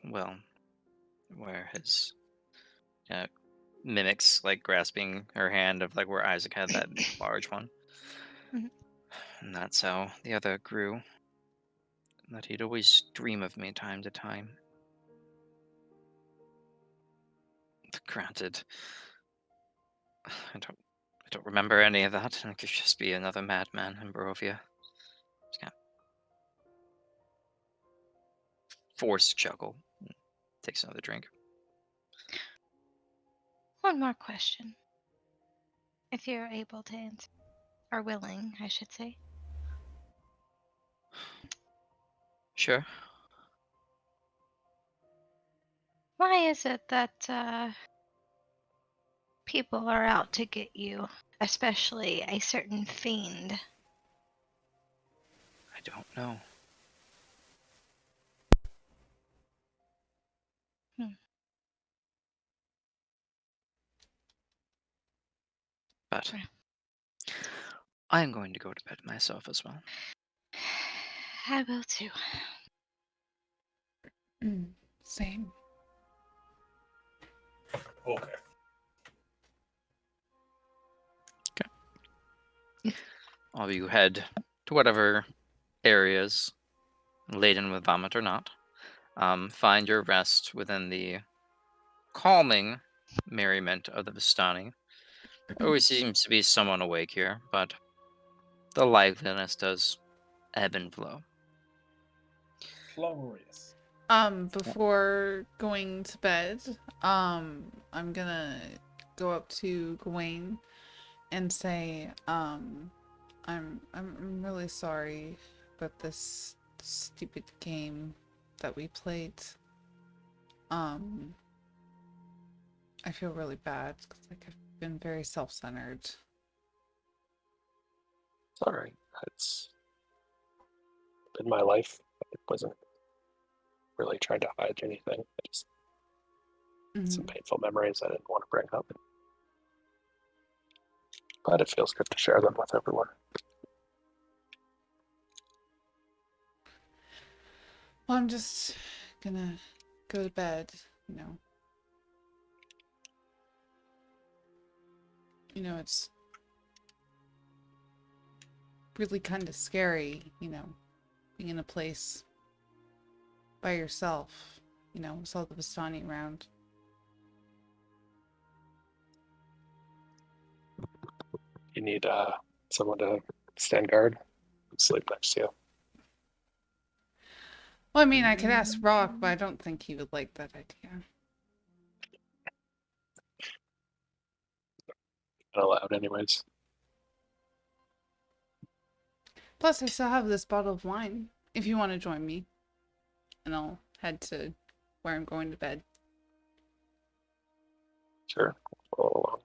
Where his mimics, like, grasping her hand of, like, where Isaac had that large one. Mhm. And that's how the other grew. And that he'd always dream of me time to time. Granted, I don't remember any of that, and I could just be another madman in Barovia. Just kind of forced chuckle. Takes another drink. One more question. If you're able to answer, or willing, I should say. Sure. Why is it that people are out to get you, especially a certain fiend? I don't know. But I'm going to go to bed myself as well. I will too. Same. Okay. All of you head to whatever areas, laden with vomit or not, find your rest within the calming merriment of the Vistani. There always seems to be someone awake here, but the liveliness does ebb and flow. Glorious. Before going to bed, I'm gonna go up to Gowain and say, I'm really sorry about this stupid game that we played. I feel really bad because like I've been very self-centered. It's all right. It's been my life. It wasn't really trying to hide anything. I just some painful memories I didn't want to bring up. But it feels good to share them with everyone. Well, I'm just gonna go to bed, you know. You know, it's really kind of scary, you know, being in a place by yourself, you know, with all the Vistani around. You need someone to stand guard and sleep next to you. Well, I mean, I could ask Rock, but I don't think he would like that idea. Not allowed anyways. Plus, I still have this bottle of wine, if you want to join me. And I'll head to where I'm going to bed. Sure. Follow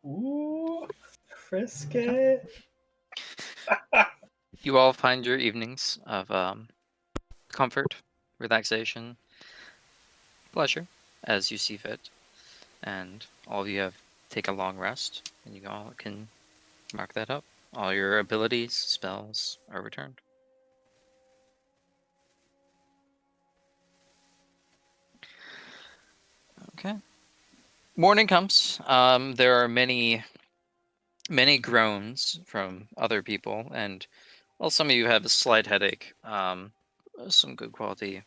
along. Ooh, frisky. You all find your evenings of comfort, relaxation, pleasure, as you see fit. And all of you have take a long rest, and you all can mark that up. All your abilities, spells are returned. Okay. Morning comes. There are many groans from other people, and well, some of you have a slight headache. Some good quality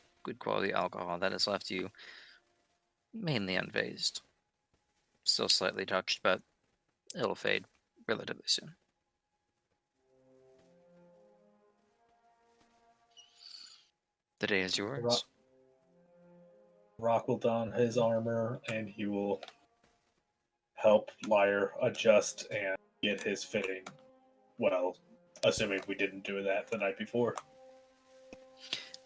alcohol that has left you mainly unfazed. Still slightly touched, but it'll fade relatively soon. The day is yours. Rock will don his armor, and he will help Lyre adjust and get his fitting. Well, assuming we didn't do that the night before.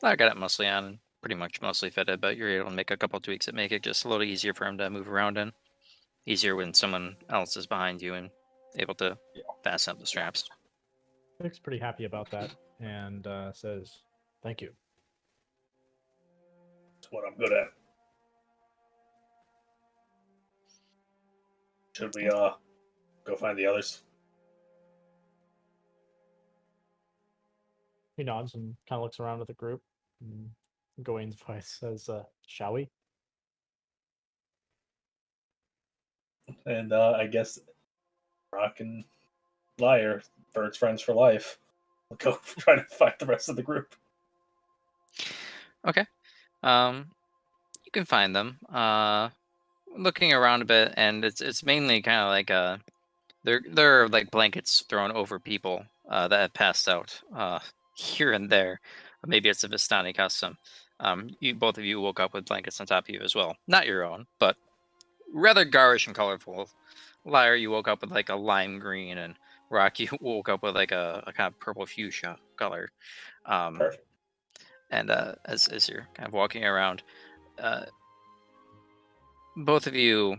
I got it mostly on and pretty much mostly fitted, but you're able to make a couple tweaks that make it just a little easier for him to move around in. Easier when someone else is behind you and able to fasten up the straps. Nick's pretty happy about that and says, "Thank you." That's what I'm good at. Should we go find the others? He nods and kind of looks around at the group. And Gowain's voice says, "Shall we?" And I guess Rock and Lyre, birds friends for life. We'll go try to find the rest of the group. Okay. You can find them. Looking around a bit, and it's mainly kind of like there are like blankets thrown over people that have passed out here and there. Maybe it's a Vistani custom. You both of you woke up with blankets on top of you as well. Not your own, but rather garish and colorful. Lyre, you woke up with like a lime green, and Rock, you woke up with like a kind of purple fuchsia color. Perfect. And as you're kind of walking around, both of you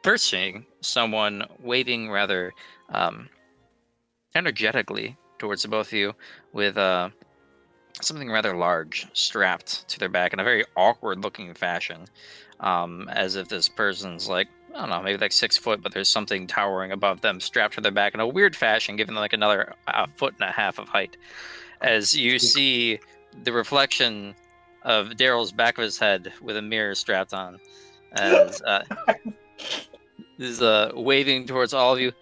first seeing someone waving rather energetically towards the both of you with something rather large strapped to their back in a very awkward looking fashion, as if this person's like, I don't know, maybe like 6 foot, but there's something towering above them strapped to their back in a weird fashion, giving them like another 1.5 feet of height. As you see the reflection of Daryl's back of his head with a mirror strapped on, as is waving towards all of you,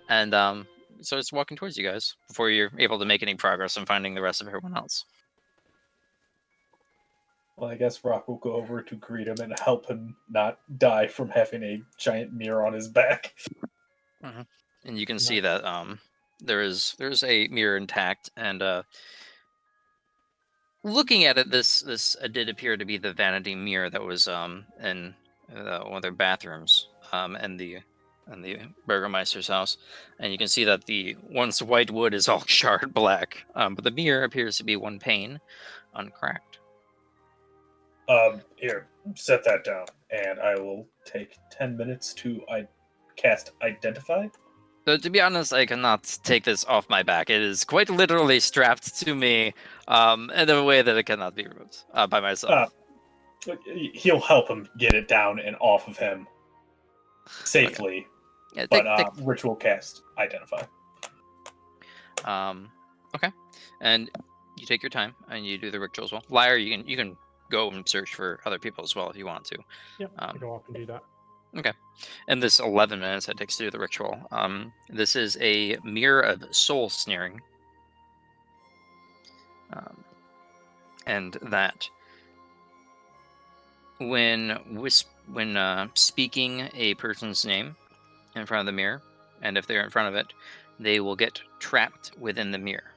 and starts walking towards you guys before you're able to make any progress in finding the rest of everyone else. Well, I guess Rock will go over to greet him and help him not die from having a giant mirror on his back. And you can see that there's a mirror intact, and looking at it, this did appear to be the vanity mirror that was in one of their bathrooms in the Burgermeister's house, and you can see that the once white wood is all charred black, but the mirror appears to be one pane, uncracked. Here, set that down, and I will take 10 minutes to cast Identify. So to be honest, I cannot take this off my back. It is quite literally strapped to me in a way that it cannot be removed by myself. He'll help him get it down and off of him safely. Okay. Yeah, but ritual cast Identify. Okay, and you take your time and you do the ritual as well. Lyre, you can go and search for other people as well if you want to. Yep, I go off and do that. Okay. In this 11 minutes it takes to do the ritual, this is a mirror of soul sneering. And that when speaking a person's name in front of the mirror, and if they're in front of it, they will get trapped within the mirror.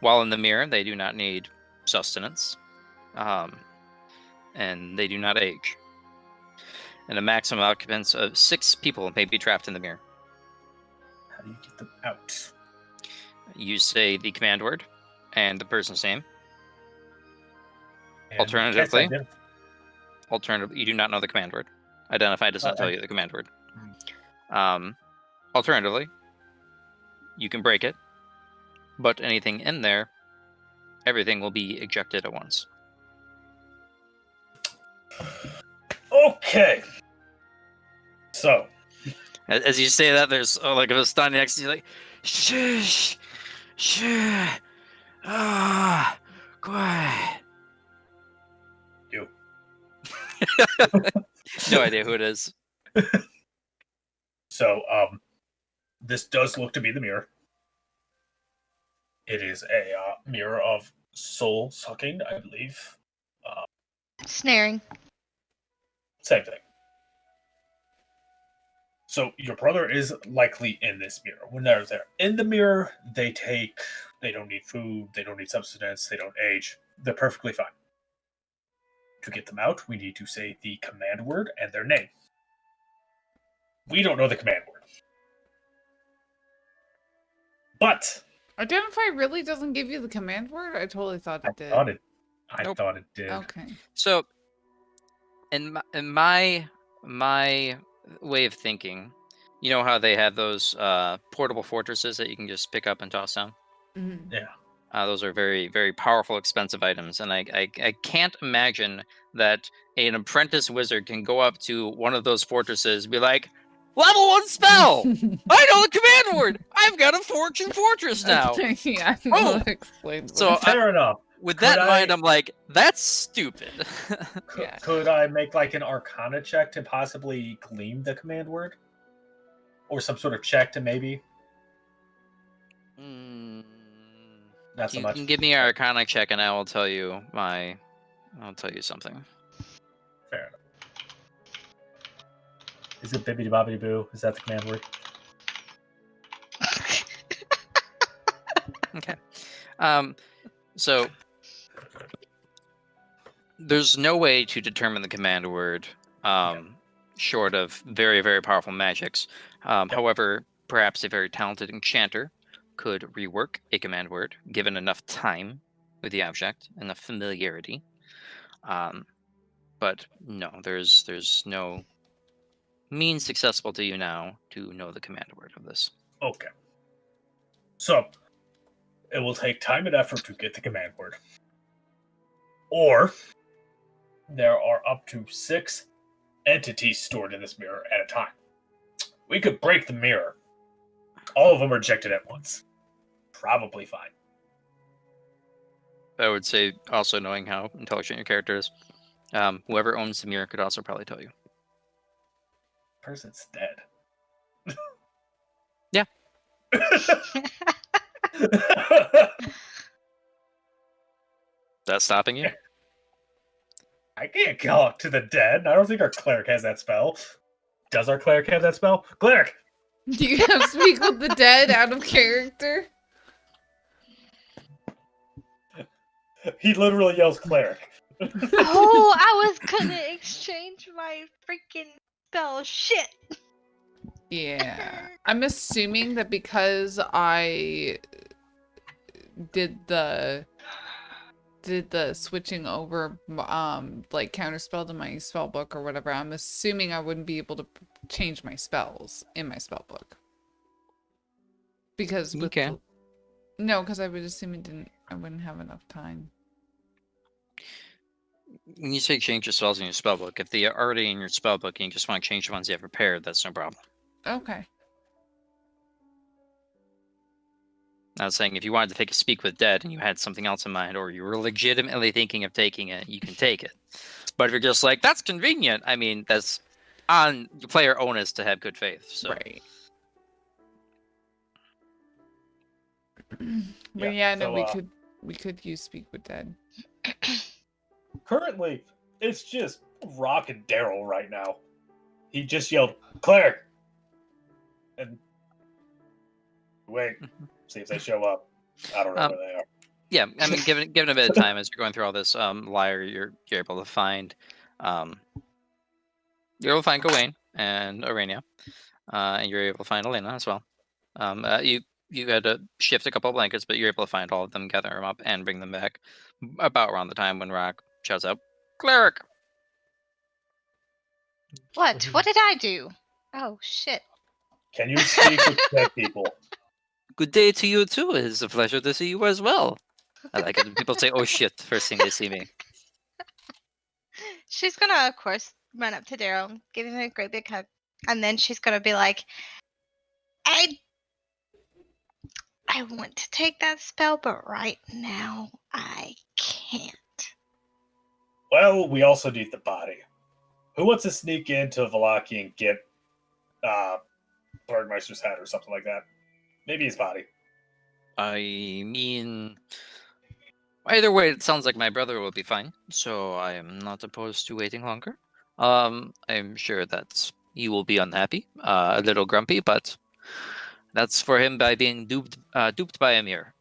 While in the mirror, they do not need sustenance, and they do not age. And a maximum occupants of 6 people may be trapped in the mirror. How do you get them out? You say the command word and the person's name. And Alternatively, you do not know the command word. Identify does not tell you the command word. Alternatively, you can break it, but anything in there, everything will be ejected at once. Okay. So, as you say that, there's like a stun next to you, like, shush, quiet. You. No idea who it is. So, this does look to be the mirror. It is a mirror of soul sucking, I believe. Snaring. Same thing. So your brother is likely in this mirror. When they're there in the mirror, they don't need food, they don't need substance, they don't age. They're perfectly fine. To get them out, we need to say the command word and their name. We don't know the command word. But Identify really doesn't give you the command word? I totally thought it did. I Nope. thought it did. Okay. So, in my way of thinking, you know how they have those portable fortresses that you can just pick up and toss down? Mm-hmm. Yeah. Those are very, very powerful, expensive items, and I can't imagine that an apprentice wizard can go up to one of those fortresses and be like, level 1 spell! I know the command word! I've got a fortune fortress now! Yeah, Oh! Explain. So Fair enough. With that in mind, I'm like, that's stupid. Could I make like an Arcana check to possibly glean the command word? Or some sort of check to maybe? Not so You much. can give me an Arcana check, and I will tell you something. Fair enough. Is it bibbidi bobbidi boo? Is that the command word? Okay. So there's no way to determine the command word short of very, very powerful magics. However, perhaps a very talented enchanter could rework a command word given enough time with the object, enough familiarity. But no, there's no means accessible to you now to know the command word of this. Okay. So, it will take time and effort to get the command word. Or, there are up to 6 entities stored in this mirror at a time. We could break the mirror. All of them are ejected at once. Probably fine. I would say also knowing how intelligent your character is. Whoever owns the mirror could also probably tell you. Person's dead. Yeah. That's stopping you? I can't talk to the dead. I don't think our cleric has that spell. Does our cleric have that spell? Cleric! Do you have speak with the dead out of character? He literally yells cleric. Oh, I was gonna exchange my freaking spell. Shit. Yeah. I'm assuming that because I did the switching over like counterspell to my spell book or whatever, I'm assuming I wouldn't be able to change my spells in my spell book. Because You with can. no, because I would assume I wouldn't have enough time. When you say change your spells in your spellbook, if they are already in your spellbook and you just want to change the ones you have prepared, that's no problem. Okay. I was saying if you wanted to take a speak with dead and you had something else in mind, or you were legitimately thinking of taking it, you can take it. But if you're just like, that's convenient, I mean, that's on the player onus to have good faith. So. Right. But yeah, no, so, we could use speak with dead. currently, it's just Rock and Daryl right now. He just yelled, cleric! And wait, see if they show up. I don't know where they are. Yeah, I mean, given a bit of time as you're going through all this, Lyre, you're able to find, Gowain and Aranea, and you're able to find Elena as well. You had to shift a couple of blankets, but you're able to find all of them, gather them up, and bring them back about around the time when Rock shows up. Cleric. What? What did I do? Oh shit. Can you speak with dead people? Good day to you too. It is a pleasure to see you as well. I like it when people say, "Oh shit," first thing they see me. She's gonna, of course, run up to Daryl, give him a great big hug, and then she's gonna be like, I want to take that spell, but right now I can't. Well, we also need the body. Who wants to sneak into Valaki and get Bergmeister's head or something like that? Maybe his body. I mean, either way, it sounds like my brother will be fine, so I am not opposed to waiting longer. I'm sure that he will be unhappy, a little grumpy, but that's for him by being duped by a mirror.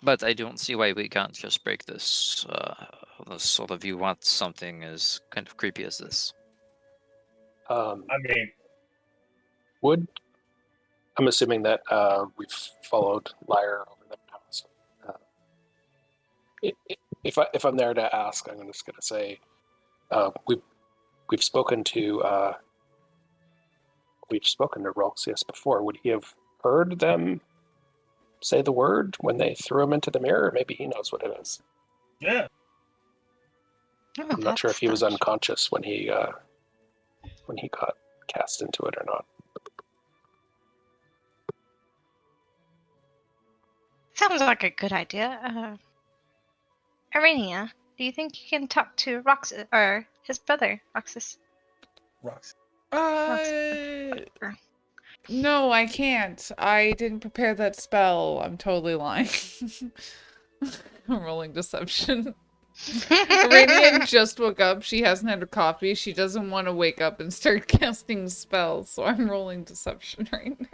But I don't see why we can't just break this. This sort of you want something as kind of creepy as this. I mean, I'm assuming that we've followed Lyre over there now. So, if I'm there to ask, I'm just going to say we've spoken to Roxius before. Would he have heard them say the word when they threw him into the mirror? Maybe he knows what it is. yeah. Oh, I'm not sure if he was that's- unconscious when he got cast into it or not. Sounds like a good idea. Aranea, do you think you can talk to Roxas or his brother, Roxas? Rocks. No, I can't. I didn't prepare that spell. I'm totally lying. I'm rolling deception. Radiant just woke up. She hasn't had her coffee. She doesn't want to wake up and start casting spells, so I'm rolling deception right now.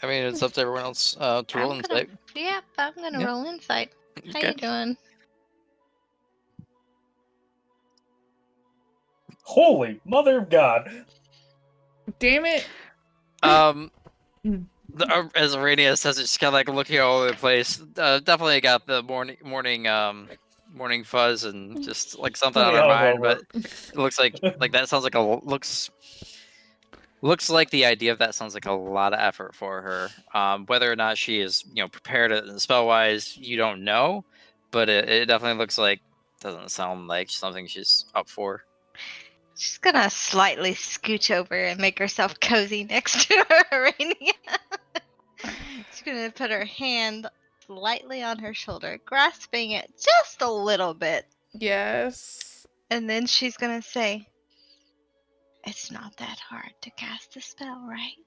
I mean, it's up to everyone else to roll insight. Yep, I'm gonna Yeah. roll insight. How Okay. you doing? Holy mother of God! Damn it. As Aranea says, it's kind of like looking all over the place. Definitely got the morning fuzz and just like something on her mind. But it looks like that sounds like looks like the idea of that sounds like a lot of effort for her. Whether or not she is prepared spell wise, you don't know. But it definitely looks like doesn't sound like something she's up for. She's gonna slightly scooch over and make herself cozy next to Aranea. She's gonna put her hand lightly on her shoulder, grasping it just a little bit Yes. And then she's gonna say, "It's not that hard to cast a spell, right?"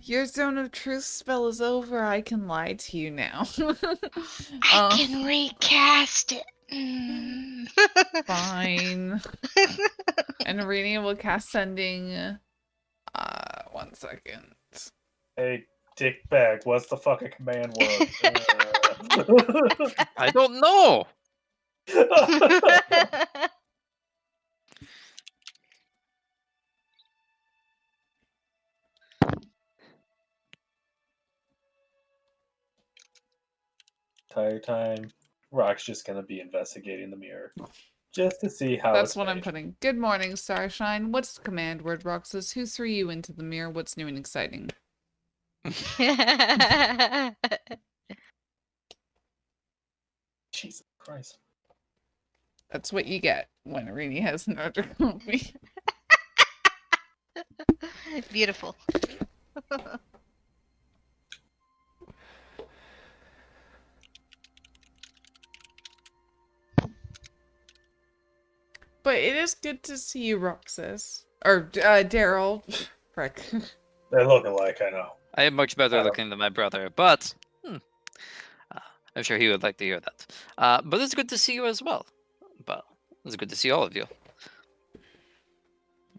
Your zone of truth spell is over. I can lie to you now. I can recast it. Mm. Fine. And Aranea will cast sending. 1 second. Hey, dick bag, what's the fucking command word? I don't know. Entire time, Rock's just gonna be investigating the mirror. Just to see how That's it's what I'm made. putting. Good morning, Starshine. What's the command word, Roxas? Who threw you into the mirror? What's new and exciting? Jesus Christ. That's what you get when Aranea has an order of me. Beautiful. But it is good to see you, Roxas. Or, Daryl. Frick. They look alike, I know. I am much better Adam. looking than my brother, but I'm sure he would like to hear that. But it's good to see you as well. But it's good to see all of you.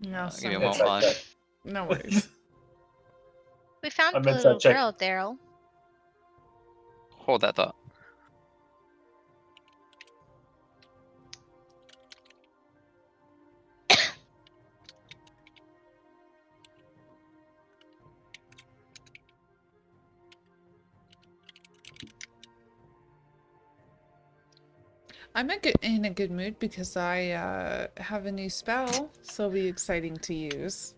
No, Give me a It's moment. like that. no worries. We found I'm the inside little checking. girl, Daryl. Hold that thought. I'm in a good mood because I have a new spell, so it'll be exciting to use.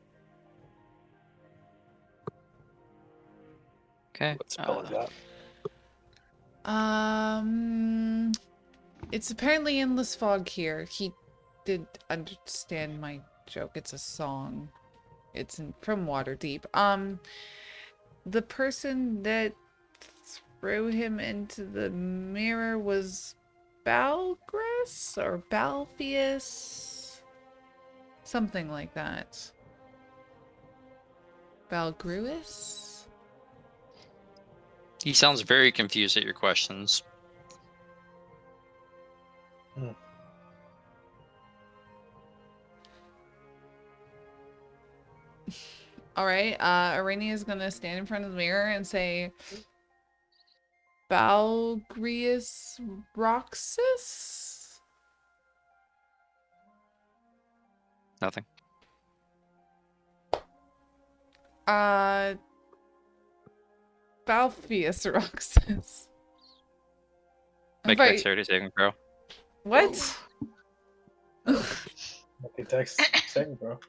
Okay. What spell is that? It's apparently endless fog here. He did understand my joke. It's a song. It's from Waterdeep. The person that threw him into the mirror was Balgris or Balpheus? Something like that. Balgruis? He sounds very confused at your questions. Alright, Aranea is gonna stand in front of the mirror and say, Balgrius Roxas? Nothing. Balpheus Roxas. Make a Right. dexterity saving throw. What? Okay, text second, bro.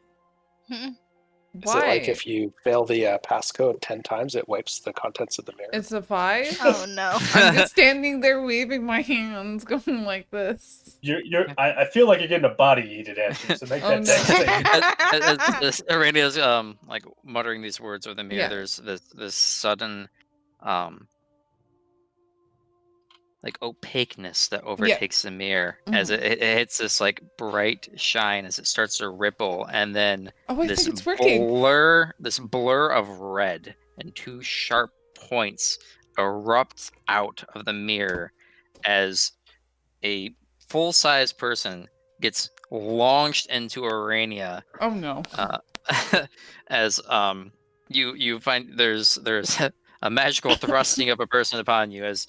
Is Why? it like if you fail the passcode 10 times, it wipes the contents of the mirror? It's a 5? Oh no. I'm just standing there waving my hands, going like this. I feel like you're getting a body eated at you, so make Oh, that no. text thing. As Arena's like muttering these words over the mirror, Yeah. there's this sudden like opaqueness that overtakes the mirror as it hits this like bright shine as it starts to ripple, and then Oh, I this think it's working. blur of red and two sharp points erupts out of the mirror as a full-size person gets launched into Aranea. Oh no. As you find there's a magical thrusting of a person upon you as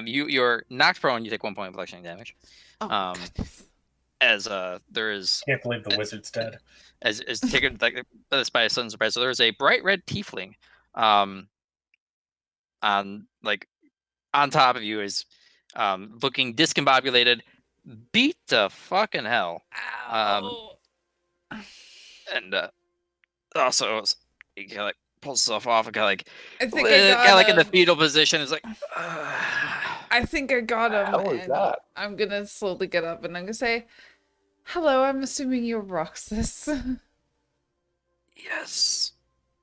you're knocked prone. You take 1 point of bludgeoning damage. Oh, As there is Can't believe the wizard's dead. as taken like this by a sudden surprise. So there's a bright red tiefling on like on top of you is looking discombobulated, beat to fucking hell. Ow. And also he kind of like pulls himself off and kind of like I think I got kind of like in the him. fetal position. Is like I think I got him. How is and that? I'm gonna slowly get up and I'm gonna say, "Hello, I'm assuming you're Roxas." yes.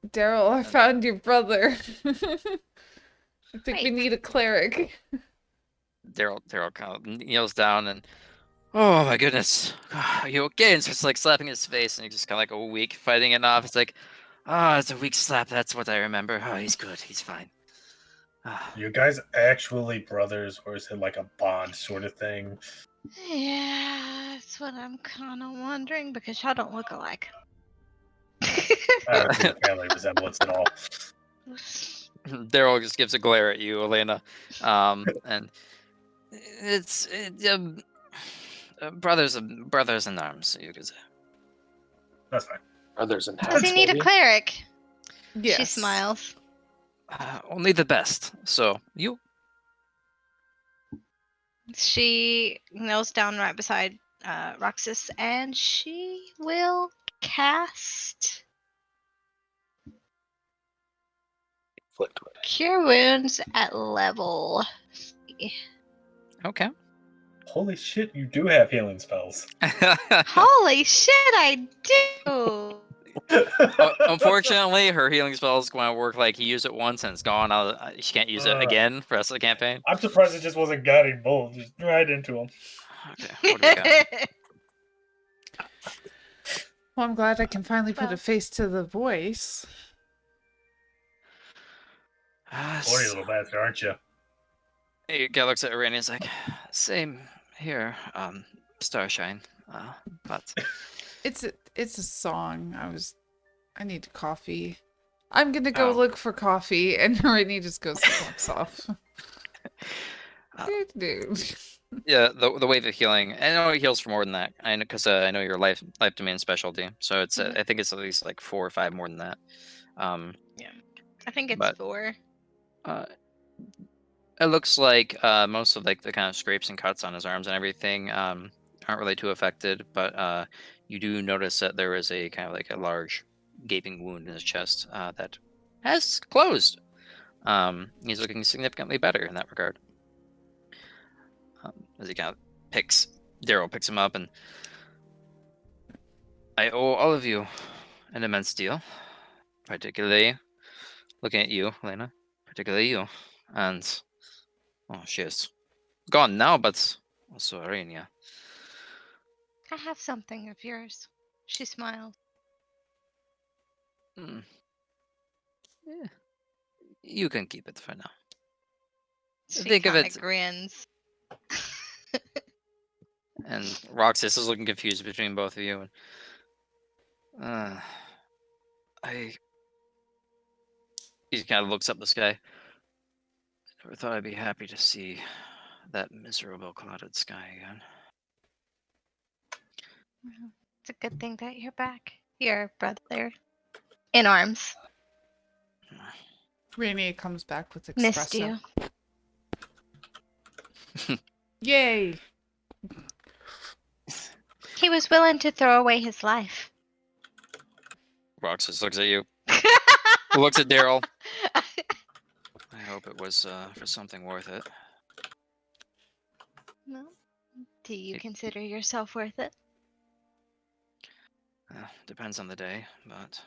Daryl, I found your brother. I think we Great. need a cleric. Daryl kind of kneels down and, oh my goodness, are you okay? And starts like slapping his face, and he's just kind of like a weak fighting it off. It's like, it's a weak slap. That's what I remember. Oh, he's good. He's fine. You guys actually brothers, or is it like a bond sort of thing? Yeah, that's what I'm kind of wondering because y'all don't look alike. I don't see the family resemblance at all. Daryl just gives a glare at you, Elena, and it's brothers in arms, you could say. That's fine. Brothers in Does hats, he need a maybe? cleric? Yes. She smiles. Only the best. So you. She kneels down right beside Roxas and she will cast Inflict wound. Cure Wounds at level. Okay. Holy shit, you do have healing spells. Holy shit, I do! Unfortunately, her healing spells going to work like he used it once and it's gone. She can't use it again for the rest of the campaign. I'm surprised it just wasn't guiding bolt. Just right into him. Okay, what do we got? Well, I'm glad I can finally put Well. a face to the voice. Or you little bastard, aren't you? He looks at Aranea and is like, same here, Starshine. But It's a song. I need coffee. I'm gonna go Oh. look for coffee, and Rainy just goes and walks off. yeah, the wave of healing. I know it heals for more than that. I know because I know your life domain specialty. So it's Mhm. I think it's at least like 4 or 5 more than that. I think it's But- 4. It looks like most of like the kind of scrapes and cuts on his arms and everything aren't really too affected, but you do notice that there is a kind of like a large gaping wound in his chest that has closed. He's looking significantly better in that regard. As he kind of Daryl picks him up, and I owe all of you an immense deal, particularly looking at you, Elena, particularly you, and she is gone now, but also Aranea. I have something of yours. She smiles. Yeah. You can keep it for now. She Think of kinda it- grins. And Roxas is looking confused between both of you. And he kind of looks up the sky. I never thought I'd be happy to see that miserable clouded sky again. Well, it's a good thing that you're back. Your brother. In arms. Rainy comes back with Missed espresso. you. Yay! He was willing to throw away his life. Roxas looks at you. Looks at Daryl. I hope it was for something worth it. No. Do you consider yourself worth it? Depends on the day, but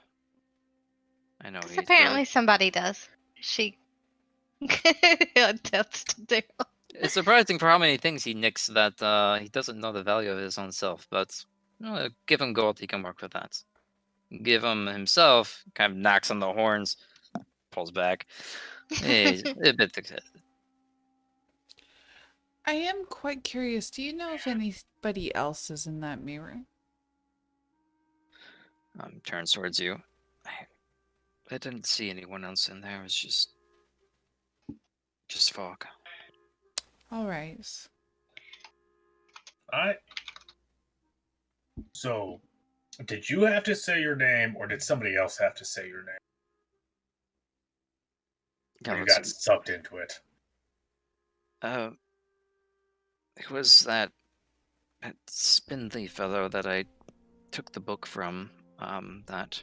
I know 'Cause he's apparently somebody does. She tilts to Daryl. It's surprising for how many things he nicks that he doesn't know the value of his own self, but give him gold, he can work with that. Give him himself, kind of knocks on the horns, pulls back. He's a bit excited. I am quite curious. Do you know if anybody else is in that mirror? Turns towards you. I didn't see anyone else in there. It was just fog. All right. Alright. So, did you have to say your name, or did somebody else have to say your name? Or you got sucked into it? It was that spindly fellow that I took the book from. That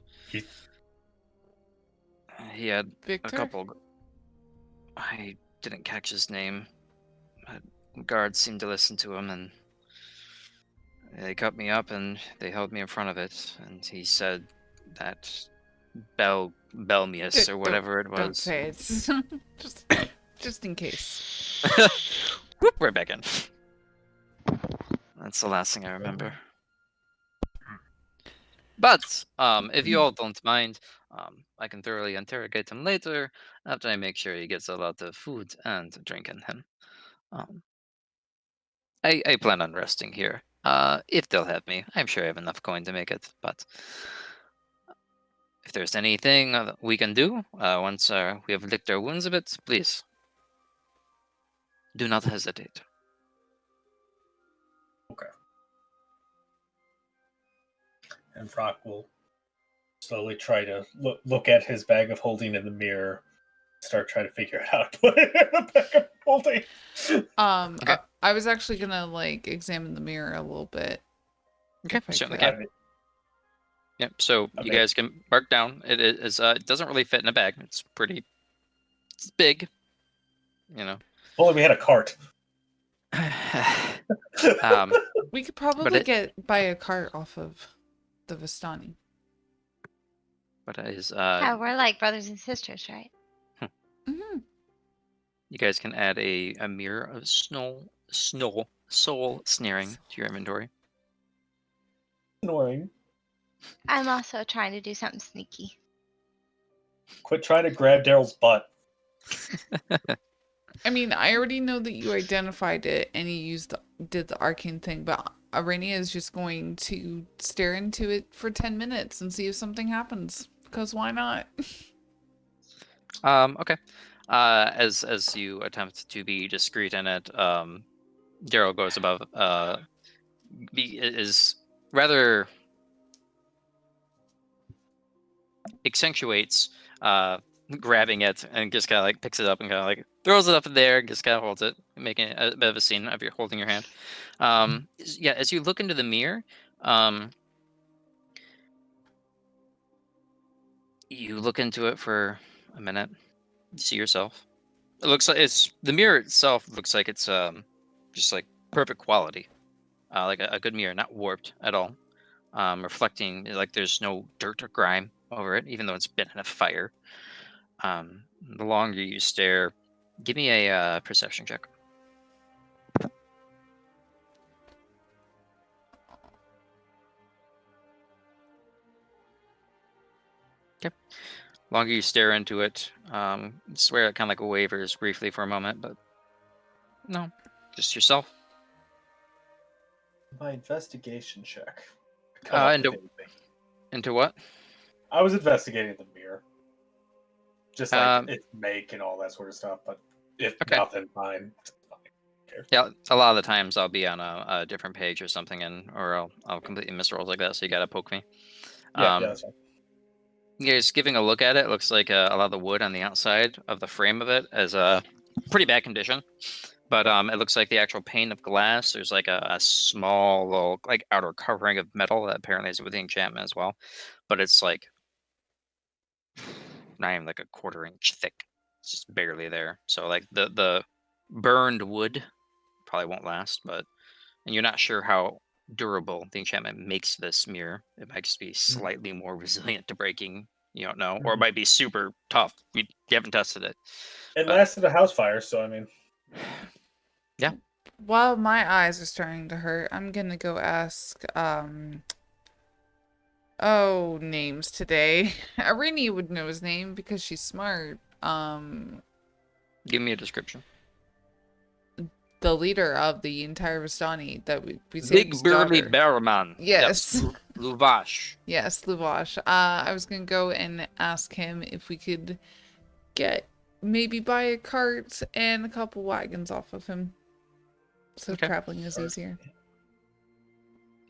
he had Victor? a couple. I didn't catch his name. Guards seemed to listen to him, and they cut me up and they held me in front of it. And he said that Belmius or whatever it was. Don't say it. just in case. Whoop, right back in. That's the last thing I remember. But if you all don't mind, I can thoroughly interrogate him later after I make sure he gets a lot of food and drink in him. I plan on resting here. If they'll have me, I'm sure I have enough coin to make it. But if there's anything we can do once we have licked our wounds a bit, please do not hesitate. And Rock will slowly try to look at his bag of holding in the mirror, start trying to figure out how to put it in the bag of holding. Okay. I was actually gonna like examine the mirror a little bit. Okay, if I certainly could. can. Yep. So you Okay. guys can mark down. It is. It doesn't really fit in a bag. It's pretty. It's big. You know. If only we had a cart. We could But probably buy a cart off of the Vistani. But it is. Yeah, we're like brothers and sisters, right? Mm-hmm. You guys can add a mirror of soul snaring to your inventory. Snoring. I'm also trying to do something sneaky. Quit trying to grab Daryl's butt. I mean, I already know that you identified it and you did the arcane thing, but Aranea is just going to stare into it for 10 minutes and see if something happens. Because why not? Okay. As you attempt to be discreet in it, Daryl goes above. Is rather accentuates grabbing it and just kind of like picks it up and kind of like throws it up in there and just kind of holds it, making a bit of a scene of you holding your hand. Yeah, as you look into the mirror, you look into it for a minute. You see yourself. It looks like the mirror itself looks like it's just like perfect quality, like a good mirror, not warped at all. Reflecting like there's no dirt or grime over it, even though it's been in a fire. The longer you stare, give me a perception check. Okay. Longer you stare into it, I swear it kind of like wavers briefly for a moment, but no, just yourself. My investigation check. Into what? I was investigating the mirror. Just like its make and all that sort of stuff, but if nothing, fine. Yeah, a lot of the times I'll be on a different page or something, or I'll completely miss rolls like that, so you gotta poke me. Yeah, that's fine. Yeah, just giving a look at it, looks like a lot of the wood on the outside of the frame of it is pretty bad condition. But it looks like the actual pane of glass, there's like a small little like outer covering of metal that apparently is with the enchantment as well. But it's like not even like a quarter-inch thick. It's just barely there. So like the burned wood probably won't last, and you're not sure how durable the enchantment makes this mirror. It might just be slightly more resilient to breaking. You don't know, or it might be super tough. You haven't tested it. It lasted a house fire, so I mean. Yeah. While my eyes are starting to hurt, I'm gonna go ask names today. Aranea would know his name because she's smart. Give me a description. The leader of the entire Vistani that we saved Big his burly daughter. barrowman. Yes. Yep. Luvash. Yes, Luvash. I was gonna go and ask him if we could buy a cart and a couple wagons off of him, so traveling is easier.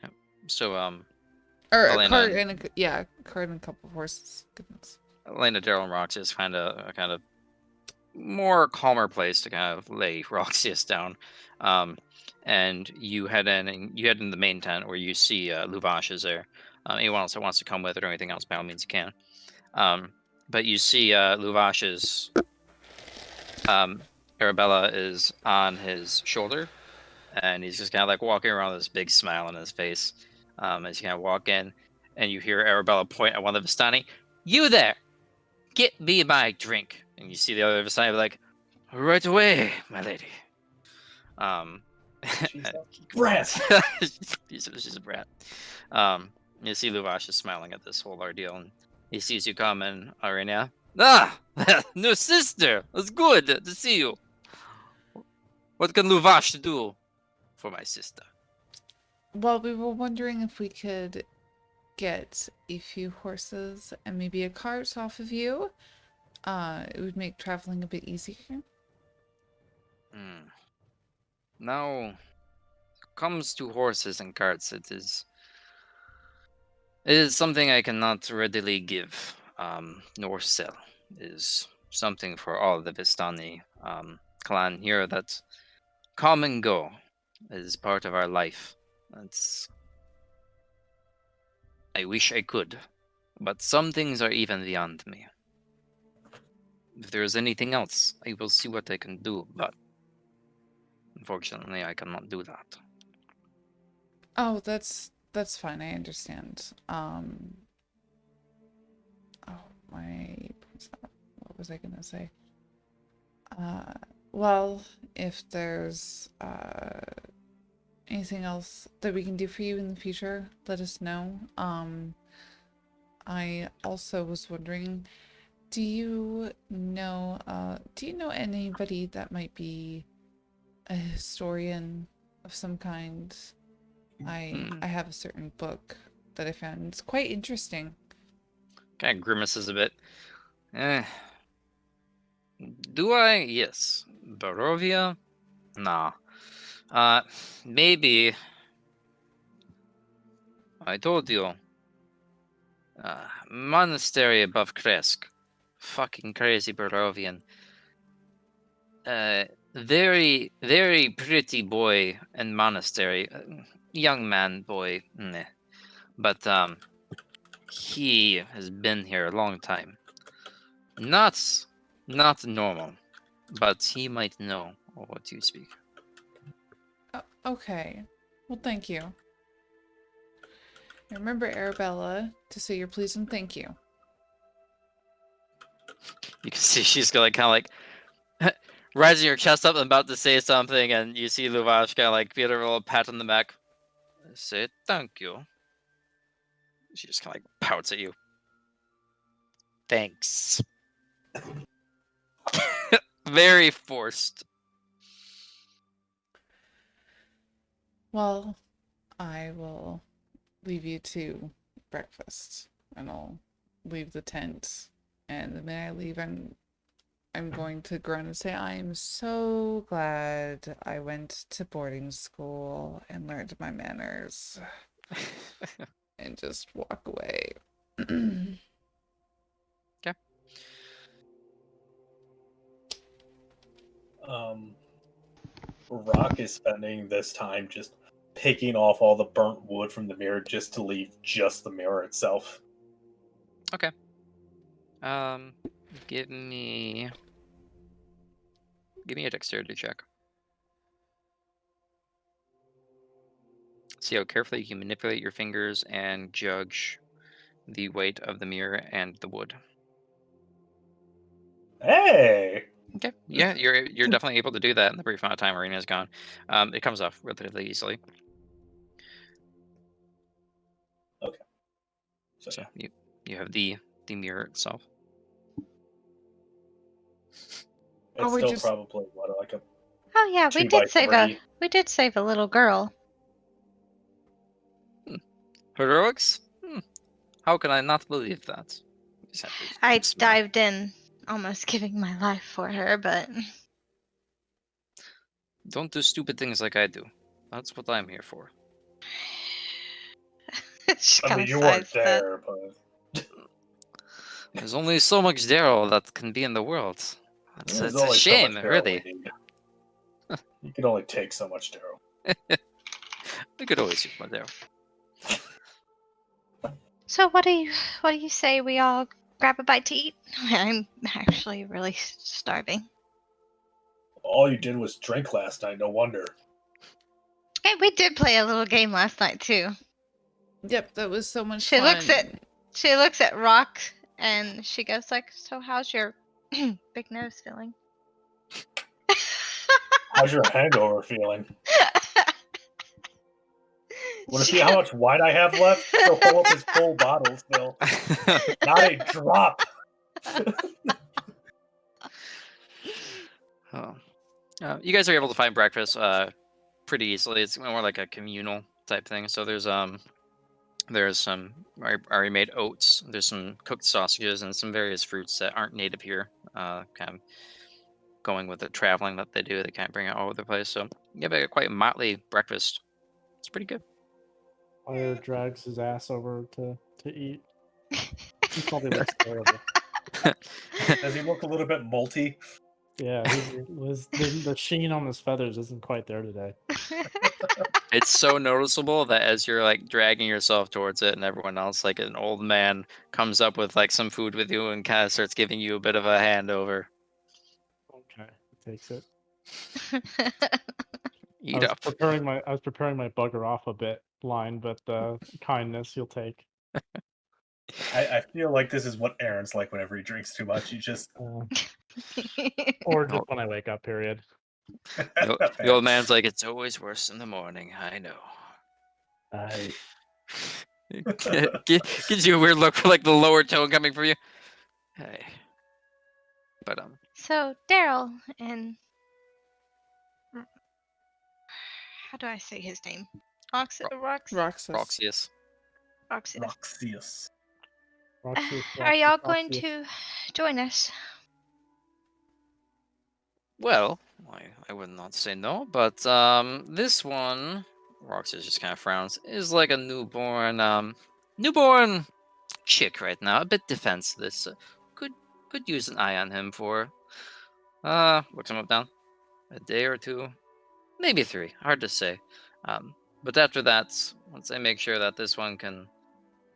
Yep. So or Elena a cart and a cart and a couple of horses. Goodness. Elena, Daryl, and Roxas find a kind of more calmer place to kind of lay Roxas down. And you head in the main tent where you see Luvash is there. Anyone else that wants to come with it or anything else, by all means you can. But you see Luvash's Arabella is on his shoulder, and he's just kind of like walking around with this big smile on his face as you kind of walk in, and you hear Arabella point at one of the Vistani. You there! Get me my drink. And you see the other Vistani like, right away, my lady. She's a brat. She's a brat. You see Luvash is smiling at this whole ordeal, and he sees you come in, Aranea. Ah, new sister. It's good to see you. What can Luvash do for my sister? Well, we were wondering if we could get a few horses and maybe a cart off of you. It would make traveling a bit easier. Now, comes to horses and carts, it is something I cannot readily give, nor sell. It is something for all the Vistani clan here that come and go is part of our life. I wish I could, but some things are even beyond me. If there is anything else, I will see what I can do, but unfortunately, I cannot do that. Oh, that's fine. I understand. Oh, what was I gonna say? Well, if there's anything else that we can do for you in the future, let us know. I also was wondering, do you know anybody that might be a historian of some kind? I have a certain book that I found. It's quite interesting. Kind of grimaces a bit. Do I? Yes. Barovia? Nah. Maybe. I told you. Monastery above Kresk. Fucking crazy Barovian. Very, very pretty boy and monastery. Young man boy. Meh. But, he has been here a long time. Not normal. But he might know of what you speak. Okay. Well, thank you. Remember, Arabella, to say your please and thank you. You can see she's kind of like rising her chest up and about to say something, and you see Luvash kind of like give her a little pat on the back. Say thank you. She just kind of like pouts at you. Thanks. Very forced. Well, I will leave you to breakfast, and I'll leave the tent. And the minute I leave, I'm going to groan and say, I am so glad I went to boarding school and learned my manners. And just walk away. Okay. Rock is spending this time just picking off all the burnt wood from the mirror just to leave just the mirror itself. Okay. Give me a dexterity check. See how carefully you can manipulate your fingers and judge the weight of the mirror and the wood. Hey! Okay. Yeah, you're definitely able to do that in the brief amount of time Arena's gone. It comes off relatively easily. Okay. So So you have the mirror itself. it's we still just- probably what, like a Oh yeah, we 2 by did save 3. a little girl. Heroics? How can I not believe that? I Smile. dived in, almost giving my life for her, but Don't do stupid things like I do. That's what I'm here for. she I kind mean, of you weren't sized that. there, but There's only so much Daryl that can be in the world. It's there's a only so shame, much Daryl we really. need. You can only take so much Daryl. We could always use more Daryl. So what do you say we all grab a bite to eat? I'm actually really starving. All you did was drink last night, no wonder. Hey, we did play a little game last night too. Yep, that was so much She fun. looks at Rock and she goes like, "So how's your big nose feeling?" How's your hangover feeling? Want to see how much wine I have left? He'll pull up his full bottle still. Not a drop. Oh. You guys are able to find breakfast pretty easily. It's more like a communal type thing. So there's some already made oats. There's some cooked sausages and some various fruits that aren't native here. Kind of going with the traveling that they do. They kind of bring it all over the place. So you have a quite motley breakfast. It's pretty good. Lyre drags his ass over to eat. He probably looks terrible. Does he look a little bit molty? Yeah, the sheen on his feathers isn't quite there today. It's so noticeable that as you're like dragging yourself towards it, and everyone else, like an old man, comes up with like some food with you and kind of starts giving you a bit of a handover. Okay, he takes it. Eat I was up. preparing my bugger off a bit line, but kindness you'll take. I feel like this is what Aaron's like whenever he drinks too much. He just Or just when I wake up. Period. The old man's like, it's always worse in the morning. I know. Gives you a weird look for like the lower tone coming from you. Hey, but So Daryl and how do I say his name? Roxas. Roxius. Roxas. Roxius. Are y'all going to join us? Well, I would not say no, but this one, Roxius just kind of frowns, is like a newborn chick right now, a bit defenseless. Could use an eye on him for looks him up down, a day or two, maybe 3, hard to say. But after that, once I make sure that this one can,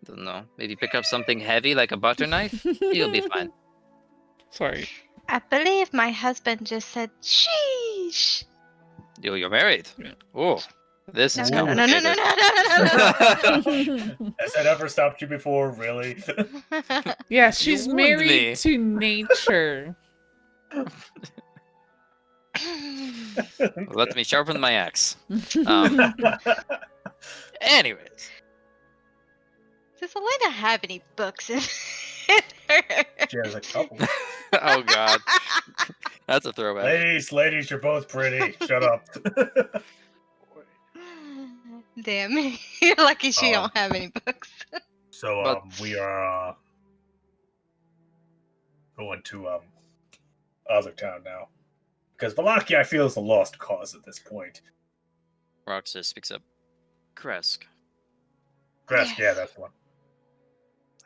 don't know, maybe pick up something heavy like a butter knife, he'll be fine. Sorry. I believe my husband just said, "Sheesh." You're married. Oh, this No, is no, no, no, no, no, complicated. no. Has that ever stopped you before? Really? Yeah, she's warned married me. to nature. Let me sharpen my axe. Anyways, Does Elena have any books in her? She has a couple. oh god, that's a throwback. Ladies, you're both pretty. Shut up. Damn, you're lucky she don't have any books. So But- we are going to other town now. Because Valakia, I feel, is a lost cause at this point. Roxas speaks up. Kresk. Grass, Yes. yeah, that's the one.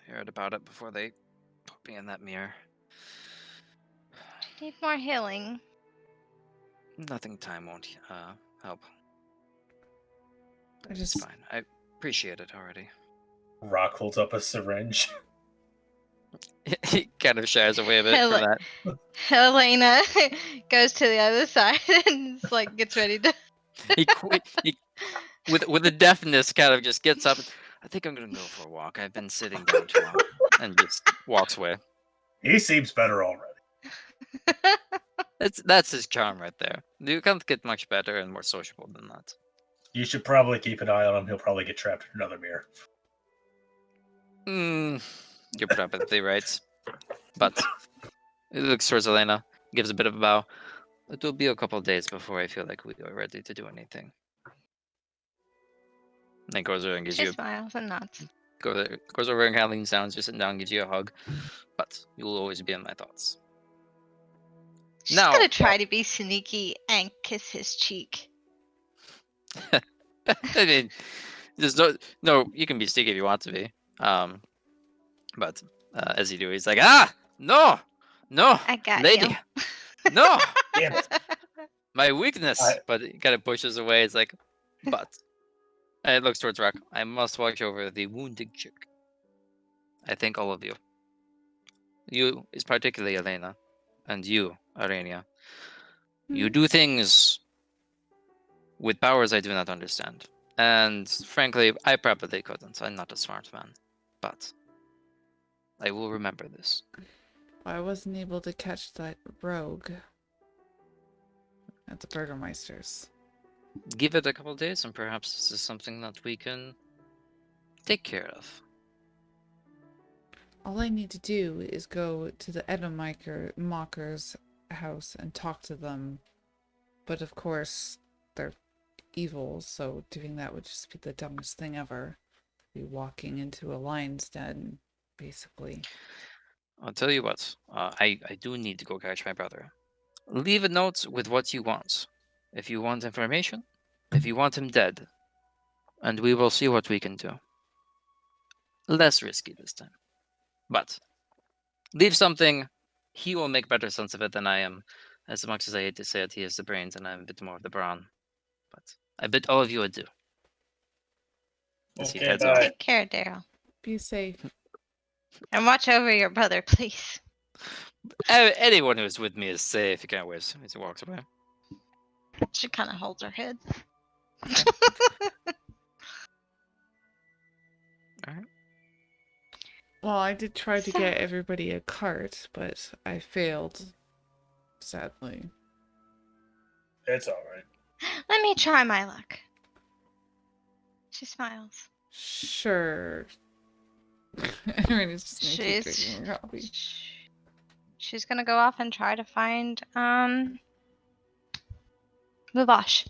I heard about it before they put me in that mirror. Need more healing. Nothing time won't help. I It's just fine. I appreciate it already. Rock holds up a syringe. He kind of shies away a bit from Hello. that. Elena goes to the other side and just, like gets ready to. He with a deafness kind of just gets up. I think I'm gonna go for a walk. I've been sitting down too long, and just walks away. He seems better already. That's his charm right there. You can't get much better and more sociable than that. You should probably keep an eye on him. He'll probably get trapped in another mirror. You're probably right. But he looks towards Elena, gives a bit of a bow. It will be a couple of days before I feel like we are ready to do anything. And then goes over and gives She you smiles and nods. goes over and kind of leans down, just sitting down, gives you a hug. But you will always be in my thoughts. She's Now- gonna try to be sneaky and kiss his cheek. I mean, there's no. You can be sneaky if you want to be. But as you do, he's like, no, I got lady, you. no, Damn it. my weakness. I- But he kind of pushes away. It's like, but. And it looks towards Rock. I must watch over the wounded chick. I thank all of you. You is particularly Elena, and you, Aranea. You do things with powers I do not understand. And frankly, I probably couldn't. I'm not a smart man. But I will remember this. I wasn't able to catch that rogue. at the Burgermeister's. Give it a couple days, and perhaps this is something that we can take care of. All I need to do is go to the Edemaker's house and talk to them. But of course, they're evil, so doing that would just be the dumbest thing ever. Be walking into a lion's den, basically. I'll tell you what. I do need to go catch my brother. Leave a note with what you want. If you want information, if you want him dead, and we will see what we can do. Less risky this time. But leave something. He will make better sense of it than I am. As much as I hate to say it, he has the brains and I'm a bit more of the brawn. But I bid all of you adieu. As he Okay, heads bye. off. Take care, Daryl. Be safe. And watch over your brother, please. Anyone who's with me is safe. You can't wait. As he walks away. She kind of holds her head. All right. Well, I did try to So- get everybody a cart, but I failed. Sadly. It's alright. Let me try my luck. She smiles. Sure. Everybody's just gonna keep She's drinking her coffee. she's gonna go off and try to find Lavash.